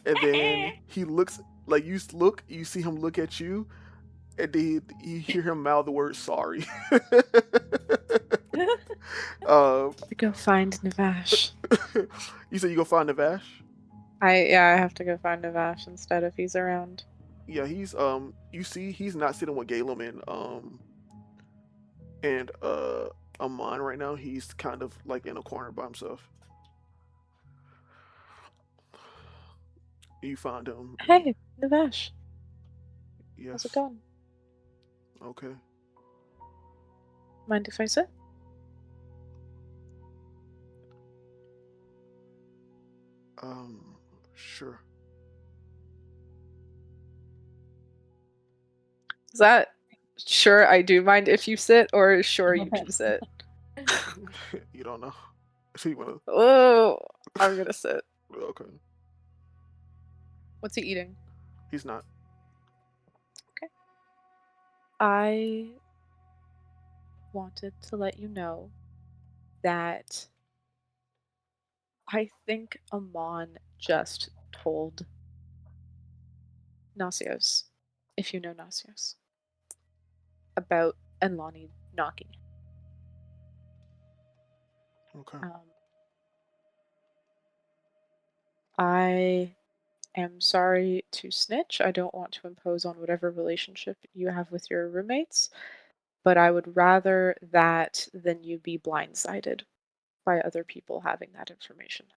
and then he looks like you see him look at you, and then you hear him mouth the word sorry. Go find Navash. You said you go find Navash? I have to go find Navash instead if he's around. Yeah, he's you see he's not sitting with Galen and Amon right now. He's kind of like in a corner by himself. You find him. Hey, Navash, Yes. how's it going? Okay. Mind if I sit? Sure. Is that sure I do mind if you sit, or sure you can sit? You don't know. So you wanna? Oh, I'm gonna sit. Okay. What's he eating? He's not. I wanted to let you know that I think Amon just told Nasios, if you know Nasios, about Enlani knocking. Okay. I am sorry to snitch. I don't want to impose on whatever relationship you have with your roommates, but I would rather that than you be blindsided by other people having that information.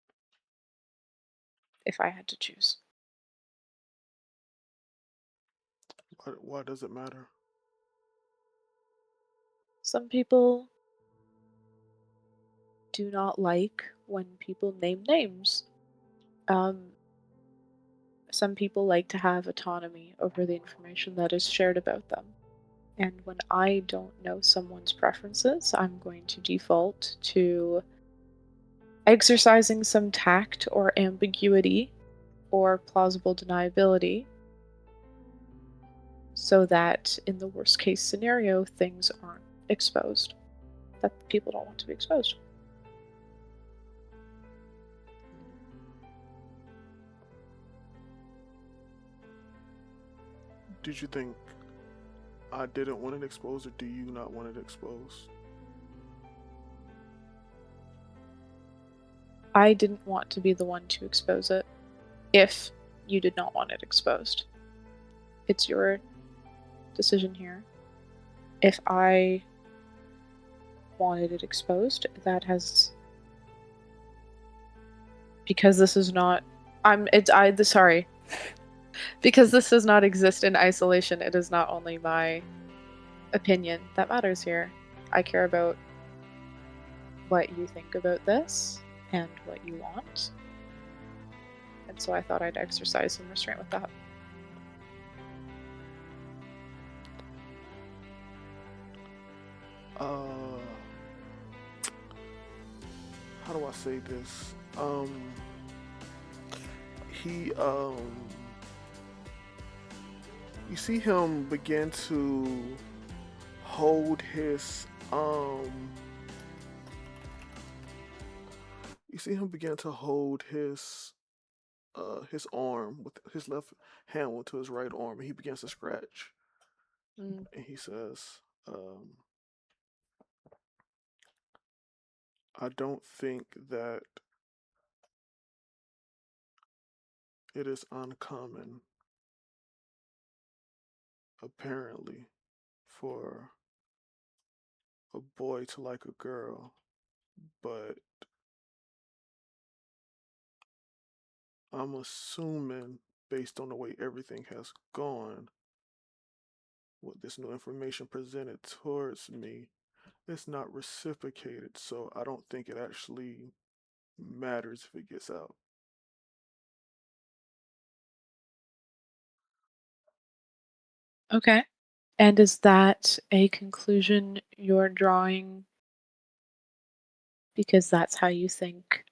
If I had to choose. Why does it matter? Some people do not like when people name names. Some people like to have autonomy over the information that is shared about them. And when I don't know someone's preferences, I'm going to default to exercising some tact or ambiguity or plausible deniability so that in the worst case scenario, things aren't exposed, that people don't want to be exposed. Did you think I didn't want it exposed, or do you not want it exposed? I didn't want to be the one to expose it if you did not want it exposed. It's your decision here. If I wanted it exposed, that has, because this is not, sorry, because this does not exist in isolation. It is not only my opinion that matters here. I care about what you think about this and what you want, and so I thought I'd exercise some restraint with that. How do I say this? He you see him begin to hold his you see him begin to hold his arm with his left hand to his right arm, and he begins to scratch. And he says, I don't think that it is uncommon, apparently, for a boy to like a girl, but I'm assuming, based on the way everything has gone, with this new information presented towards me, it's not reciprocated, so I don't think it actually matters if it gets out. Okay. And is that a conclusion you're drawing because that's how you think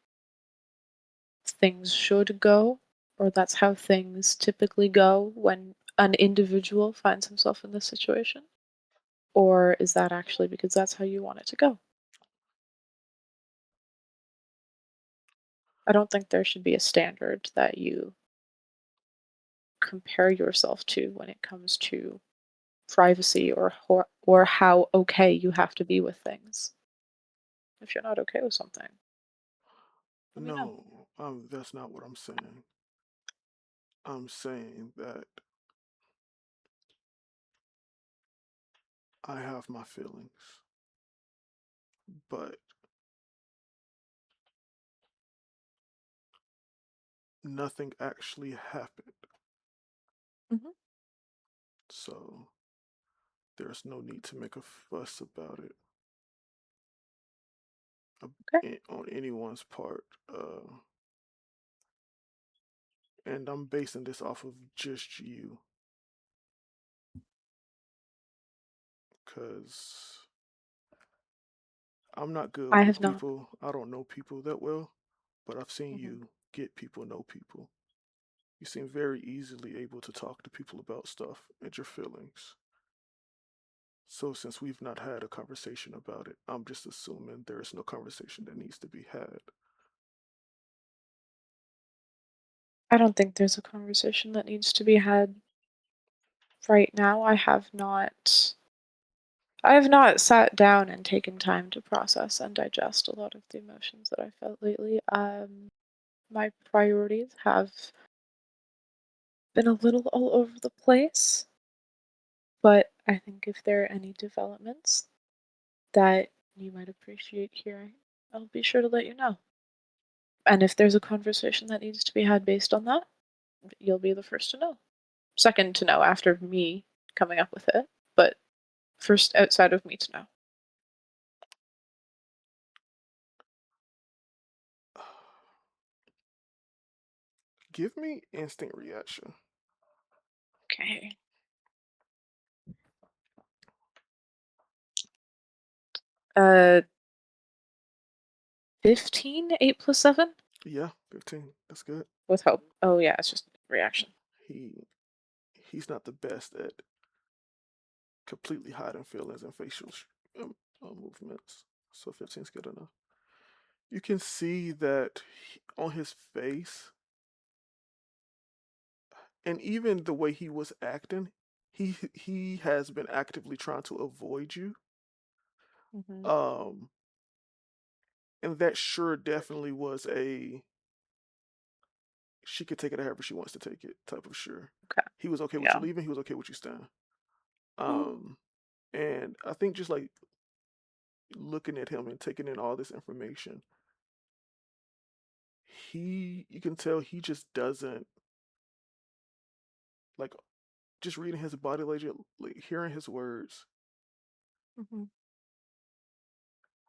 things should go? Or that's how things typically go when an individual finds himself in this situation? Or is that actually because that's how you want it to go? I don't think there should be a standard that you compare yourself to when it comes to privacy or how okay you have to be with things. If you're not okay with something, let me know. No, that's not what I'm saying. I'm saying that I have my feelings, but nothing actually happened. Mhm. So there's no need to make a fuss about it Okay. on anyone's part. And I'm basing this off of just you, because I'm not good I have with not. people. I don't know people that well, but I've seen Mhm. you get people, know people. You seem very easily able to talk to people about stuff and your feelings. So since we've not had a conversation about it, I'm just assuming there is no conversation that needs to be had. I don't think there's a conversation that needs to be had right now. I have not sat down and taken time to process and digest a lot of the emotions that I felt lately. My priorities have been a little all over the place, but I think if there are any developments that you might appreciate hearing, I'll be sure to let you know. And if there's a conversation that needs to be had based on that, you'll be the first to know. Second to know after me coming up with it, but first outside of me to know. Give me instant reaction. Okay. Uh, 15, 8 plus 7? Yeah, 15. That's good. With hope. Oh, yeah, it's just reaction. He he's not the best at completely hiding feelings and facial movements. So 15 is good enough. You can see that on his face, and even the way he was acting, he has been actively trying to avoid you. Hmm. Um, and that sure definitely was a she could take it however she wants to take it type of sure. Okay. He was okay with you Yeah. leaving. He was okay with you staying. Mm. Um, and I think just like looking at him and taking in all this information, you can tell he just doesn't like just reading his body language, like hearing his words, Hmm.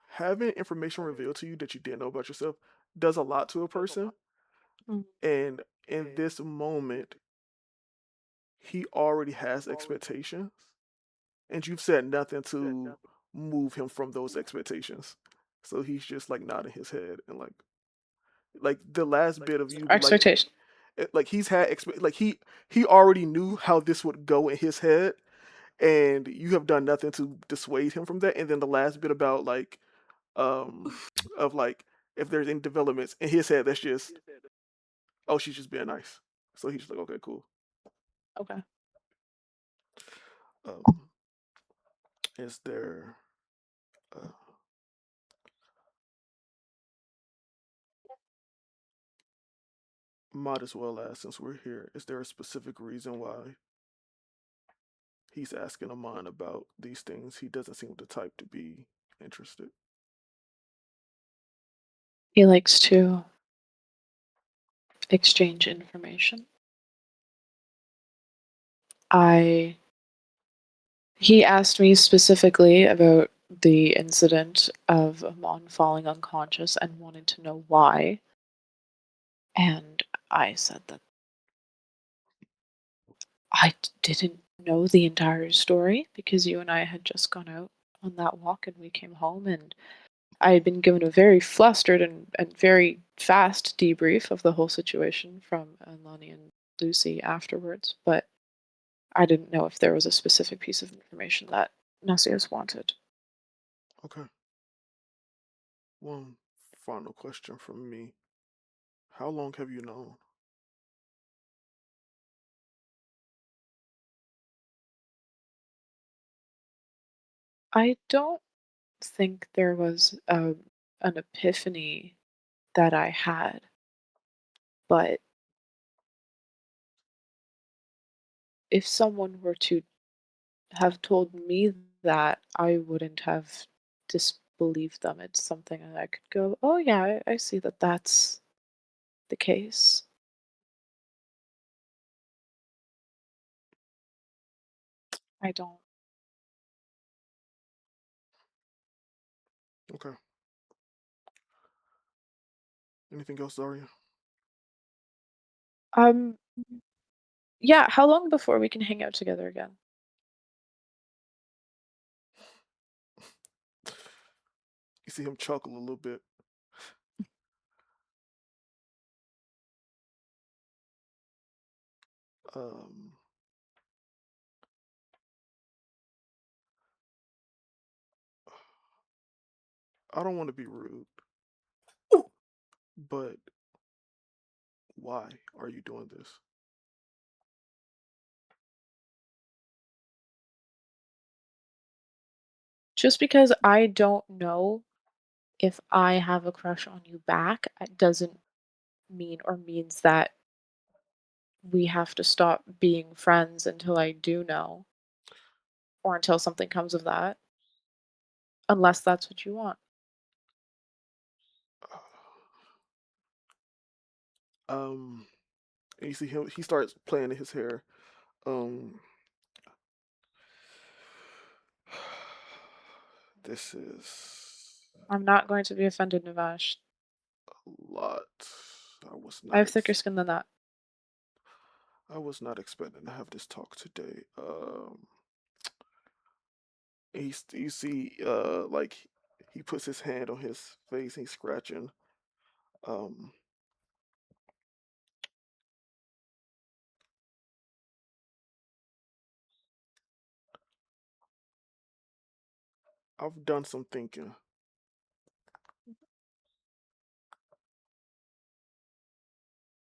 having information revealed to you that you didn't know about yourself does a lot to a person. Mm. And in this moment, he already has expectations, and you've said nothing to move him from those expectations. So he's just like nodding his head and like the last bit of you Expectation. like he's had like he already knew how this would go in his head, and you have done nothing to dissuade him from that. And then the last bit about like um of like if there's any developments in his head, that's just, oh, she's just being nice. So he's just like, okay, cool. Okay. Um, is there uh, might as well ask since we're here, is there a specific reason why he's asking Amon about these things? He doesn't seem the type to be interested. He likes to exchange information. I He asked me specifically about the incident of Amon falling unconscious and wanted to know why. And I said that I didn't know the entire story because you and I had just gone out on that walk and we came home and I had been given a very flustered and very fast debrief of the whole situation from Lonnie and Lucy afterwards, but I didn't know if there was a specific piece of information that Nasius wanted. Okay. One final question from me. How long have you known? I don't think there was an epiphany that I had, but if someone were to have told me that, I wouldn't have disbelieved them. It's something that I could go, oh yeah, I see that that's the case. I don't. Okay. Anything else, Zarya? Um, yeah, how long before we can hang out together again? You see him chuckle a little bit. Um, I don't want to be rude, but why are you doing this? Just because I don't know if I have a crush on you back, doesn't mean or means that we have to stop being friends until I do know, or until something comes of that, unless that's what you want. Um, and you see him. He starts playing in his hair. Um, this is I'm not going to be offended, Navash. a lot. I was I not. have thicker skin than that. I was not expecting to have this talk today. You see, like he puts his hand on his face. He's scratching. Um, I've done some thinking,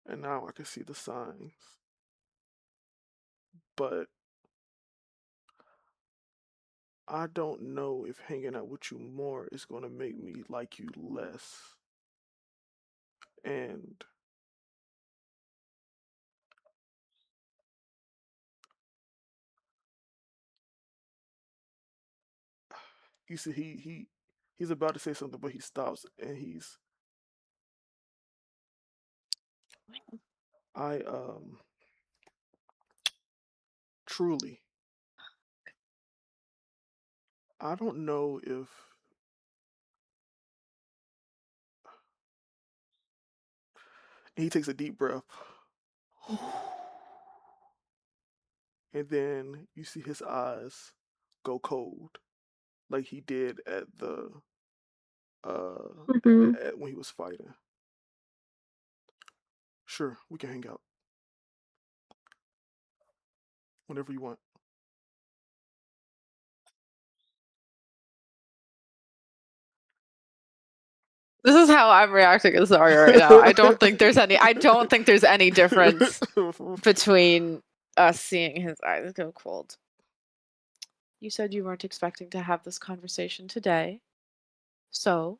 and now I can see the signs. But I don't know if hanging out with you more is going to make me like you less. And you see, he's about to say something, but he stops, and I truly, I don't know if. And he takes a deep breath. And then you see his eyes go cold, like he did at the Mm-hmm. when he was fighting. Sure, we can hang out whenever you want. This is how I'm reacting as Zarya right now. I don't think there's any difference between us seeing his eyes go cold. You said you weren't expecting to have this conversation today, so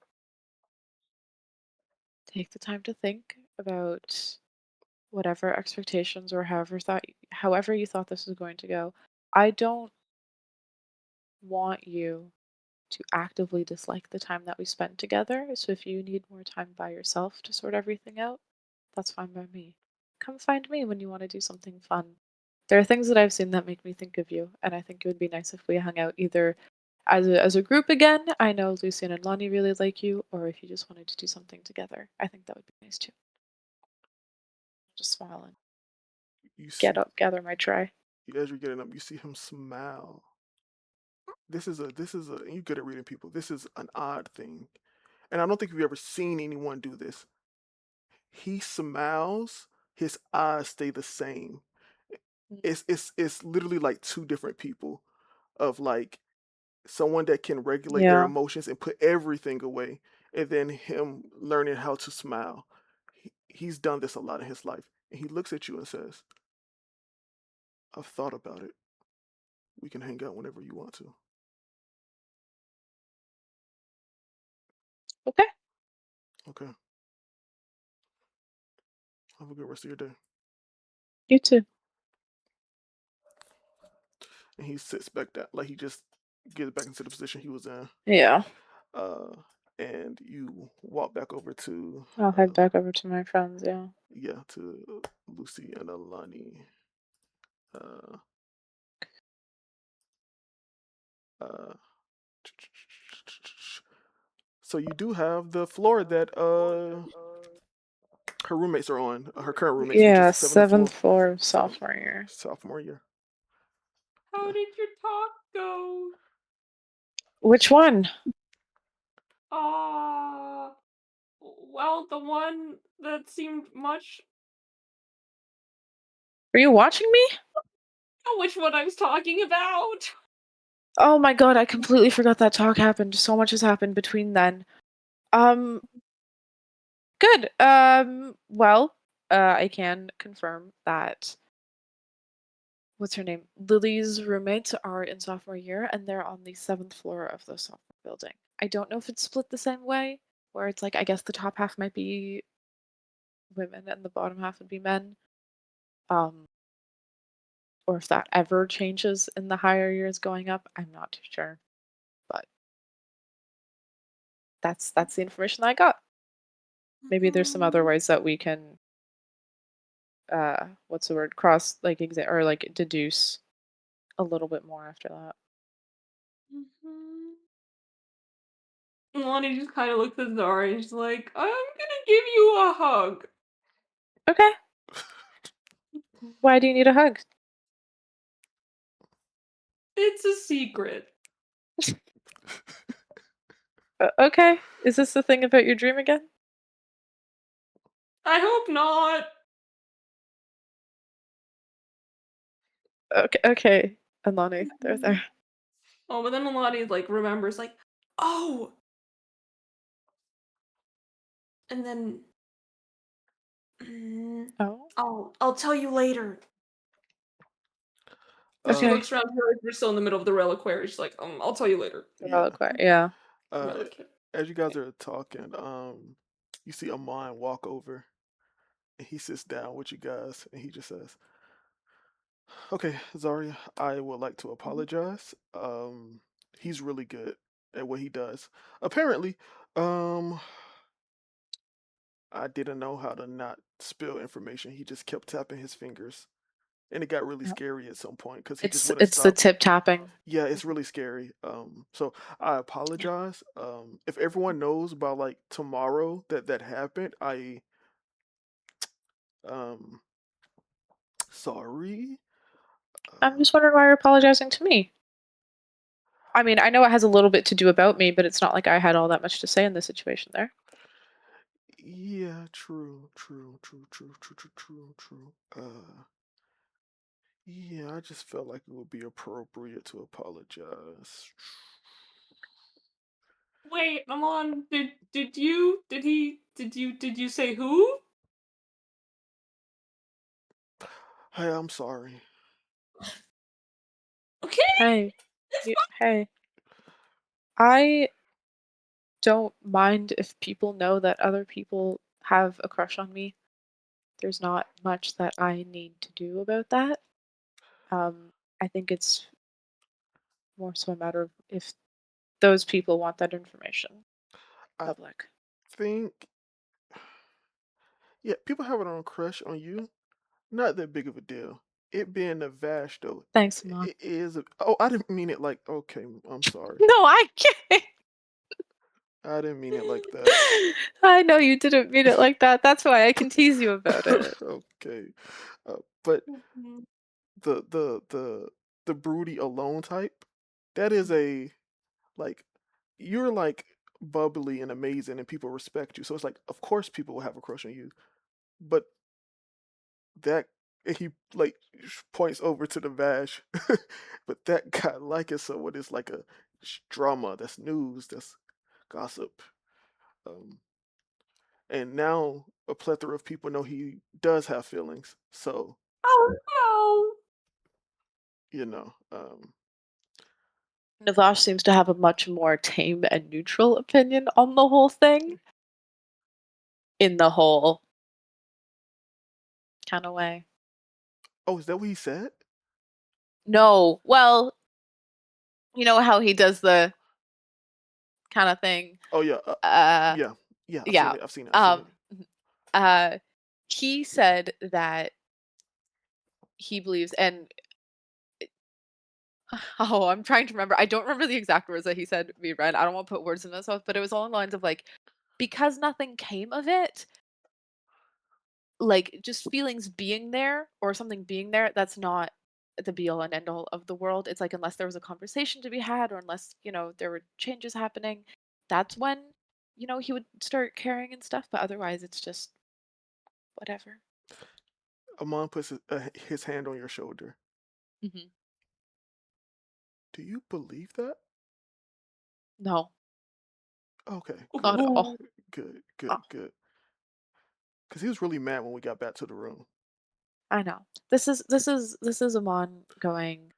take the time to think about whatever expectations or however you thought this was going to go. I don't want you to actively dislike the time that we spent together. So if you need more time by yourself to sort everything out, that's fine by me. Come find me when you want to do something fun. There are things that I've seen that make me think of you, and I think it would be nice if we hung out either as a group again. I know Lucian and Lonnie really like you, or if you just wanted to do something together. I think that would be nice too. Just smile and You see, gather my tray. as you're getting up, you see him smile. This is a you're good at reading people. This is an odd thing, and I don't think you've ever seen anyone do this. He smiles, his eyes stay the same. It's literally like two different people, of like someone that can regulate their Yeah. emotions and put everything away, and then him learning how to smile. He's done this a lot in his life, and he looks at you and says, "I've thought about it. We can hang out whenever you want to." Okay. Okay. Have a good rest of your day. You too. And he sits back down, like he just gets back into the position he was in. Yeah. Uh, and you walk back over to I'll head back over to my friends. Yeah. yeah, to Lucy and Alani. Uh, uh, so you do have the floor that her roommates are on. Her current roommates, which is Yeah. the seventh 7th floor, floor of sophomore year. sophomore year. How Yeah. did your talk go? Which one? Well, the one that seemed much. Were you watching me? Oh, which one I was talking about? Oh my god, I completely forgot that talk happened. So much has happened between then. Good. Well, I can confirm that what's her name? Lily's roommates are in sophomore year and they're on the 7th floor of the sophomore building. I don't know if it's split the same way, where it's like I guess the top half might be women and the bottom half would be men. Or if that ever changes in the higher years going up, I'm not too sure. But that's the information I got. Maybe there's some other ways that we can what's the word? Cross like or like deduce a little bit more after that. Lonnie just kind of looks at Zara and she's like, I'm gonna give you a hug. Okay. Why do you need a hug? It's a secret. Okay. Is this the thing about your dream again? I hope not. Okay. Alani, they're there. Oh, but then Lonnie like remembers like, oh, and then Oh. I'll tell you later. She Okay. looks around her. We're still in the middle of the reliquary. She's like, I'll tell you later. Yeah. Yeah. Reliquary. As you guys are talking, you see Amon walk over, and he sits down with you guys, and he just says, "Okay, Zarya, I would like to apologize. He's really good at what he does. Apparently, um, I didn't know how to not spill information. He just kept tapping his fingers, and it got really Yep. scary at some point because he just It's wouldn't it's the stop. tip tapping. Yeah, it's really scary. So I apologize. If everyone knows by like tomorrow that happened, um sorry. I'm just wondering why you're apologizing to me. I mean, I know it has a little bit to do about me, but it's not like I had all that much to say in the situation there. Yeah, true. Yeah, I just felt like it would be appropriate to apologize. Wait, Amon, did you say who? Hey, I'm sorry. Okay. Hey. It's Hey. I don't mind if people know that other people have a crush on me. There's not much that I need to do about that. I think it's more so a matter of if those people want that information I public. think, yeah, people having their own crush on you, not that big of a deal. It being a Vash, though, Thanks, Mom. it is. Oh, I didn't mean it like. Okay, I'm sorry. No, I can't. I didn't mean it like that. I know you didn't mean it like that. That's why I can tease you about it. Okay, but Mhm. the broody alone type, that is a like you're like bubbly and amazing and people respect you. So it's like of course people will have a crush on you. But that he like points over to the Vash, but that guy liking someone is like a drama. That's news. That's gossip. Um, and now a plethora of people know he does have feelings. So Oh you know, Navash seems to have a much more tame and neutral opinion on the whole thing. In the whole kind of way. oh, is that what he said? No, well, you know how he does the kind of thing. Oh yeah, Uh, yeah, yeah. I've yeah. seen it. I've seen it. I've seen it. He said that he believes, and oh, I'm trying to remember. I don't remember the exact words that he said. We read. I don't want to put words in his mouth, but it was along the lines of like, because nothing came of it, like just feelings being there or something being there, that's not the be all and end all of the world. It's like unless there was a conversation to be had or unless, there were changes happening, that's when, he would start caring and stuff. But otherwise it's just whatever. Amon puts his hand on your shoulder. Hmm. Do you believe that? No, Okay, not good, at all. good, Oh, good. Because he was really mad when we got back to the room. I know. This is Amon going.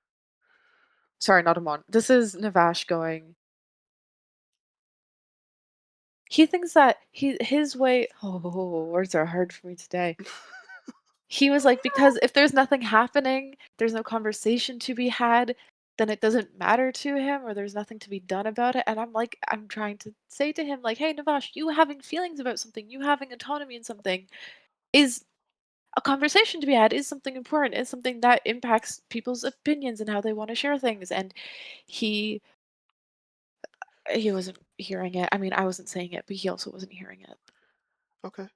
Sorry, not Amon. This is Navash going. He thinks that his way. Oh, words are hard for me today. He was like, because if there's nothing happening, there's no conversation to be had, then it doesn't matter to him, or there's nothing to be done about it. And I'm like, I'm trying to say to him, like, hey, Navash, you having feelings about something, you having autonomy in something, is a conversation to be had, is something important, is something that impacts people's opinions and how they want to share things. And he he wasn't hearing it. I mean, I wasn't saying it, but he also wasn't hearing it. Okay.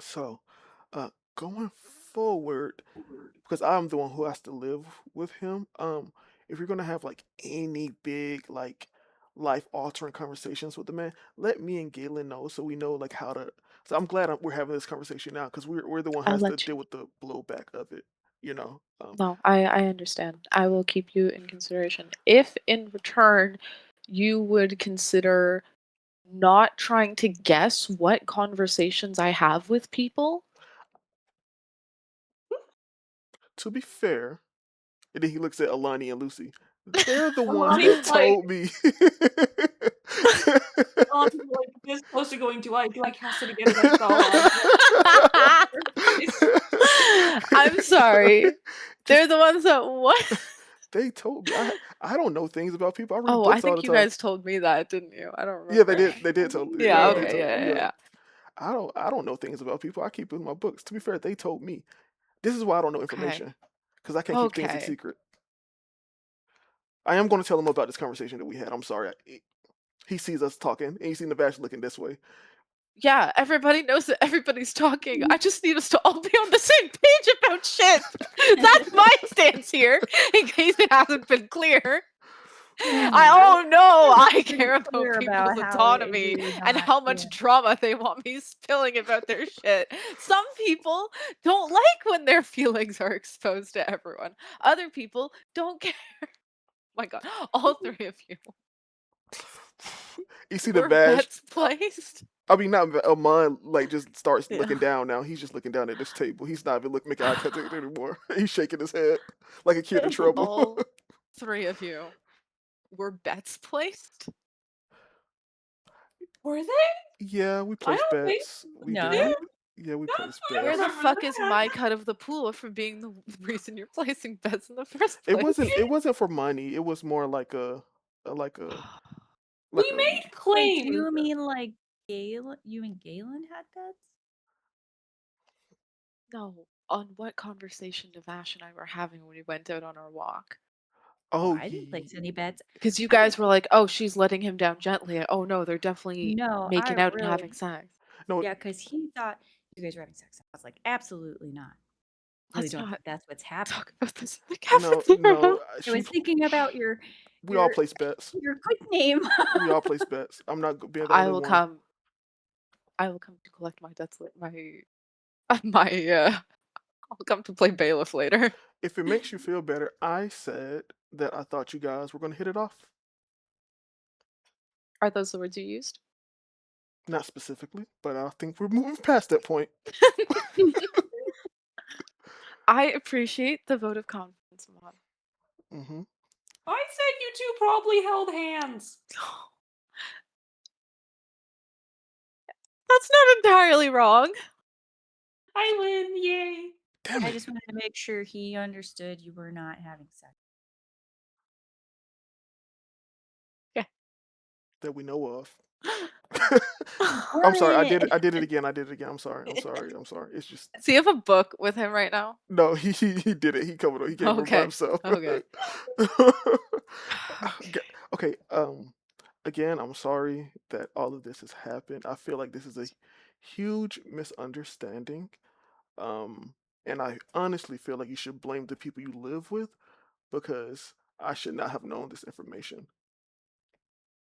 So, going forward, because I'm the one who has to live with him. If you're gonna have like any big like life altering conversations with the man, let me and Galen know so we know like how to. So I'm glad we're having this conversation now because we're the one who I'll has to let you. deal with the blowback of it. You know. No, I understand. I will keep you in consideration. If in return you would consider not trying to guess what conversations I have with people. To be fair, and then he looks at Alani and Lucy. They're the ones Alani's that like, told me. Alani's like this close to going, do I cast it again against all odds? I'm sorry. They're the ones that what? They told me. I don't know things about people. I read Oh, I books all the think you time. guys told me that, didn't you? I don't Yeah, they remember. did. They did tell. Yeah, Yeah, they did okay, tell. yeah. Yeah, I don't know things about people. I keep it in my books. To be fair, they told me. This is why I don't know Okay. information because I can't keep things in Okay. secret. I am going to tell him about this conversation that we had. I'm sorry. He sees us talking, and he's seen the Vash looking this way. Yeah, everybody knows that everybody's talking. I just need us to all be on the same page about shit. That's my stance here, in case it hasn't been clear. I I care about Clear about people's how we autonomy agree and not. how much Yeah. drama they want me spilling about their shit. Some people don't like when their feelings are exposed to everyone. Other people don't care. My God, all three of you You see the were Vash. bets placed. I mean, not mine. Like, just starts Yeah. looking down now. He's just looking down at this table. He's not even making eye contact anymore. He's shaking his head like a kid in trouble. All three of you were bets placed. Were they? Yeah, we I placed don't think bets. We No. did. Yeah, we no, placed I don't Where bets. the remember fuck is that. my cut of the pool for being the reason you're placing bets in the first It place? wasn't. It wasn't for money. It was more like like a like We a. made Wait, do claims. you mean like Galen? You and Galen had bets? No, on what conversation Navash and I were having when we went out on our walk. Oh, Oh, I didn't place any bets. Because you I guys think were like, oh, she's letting him down gently. Oh no, they're definitely no, I making out and having really sex. no. yeah, because he thought you guys were having sex. I was like, absolutely not. really Let's don't not think that's what's happening. talk about this in the No, cafeteria. no. I was thinking about your We all your place bets. your quick name. We all place bets. I'm not being the I only will one. come. I will come to collect my debts. My I'll come to play bailiff later. If it makes you feel better, I said that I thought you guys were gonna hit it off. Are those the words you used? Not specifically, but I think we're moving past that point. I appreciate the vote of confidence, Mom. Hmm. I said you two probably held hands. That's not entirely wrong. I win, yay. Damn I it. just wanted to make sure he understood you were not having sex. That we know of. Does I'm sorry. I did it again. I'm sorry. It's just he have a book with him right now? no. He did it. He covered it. He came over by Okay. himself. Okay. Okay. Okay. Again, I'm sorry that all of this has happened. I feel like this is a huge misunderstanding. And I honestly feel like you should blame the people you live with because I should not have known this information.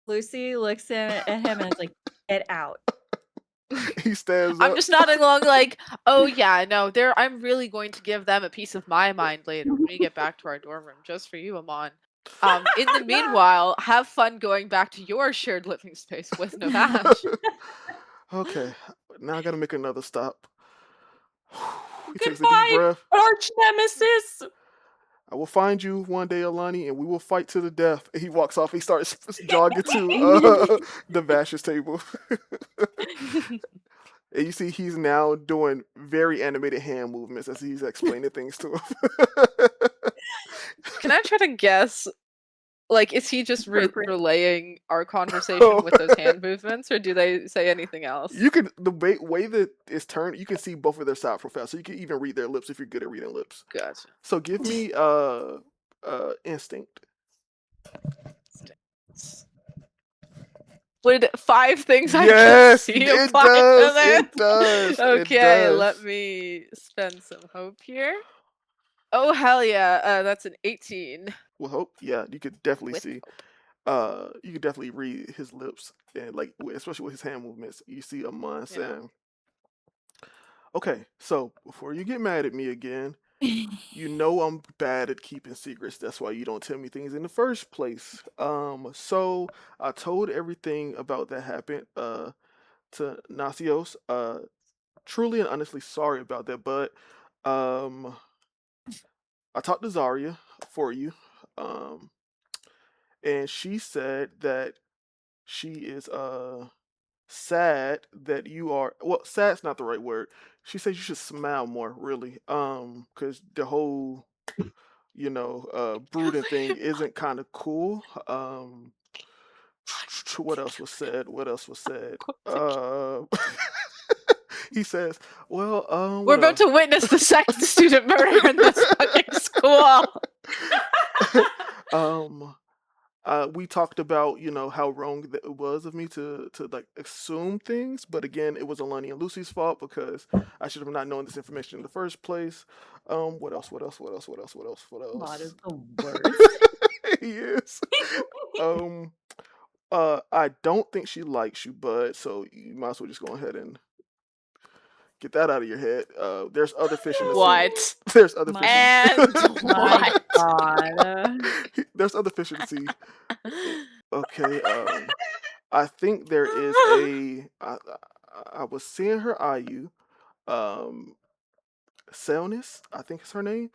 Lucy looks at him and is like, "Get out." He stands I'm up. just nodding along like, oh yeah, no, I'm really going to give them a piece of my mind later when we get back to our dorm room, just for you, Amon. In the meanwhile, have fun going back to your shared living space with Navash. Okay, now I gotta make another stop. He takes a deep Goodbye, breath. arch nemesis. I will find you one day, Alani, and we will fight to the death. And he walks off. He starts jogging to the Vash's table. And you see he's now doing very animated hand movements as he's explaining things to him. Can I try to guess? Like, is he just Appropriate. relaying our conversation with those hand movements, or do they say anything else? You can way that it's turned. You can see both of their side profiles, so you can even read their lips if you're good at reading lips. Gotcha. So give me instinct. Would 5 things I Yes, can see it apply does. to this? It does. Okay, It let does. me spend some hope here. Oh hell yeah! That's an 18. With hope, yeah, you could definitely With see. hope. You could definitely read his lips and like, especially with his hand movements. You see Amon saying, "Okay, so before you get mad at me again, you know I'm bad at keeping secrets. That's why you don't tell me things in the first place. So I told everything about that happened to Nasios. Truly and honestly sorry about that, but um I talked to Zarya for you. Um and she said that she is sad that you are, well, sad's not the right word. She said you should smile more, really. Cuz the whole brooding thing isn't kind of cool. What else was said? What else was said? He says, well, We're what about else? to witness the second student murder in this fucking school. We talked about how wrong it was of me to like assume things, but again, it was Alani and Lucy's fault because I should have not known this information in the first place. What else? What else? What else? What else? What else? What Mod is else? the worst. He is. I don't think she likes you, bud. So you might as well just go ahead and get that out of your head. There's other fish in the sea. What? There's other fish. And My what? God. There's other fish in the sea. Okay. I think there is I was seeing her eye you. Selnis, I think is her name.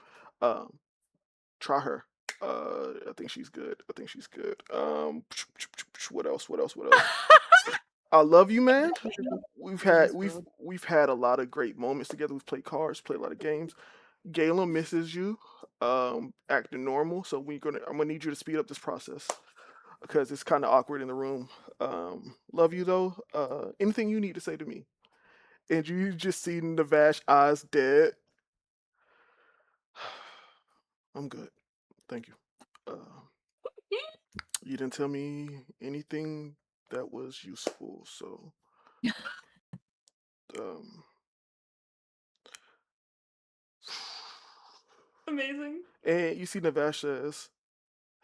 Try her. I think she's good. I think she's good. What else? What else? What else? I love you, man. We've had a lot of great moments together. We've played cards, played a lot of games. Galen misses you, acting normal. So I'm gonna need you to speed up this process because it's kind of awkward in the room. Love you though. Anything you need to say to me, and you just see Navash eyes dead. I'm good. Thank you. You didn't tell me anything that was useful, so um Amazing. And you see Navash says,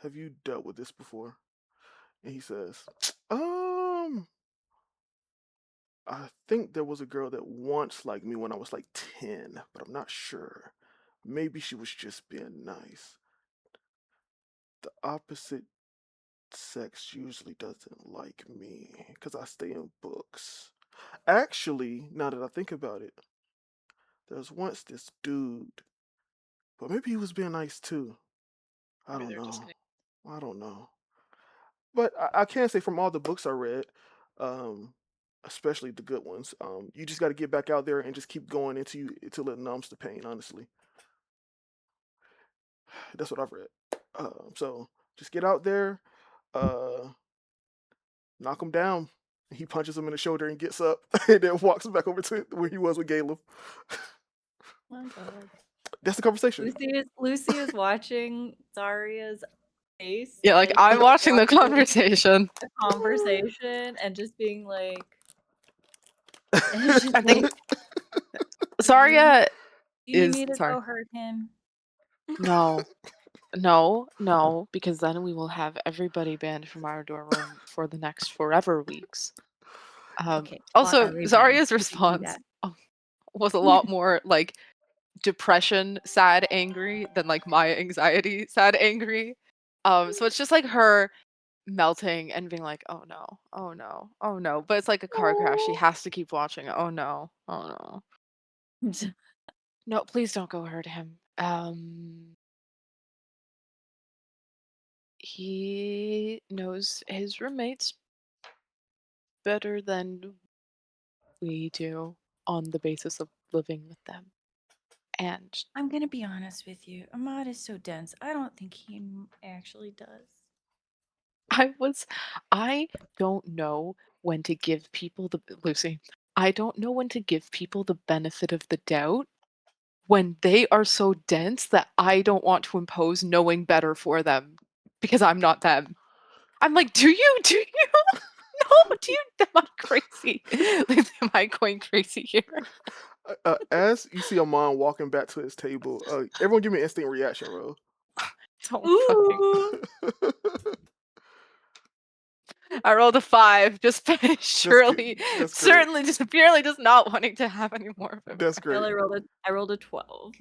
"Have you dealt with this before?" And he says, I think there was a girl that once liked me when I was like 10, but I'm not sure. Maybe she was just being nice. The opposite sex usually doesn't like me because I stay in books. Actually, now that I think about it, there was once this dude, but maybe he was being nice too. I Maybe don't they're just know. I don't know. But I can say from all the books I read, um, especially the good ones, you just got to get back out there and just keep going until it numbs the pain. Honestly, that's what I've read. So just get out there, uh, knock him down. He punches him in the shoulder and gets up, and then walks back over to where he was with Caleb. Oh my god. That's the conversation. Lucy is watching Zarya's face. Yeah, like I'm watching the conversation. the conversation and just being like, and she's I think like, Zarya do you need is me to sorry. go hurt him? No, because then we will have everybody banned from our dorm room for the next forever weeks. Okay. Also, are we banned? Zarya's We can do response that. was a lot more like depression, sad, angry than like my anxiety, sad, angry. So it's just like her melting and being like, "Oh no, oh no, oh no." But it's like a car crash. She has to keep watching. Oh no, oh no. No, please don't go hurt him. He knows his roommates better than we do on the basis of living with them. And I'm gonna be honest with you. Ahmad is so dense. I don't think he actually does. I don't know when to give people Lucy, I don't know when to give people the benefit of the doubt when they are so dense that I don't want to impose knowing better for them because I'm not them. I'm like, do you? No, do you? Am I crazy? Like, am I going crazy here? As you see Amon walking back to his table, everyone give me an instant reaction roll. Don't fucking. Ooh. I rolled a 5, just surely, That's great. certainly, just purely just not wanting to have any more of it. That's great. I rolled a 12.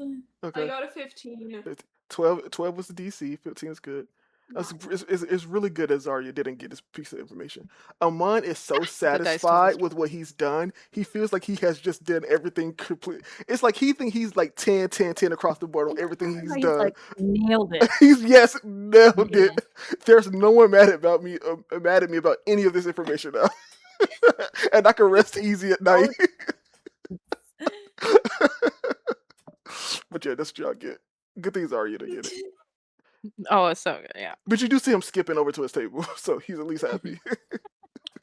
I Okay. got a 15. 12 was the DC. 15 is good. It's really good that Zarya didn't get this piece of information. Amon is so satisfied with what he's done. He feels like he has just done everything complete. It's like he thinks he's like 10, 10, 10 across the board on everything he's done. Like, nailed it. He's nailed it. There's no one mad at me about any of this information now. And I can rest easy at night. But yeah, that's what y'all get. Good thing Zarya didn't get it. Oh, it's so good, yeah. But you do see him skipping over to his table, so he's at least happy.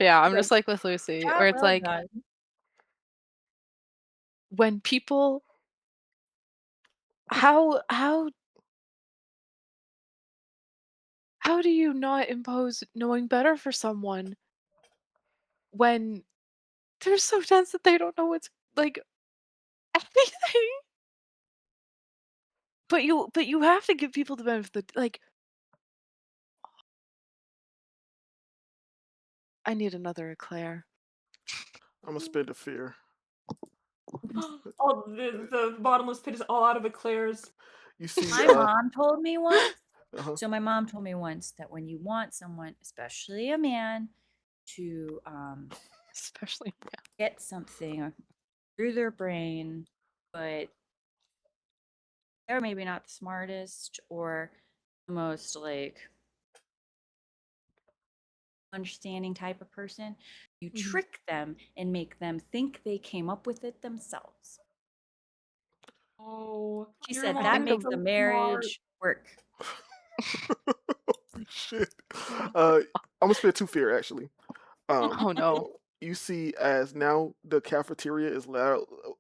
Yeah, I'm just like with Lucy, where it's like when people how do you not impose knowing better for someone when they're so dense that they don't know what's like anything? But you have to give people the benefit of the like. I need another eclair. I'm gonna spend a fear. Oh, the bottomless pit is all out of eclairs. You see, my mom told me once. Uh-huh. So my mom told me once that when you want someone, especially a man, to especially get something through their brain, but they're maybe not the smartest or the most like understanding type of person, you trick them and make them think they came up with it themselves. Oh, she said that makes the marriage work. Shit. I'm gonna spend 2 fear actually. Oh no. You see, as now the cafeteria is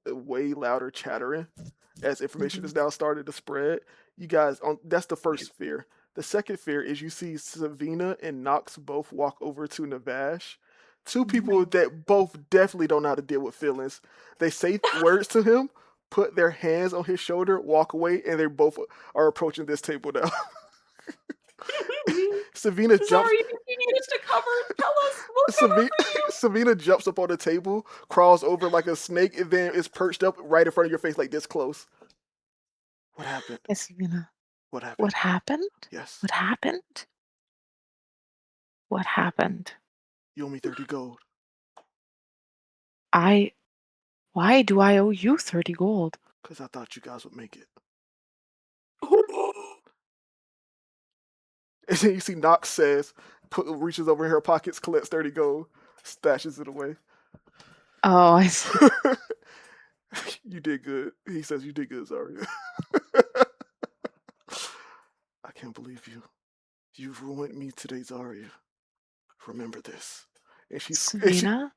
way louder chattering, as information is now started to spread. You guys, that's the first fear. The second fear is you see Savina and Nox both walk over to Navash. 2 people that both definitely don't know how to deal with feelings. They say words to him, put their hands on his shoulder, walk away, and they both are approaching this table now. Savina jumps. Sorry, if you need us to cover, tell us. We'll cover for you. Savina jumps up on the table, crawls over like a snake, and then is perched up right in front of your face, like this close. What happened? Yes, Savina. What happened? What happened? Yes. What happened? What happened? You owe me 30 gold. Why do I owe you 30 gold? Because I thought you guys would make it. And then you see Nox says, reaches over in her pockets, collects 30 gold, stashes it away. Oh, I see. You did good. He says, you did good, Zarya. I can't believe you. You've ruined me today, Zarya. Remember this. And Savina?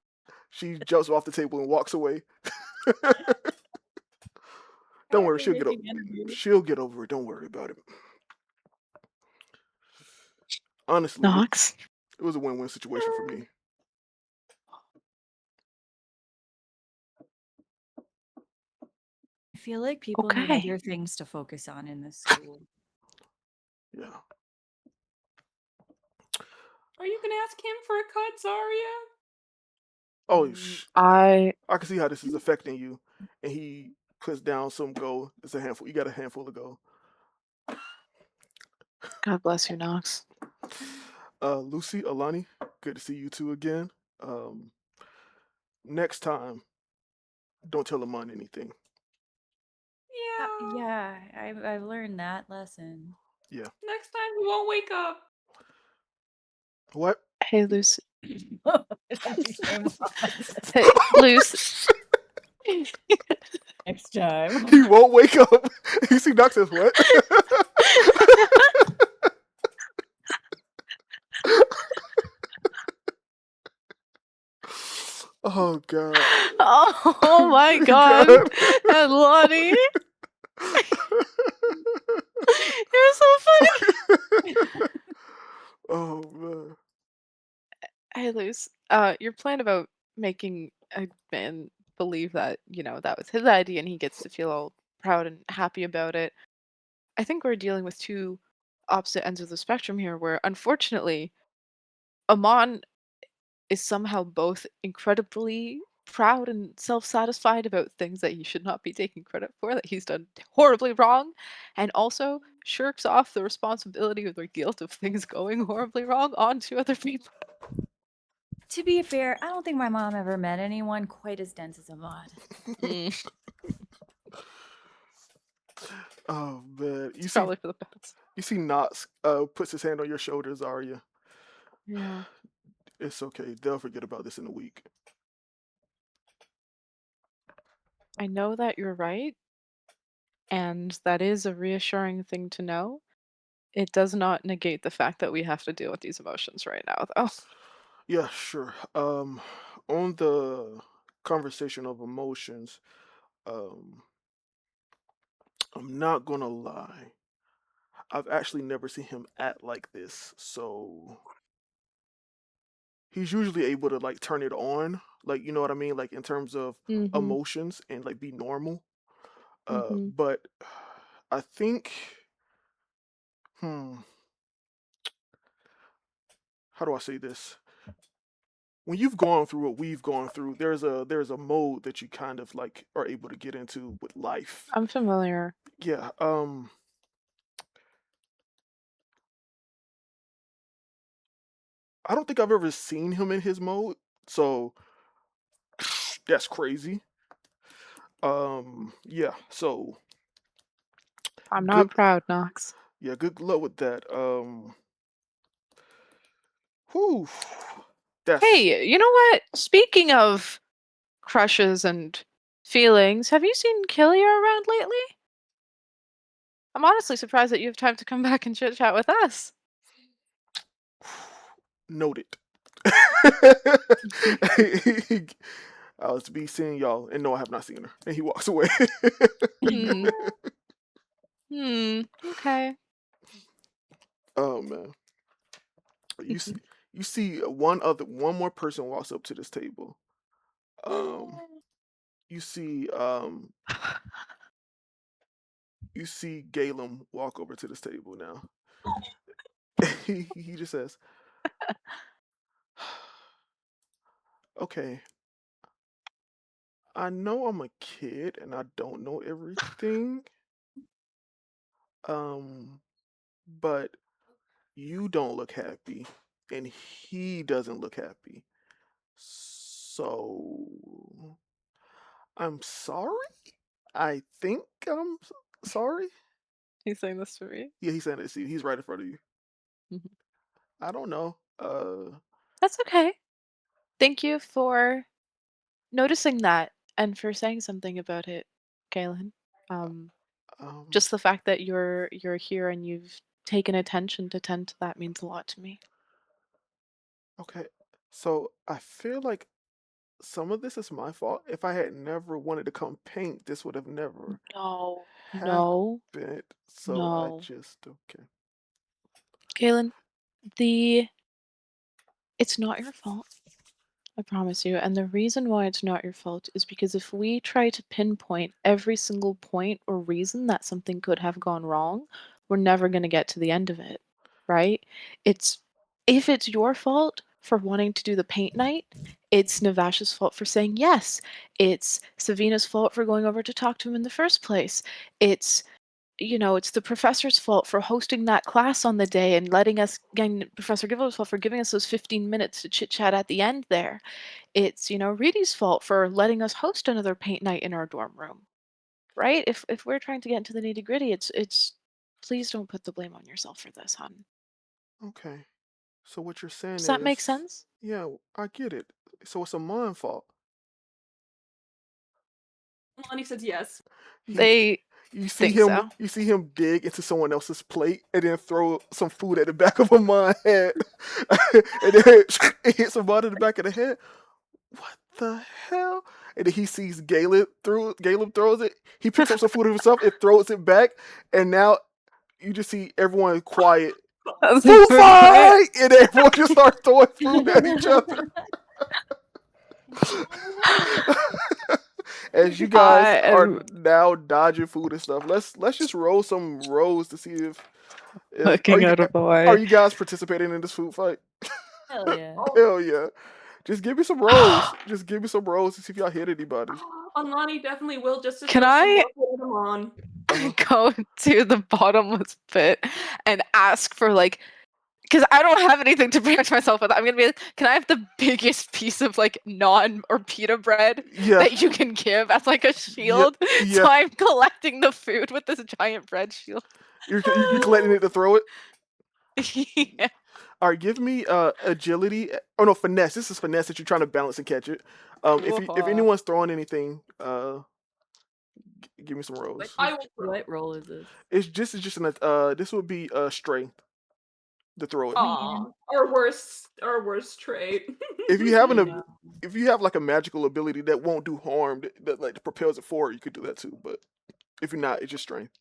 she jumps off the table and walks away. Don't worry, she'll get over it. She'll get over it. Don't worry about it. Honestly, Nox? it was a win-win situation for me. I feel like people need Okay. other things to focus on in this school. Yeah. Are you gonna ask him for a cut, Zarya? Oh, I can see how this is affecting you. And he puts down some gold. It's a handful. You got a handful of gold. God bless you, Nox. Lucy, Alani, good to see you two again. Next time, don't tell Amon anything. Yeah. I've learned that lesson. Yeah. Next time he won't wake up. What? Hey, Lucy. Hey, Lucy. next time. He won't wake up. You see, Nox says what? Oh god. Oh my god. And Lonnie. You're so funny. Oh man. Hey, Luce. Your plan about making a man believe that, that was his idea and he gets to feel all proud and happy about it. I think we're dealing with two opposite ends of the spectrum here where unfortunately Amon is somehow both incredibly proud and self-satisfied about things that he should not be taking credit for, that he's done horribly wrong, and also shirks off the responsibility or the guilt of things going horribly wrong onto other people. To be fair, I don't think my mom ever met anyone quite as dense as Ahmad. Oh man. It's probably for the best. You see Nox puts his hand on your shoulder, Zarya. Yeah. It's okay. They'll forget about this in a week. I know that you're right, and that is a reassuring thing to know. It does not negate the fact that we have to deal with these emotions right now, though. Yeah, sure. On the conversation of emotions, I'm not gonna lie. I've actually never seen him act like this, so he's usually able to like turn it on, like you know what I mean, like in terms of Mm-hmm. emotions and like be normal. Mm-hmm. But I think, how do I say this? When you've gone through what we've gone through, there's a mode that you kind of like are able to get into with life. I'm familiar. Yeah. I don't think I've ever seen him in his mode, so that's crazy. Yeah. So I'm good. not proud, Nox. Yeah, good luck with that. Whew. That's Hey, you know what? Speaking of crushes and feelings, have you seen Killia around lately? I'm honestly surprised that you have time to come back and chit chat with us. noted. I was to be seeing y'all, and no, I have not seen her. And he walks away. Okay. Oh man. You see one more person walks up to this table. you see Galen walk over to this table now. He just says, "Okay, I know I'm a kid and I don't know everything. Um, but you don't look happy, and he doesn't look happy. So I'm sorry. I think sorry. He's saying this to me. Yeah, he's saying it. See, he's right in front of you. Mhm. I don't know. That's okay. Thank you for noticing that and for saying something about it, Kaylin. Um, um. just the fact that you're here and you've taken attention to tend to that means a lot to me. Okay. So I feel like some of this is my fault. If I had never wanted to come paint, this would have never No, no, happened. So I no. just okay. Kaylin, it's not your fault. I promise you. And the reason why it's not your fault is because if we try to pinpoint every single point or reason that something could have gone wrong, we're never going to get to the end of it, right? It's if it's your fault for wanting to do the paint night, it's Navash's fault for saying yes. It's Savina's fault for going over to talk to him in the first place. It's it's the professor's fault for hosting that class on the day and letting us, again, Professor Gibbons' fault for giving us those 15 minutes to chit chat at the end there. It's, Reedy's fault for letting us host another paint night in our dorm room, right? If we're trying to get into the nitty gritty, it's please don't put the blame on yourself for this, hon. Okay. So what you're saying Does that make is, sense? yeah, I get it. So it's Amon's fault. Lonnie says yes. He, They think so. you see him dig into someone else's plate and then throw some food at the back of Amon's head, and then it hits Amon in the back of the head. What the hell? And then he sees Galen throws it. He picks up some food himself and throws it back, and now you just see everyone quiet. Food fight! And everyone just starts throwing food at each other. As you guys I are am now dodging food and stuff, let's just roll some rolls to see if looking out of the are way. you guys participating in this food fight? Hell yeah. Hell yeah! Just give me some rolls. Just give me some rolls to see if y'all hit anybody. Lonnie definitely will just to Can throw some I more food on. go to the bottomless pit and ask for because I don't have anything to protect myself with. I'm gonna be like, can I have the biggest piece of naan or pita bread Yeah. that you can give as a shield? yeah. So I'm collecting the food with this giant bread shield. You collecting it to throw it? Yeah. All right, give me agility. Oh no, finesse. This is finesse that you're trying to balance and catch it. If anyone's throwing anything, give me some rolls. What roll is this? It's just this would be strength to throw it. Aw, our worst trait. If you have if you have a magical ability that won't do harm, that propels it forward, you could do that too. But if you're not, it's just strength.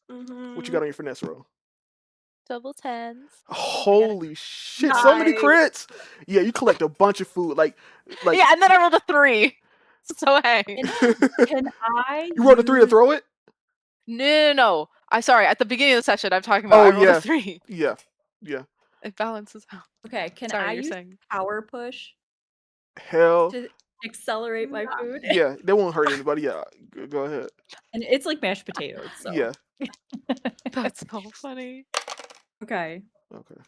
What you got on your finesse roll? Double tens. Holy shit! So many crits. Yeah, you collect a bunch of food. Yeah, and then I rolled a 3. So hey. Can I? You rolled a 3 to throw it? No. I'm sorry. At the beginning of the session, I'm talking about I rolled a 3. Yeah. It balances out. Okay, can Sorry, I you're use saying. Power push Hell. to accelerate my food? Yeah, that won't hurt anybody. Yeah, go ahead. And it's like mashed potatoes. So. Yeah. That's so funny. Okay. Okay.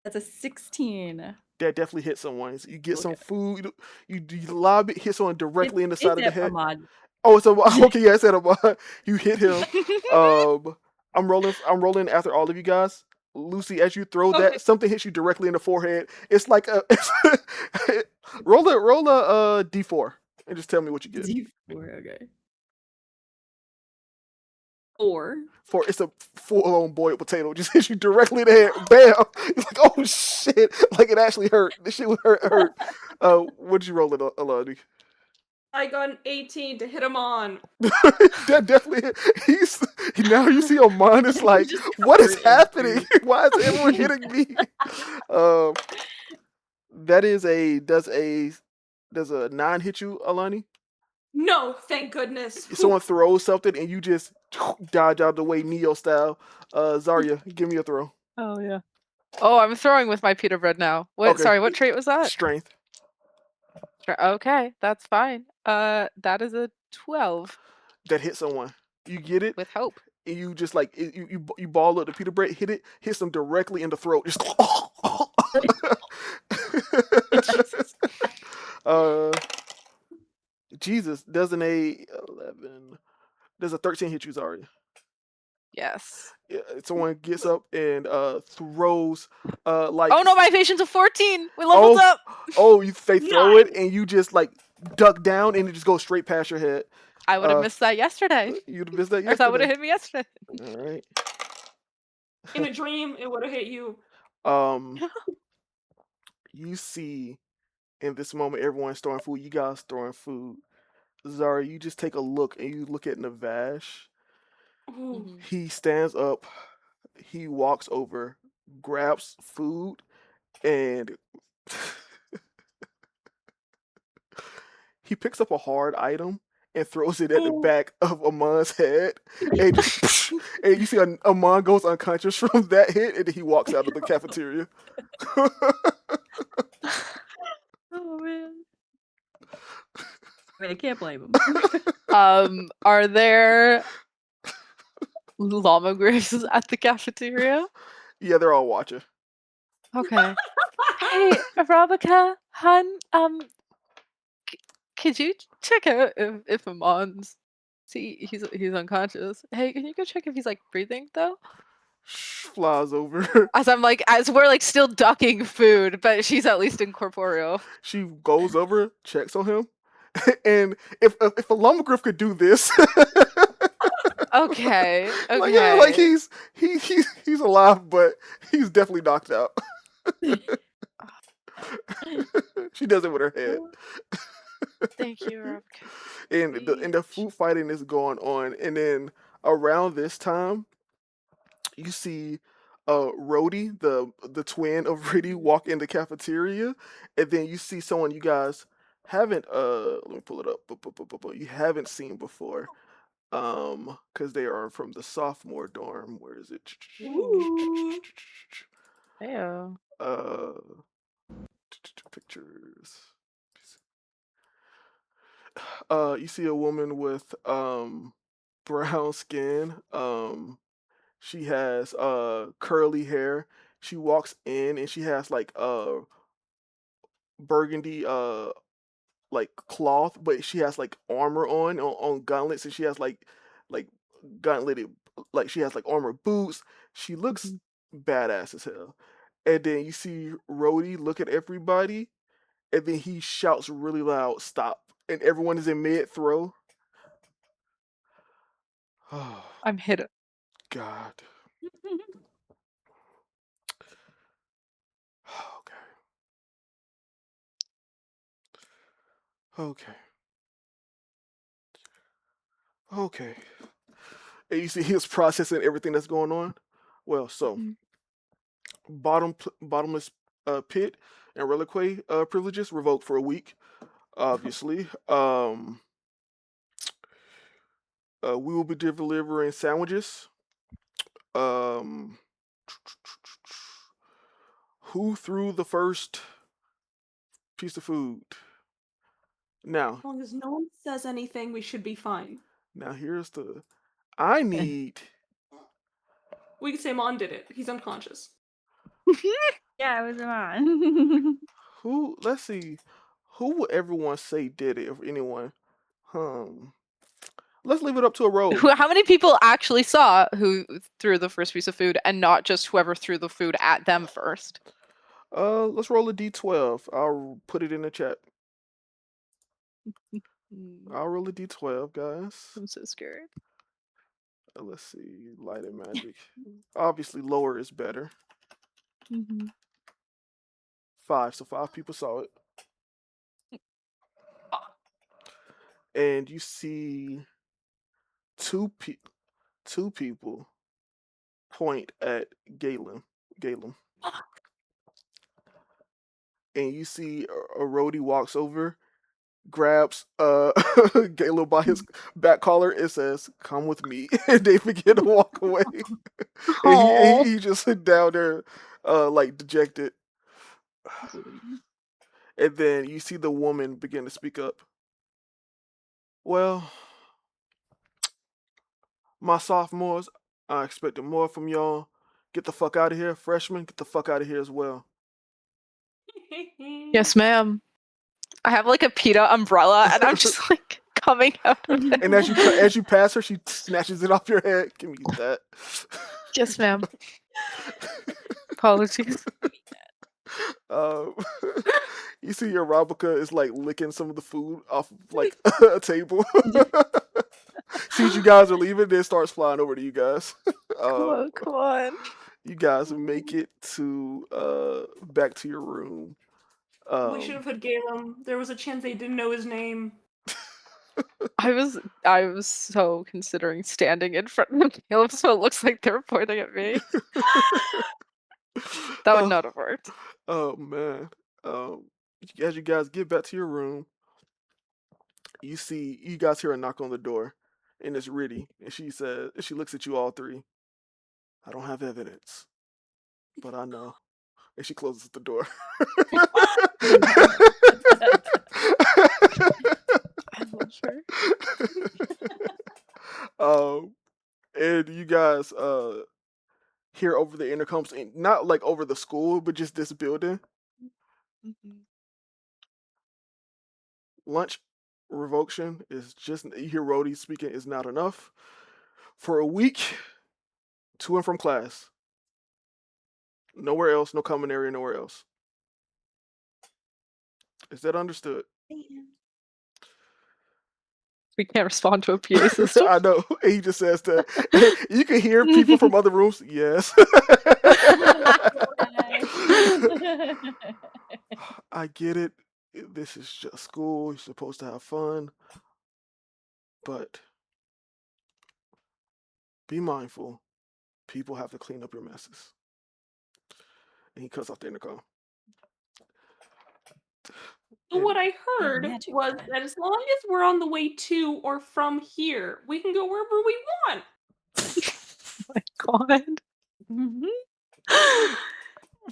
That's a 16. That definitely hit someone. So you get some food. You lob it, hit someone directly in the side of the head. Ahmad. Oh, so okay, yeah, I said Ahmad. You hit him. I'm rolling after all of you guys. Lucy, as you throw that, something hits you directly in the forehead. It's like roll a d4 and just tell me what you get. D4, okay. 4. It's a full-on boiled potato. Just hits you directly in the head. Bam! It's like, oh shit! Like it actually hurt. This shit would hurt. What did you roll it, Alani? I got an 18 to hit him on. That definitely. Now you see Amon is like, what is happening? Why is everyone hitting me? That is does a 9 hit you, Alani? No, thank goodness. Someone throws something and you just dodge out of the way, Neo style. Zarya, give me a throw. Oh yeah. Oh, I'm throwing with my pita bread now. What? Okay. Sorry, what trait was that? Strength. Okay, that's fine. That is a 12 That hit someone. You get it, with hope. and you just like you ball up the pita bread, hits them directly in the throat. Just Jesus. Jesus, doesn't a 11? Does a 13 hit you, Zarya? Yes. Yeah, someone gets up and throws like. Oh no, my patient's a 14. We leveled up. Oh, they throw it Nice. and you just like duck down and it just goes straight past your head. I would have missed that yesterday. You'd have missed that Or that would yesterday. have hit me yesterday. All right. In a dream, it would have hit you. You see, in this moment, everyone's throwing food. You guys throwing food. Zara, you just take a look and you look at Navash. Ooh. Mhm. He stands up. He walks over, grabs food, and he picks up a hard item and throws it at the Ooh. back of Amon's head. And just, and you see Amon goes unconscious from that hit, and then he walks out of the cafeteria. Oh man. I mean, I can't blame him. Are there llama graves at the cafeteria? Yeah, they're all watching. Okay. Hey, Arabica, hun, could you check out if Amon's see he's unconscious. Hey, can you go check if he's like breathing though? Flies over. As we're like still ducking food, but she's at least incorporeal. She goes over, checks on him, and if a llama-griff could do this, Okay. Okay. like yeah, like he's alive, but he's definitely knocked out. She does it with her head. Thank you, Arabica. And the food fighting is going on, and then around this time, you see Rhodey, the twin of Riddy, walk in the cafeteria, and then you see someone you guys haven't let me pull it up. You haven't seen before. Because they are from the sophomore dorm. Where is it? Ooh. Yeah. Pictures. You see a woman with brown skin. She has curly hair. She walks in and she has like burgundy like cloth, but she has like armor on gauntlets, and she has like gauntleted, like she has like armor boots. She looks badass as hell. And then you see Rhodey look at everybody, and then he shouts really loud, "Stop!" And everyone is in mid throw. Oh I'm hit. God. Okay. Okay. Okay. And you see he was processing everything that's going on. Well, so bottomless pit and reliquary privileges revoked for a week. Obviously, we will be delivering sandwiches. Um, who threw the first piece of food? Now, As long as no one says anything, we should be fine. now here's the. I need. We could say Mon did it. He's unconscious. Yeah, it was on. Who? Let's see. Who would everyone say did it? If anyone. Let's leave it up to a roll. How many people actually saw who threw the first piece of food, and not just whoever threw the food at them first? Let's roll a d12. I'll put it in the chat. I'll roll a d12, guys. I'm so scared. Let's see. Light and magic. Obviously, lower is better. 5. So 5 people saw it. And you see two people point at Galen. And you see a Rhodey walks over, grabs Galo by his back collar. It says, "Come with me," and they begin to walk away. And Oh. he just sit down there, like dejected. And then you see the woman begin to speak up. Well, my sophomores, I expected more from y'all. Get the fuck out of here, freshmen. Get the fuck out of here as well. Yes, ma'am. I have like a PETA umbrella, and I'm just like coming out of it. And as you pass her, she snatches it off your head. Give me that. Yes, ma'am. Apologies. Um, you see your Arabica is like licking some of the food off of, like a table. Sees you guys are leaving, then starts flying over to you guys. Come on. You guys make it to back to your room. We should have put Galen. There was a chance they didn't know his name. I was so considering standing in front of Caleb, so it looks like they're pointing at me. That would not have worked. Oh man. As you guys get back to your room, you guys hear a knock on the door, and it's Riddy, and she looks at you all three. I don't have evidence, but I know. And she closes the door. I'm not sure. And you guys hear over the intercoms, and not like over the school, but just this building. Mhm. Lunch revocation is just, you hear Rhodey speaking, is not enough. For a week, to and from class. Nowhere else, no common area, nowhere else. Is that understood? We can't respond to a PA system. I know. And he just says that. You can hear people from other rooms. Yes. I get it. This is just school. You're supposed to have fun. But be mindful. People have to clean up your messes. And he cuts off the intercom. What I heard magic was gun. that as long as we're on the way to or from here, we can go wherever we want. Oh my god.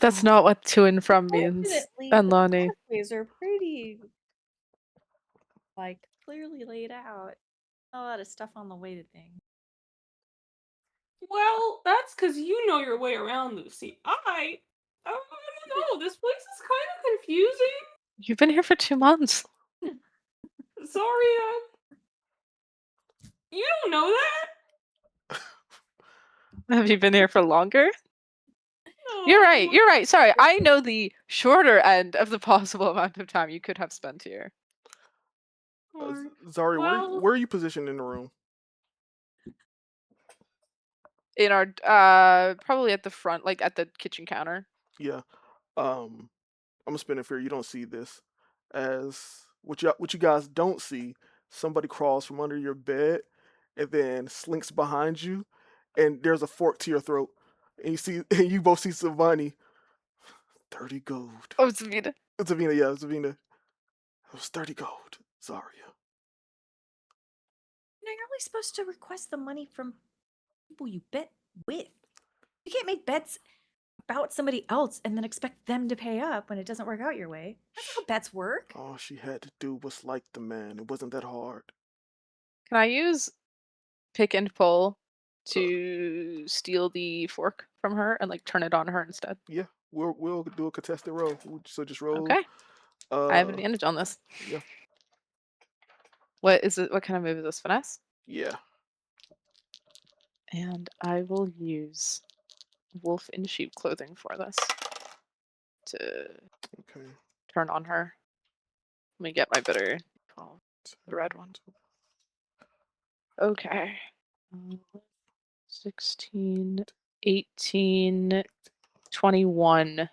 That's not what to and from means. Fortunately, And the Lonnie. pathways are pretty, like, clearly laid out. Not a lot of stuff on the way to things. Well, that's because you know your way around, Lucy. I don't know. This place is kind of confusing. You've been here for 2 months. Sorry, you don't know that? Have you been here for longer? No. You're right. Sorry, I know the shorter end of the possible amount of time you could have spent here. Zari, Well- where are you positioned in the room? In our probably at the front, like at the kitchen counter. Yeah. I'm gonna spin it for you. You don't see this. As what you guys don't see, somebody crawls from under your bed and then slinks behind you, and there's a fork to your throat. And you both see Savani. 30 gold. Oh, Zavina. Zavina, yeah, Zavina. It was 30 gold. Zarya. You're only supposed to request the money from people you bet with. You can't make bets about somebody else and then expect them to pay up when it doesn't work out your way. That's how bets work. All she had to do was like the man. It wasn't that hard. Can I use pick and pull to steal the fork from her and like turn it on her instead? Yeah, we'll do a contested roll. So just roll. Okay. I have Uh, advantage on this. yeah. What is it? What kind of move is this? Finesse? Yeah. And I will use wolf in sheep clothing for this to Okay. turn on her. Let me get my bitter. Oh, the red one. Okay. 16, 18, 21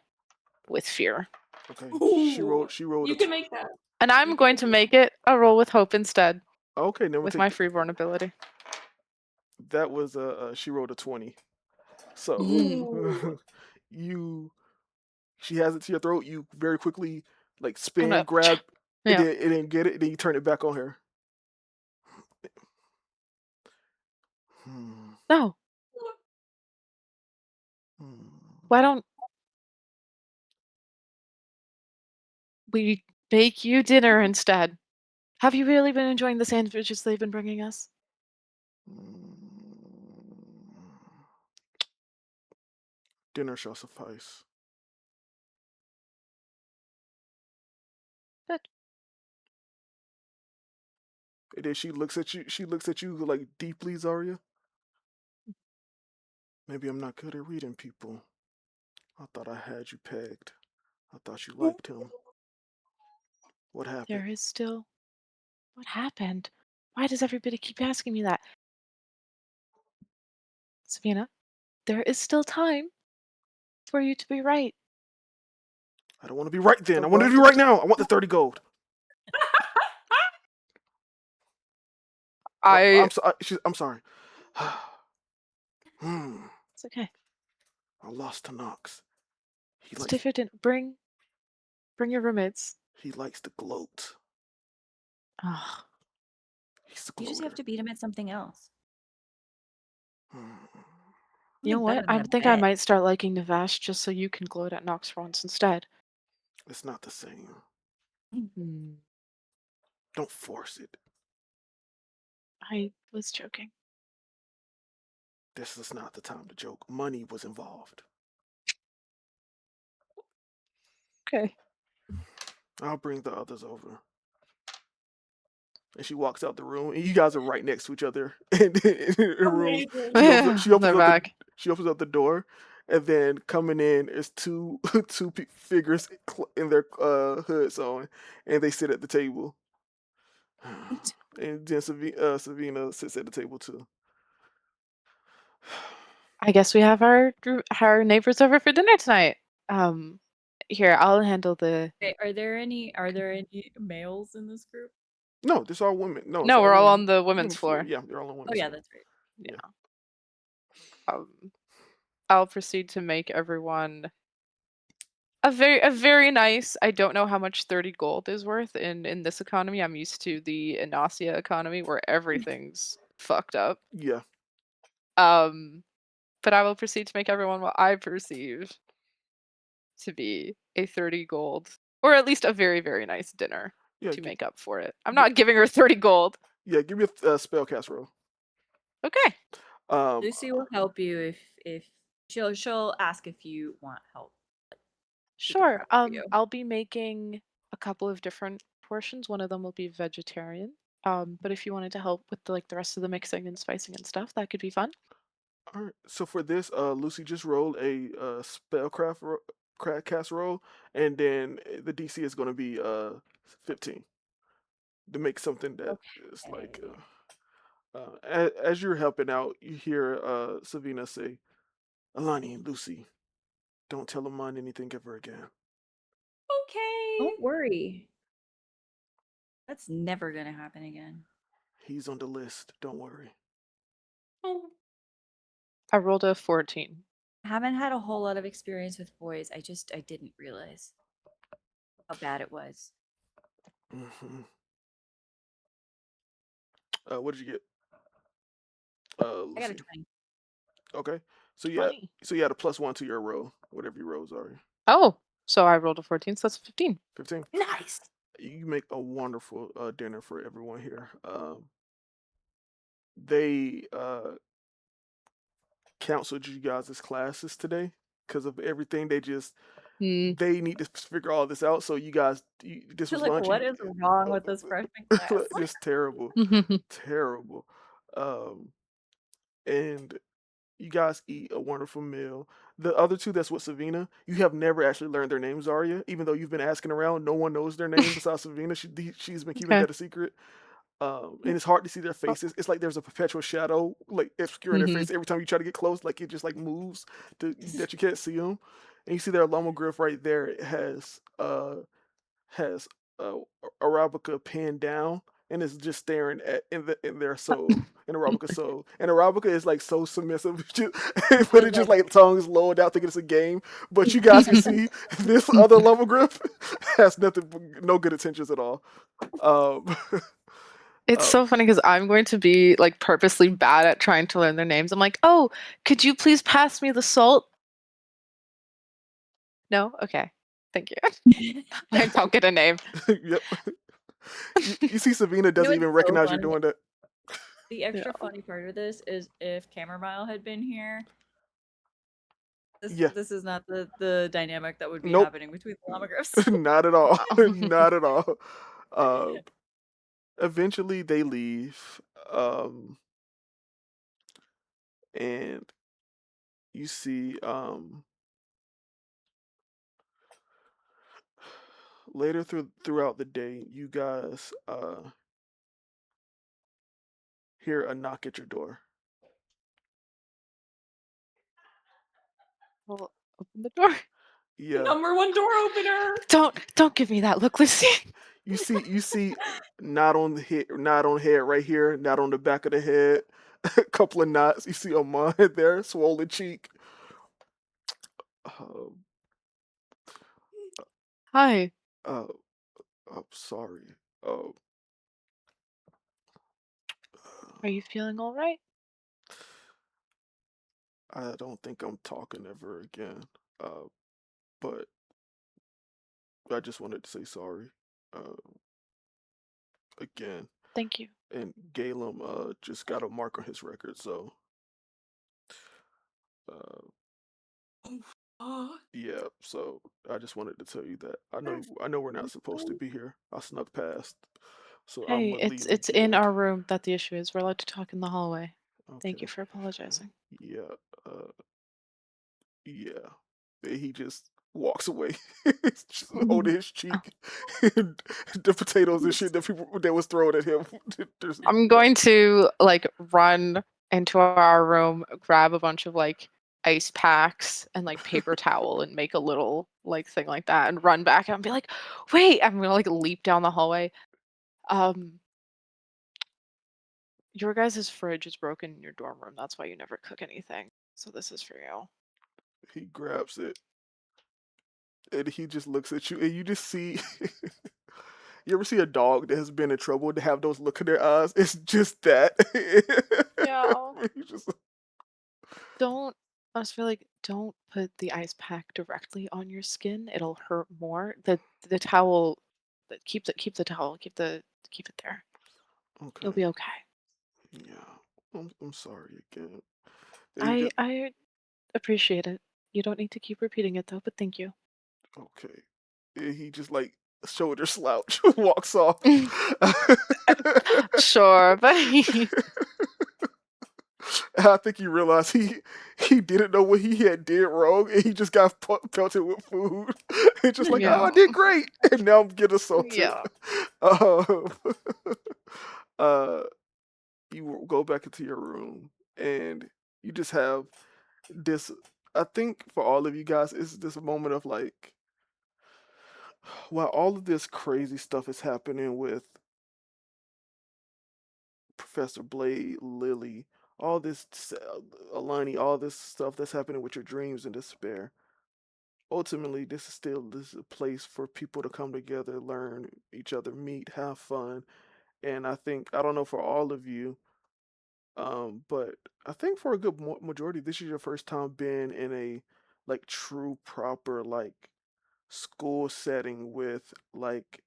with fear. Okay. Ooh, She rolled. You a can make that. And I'm going to make it a roll with hope instead, Okay, then we'll with take my freeborn ability. that was she rolled a 20. So Ooh. she has it to your throat. You very quickly like spin, gonna- grab And Yeah. then it didn't get it. Then you turn it back on her. Hmm. No. Why Hmm. don't we make you dinner instead? Have you really been enjoying the sandwiches they've been bringing us? Dinner shall suffice. Good. And then she looks at you. She looks at you like deeply, Zarya. Maybe I'm not good at reading people. I thought I had you pegged. I thought you liked him. What happened? There is still. What happened? Why does everybody keep asking me that? Savina, there is still time for you to be right. I don't want to be right then. The I want it to be world- right now. I want the 30 gold. I. I'm sorry. It's okay. I lost to Nox. He It's likes different. Bring your roommates. he likes to gloat. Oh, He's the You just have gloater. to beat him at something else. you know Something better what? than I a think I bet. might start liking Navash just so you can gloat at Nox for once instead. It's not the same. Hmm. Don't force it. I was joking. This is not the time to joke. Money was involved. Okay. I'll bring the others over. And she walks out the room, and you guys are right next to each other in the room. Amazing. She opens They're up back. she opens up the door, and then coming in is two figures in their hoods on, and they sit at the table. And then Savina sits at the table too. I guess we have our neighbors over for dinner tonight. Here, I'll handle the. Okay, are there any males in this group? No, this all women. No, it's No, we're all women. on the women's floor. Yeah, they're all on Oh women's yeah, floor. that's right. Yeah. I'll proceed to make everyone a very nice. I don't know how much 30 gold is worth in this economy. I'm used to the Inacia economy where everything's fucked up. Yeah. But I will proceed to make everyone what I perceive to be a 30 gold, or at least a very nice dinner Yeah. to make up for it. I'm not giving her 30 gold. Yeah, give me a spellcast roll. Okay. Lucy will help you if she'll ask if you want help. She could Sure. prep for you. I'll be making a couple of different portions. One of them will be vegetarian. But if you wanted to help with the rest of the mixing and spicing and stuff, that could be fun. All right. So for this, Lucy just rolled a cast roll, and then the DC is going to be 15 to make something that is like. As you're helping out, you hear Savina say, "Alani, Lucy, don't tell Amon anything ever again." Okay. Don't worry. That's never gonna happen again. He's on the list. Don't worry. Oh, I rolled a 14. I haven't had a whole lot of experience with boys. I didn't realize how bad it was. Hmm. What did you get? I got a Lucy. 20. Okay. So you 20. had a +1 to your roll, whatever your rolls are. Oh, so I rolled a 14, so that's a 15. 15. nice. You make a wonderful dinner for everyone here. They counseled you guys as classes today because of everything. Hmm. They need to figure all this out. So this was Like, lunch. what is wrong with this freshman class? Just terrible, terrible. And you guys eat a wonderful meal. The other two that's with Savina, you have never actually learned their names, Zarya. Even though you've been asking around, no one knows their name besides Savina. She's been keeping Okay. that a secret. And it's hard to see their faces. It's like there's a perpetual shadow, like obscuring their face every time you try to get close. Like it just like moves that you can't see them. And you see their lomogryph right there. It has Arabica pinned down, and is just staring at in their soul, in Arabica's soul. And Arabica is like so submissive, but I it just love like tongues lowered out, thinking it's a game. But you guys can see this other level grip has no good intentions at all. Um, It's um, so funny because I'm going to be like purposely bad at trying to learn their names. I'm like, oh, could you please pass me the salt? No? Okay. Thank you. I don't get a name. yep. You see, Savina You know doesn't what's even so recognize you're funny? doing that. The extra Yeah. funny part of this is if Chamomile had been here, this Yeah. this is not the dynamic that would be Nope. happening between the Llamagraphs. Not at all. Not at all. Uh, eventually, they leave, and you see later throughout the day, you guys hear a knock at your door. Well, open the door. Yeah, Number one door opener. Don't give me that look, Lucy. you see, not on head right here, not on the back of the head, a couple of knots. You see Oman there, swollen cheek. Um, Hi. uh, I'm sorry. Uh, Are you feeling all right? I don't think I'm talking ever again. Uh, but I just wanted to say sorry. Uh, again. Thank you. And Galen just got a mark on his record, so uh, Oh, yeah. So I just wanted to tell you that I know we're not supposed to be here. I snuck past, so I'm Hey, gonna it's leave it's in again. our room that the issue is. We're allowed to talk in the hallway. Thank you Okay. for apologizing. Yeah. Uh, yeah. And he just walks away, just holding his cheek, and the potatoes and shit that was thrown at him. I'm Yeah. going to like run into our room, grab a bunch of like ice packs and like paper towel and make a little like thing like that and run back and be like, "Wait, I'm going to like leap down the hallway. Um your guys' fridge is broken in your dorm room. That's why you never cook anything. So this is for you." He grabs it and he just looks at you, and you just see. You ever see a dog that has been in trouble to have those look in their eyes? It's just that. Yeah. You just Don't I just feel like don't put the ice pack directly on your skin. It'll hurt more. The towel keep the towel, keep it there. You'll okay. be okay. Yeah. I'm sorry again. He I just I appreciate it. You don't need to keep repeating it though, but thank you. okay. And he just like shoulder slouch walks off. Sure, but And I think he realized he didn't know what he had did wrong, and he just got pelted with food. And just like, oh, yeah. I did great, and now I'm getting assaulted. Yeah. Um, uh, you go back into your room, and you just have this. I think for all of you guys, it's this moment of like, while all of this crazy stuff is happening with Professor Blade, Lily, all this, Alani, all this stuff that's happening with your dreams and despair. Ultimately, this is a place for people to come together, learn each other, meet, have fun. And I don't know for all of you, but I think for a good majority, this is your first time being in a like true proper like school setting with like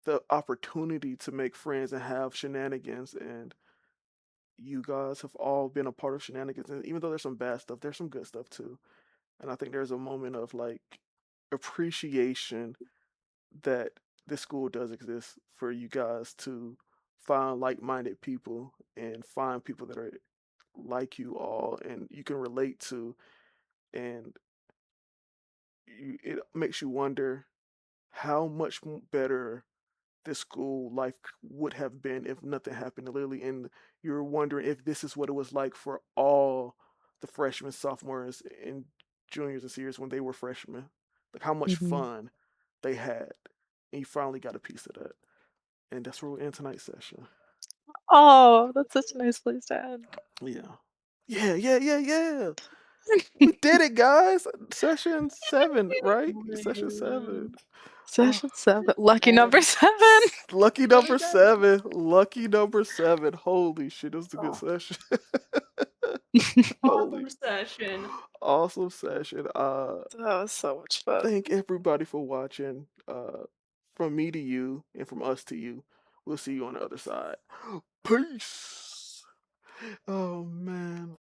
the opportunity to make friends and have shenanigans. And you guys have all been a part of shenanigans, and even though there's some bad stuff, there's some good stuff too. And I think there's a moment of like appreciation that this school does exist for you guys to find like-minded people and find people that are like you all and you can relate to. And it makes you wonder how much better this school life would have been if nothing happened to Lily. And you're wondering if this is what it was like for all the freshmen, sophomores, and juniors and seniors when they were freshmen. Like how much Mhm. fun they had. And you finally got a piece of that. And that's where we end tonight's session. Oh, that's such a nice place to end. Yeah. Yeah. We did it, guys. Session 7, right? Session 7. Session 7. Lucky number 7. Lucky number 7. Lucky number 7. Holy shit, this was a good Oh. session. Holy Awesome session. awesome session. That was so much fun. Thank everybody for watching. From me to you and from us to you. We'll see you on the other side. Peace. Oh man.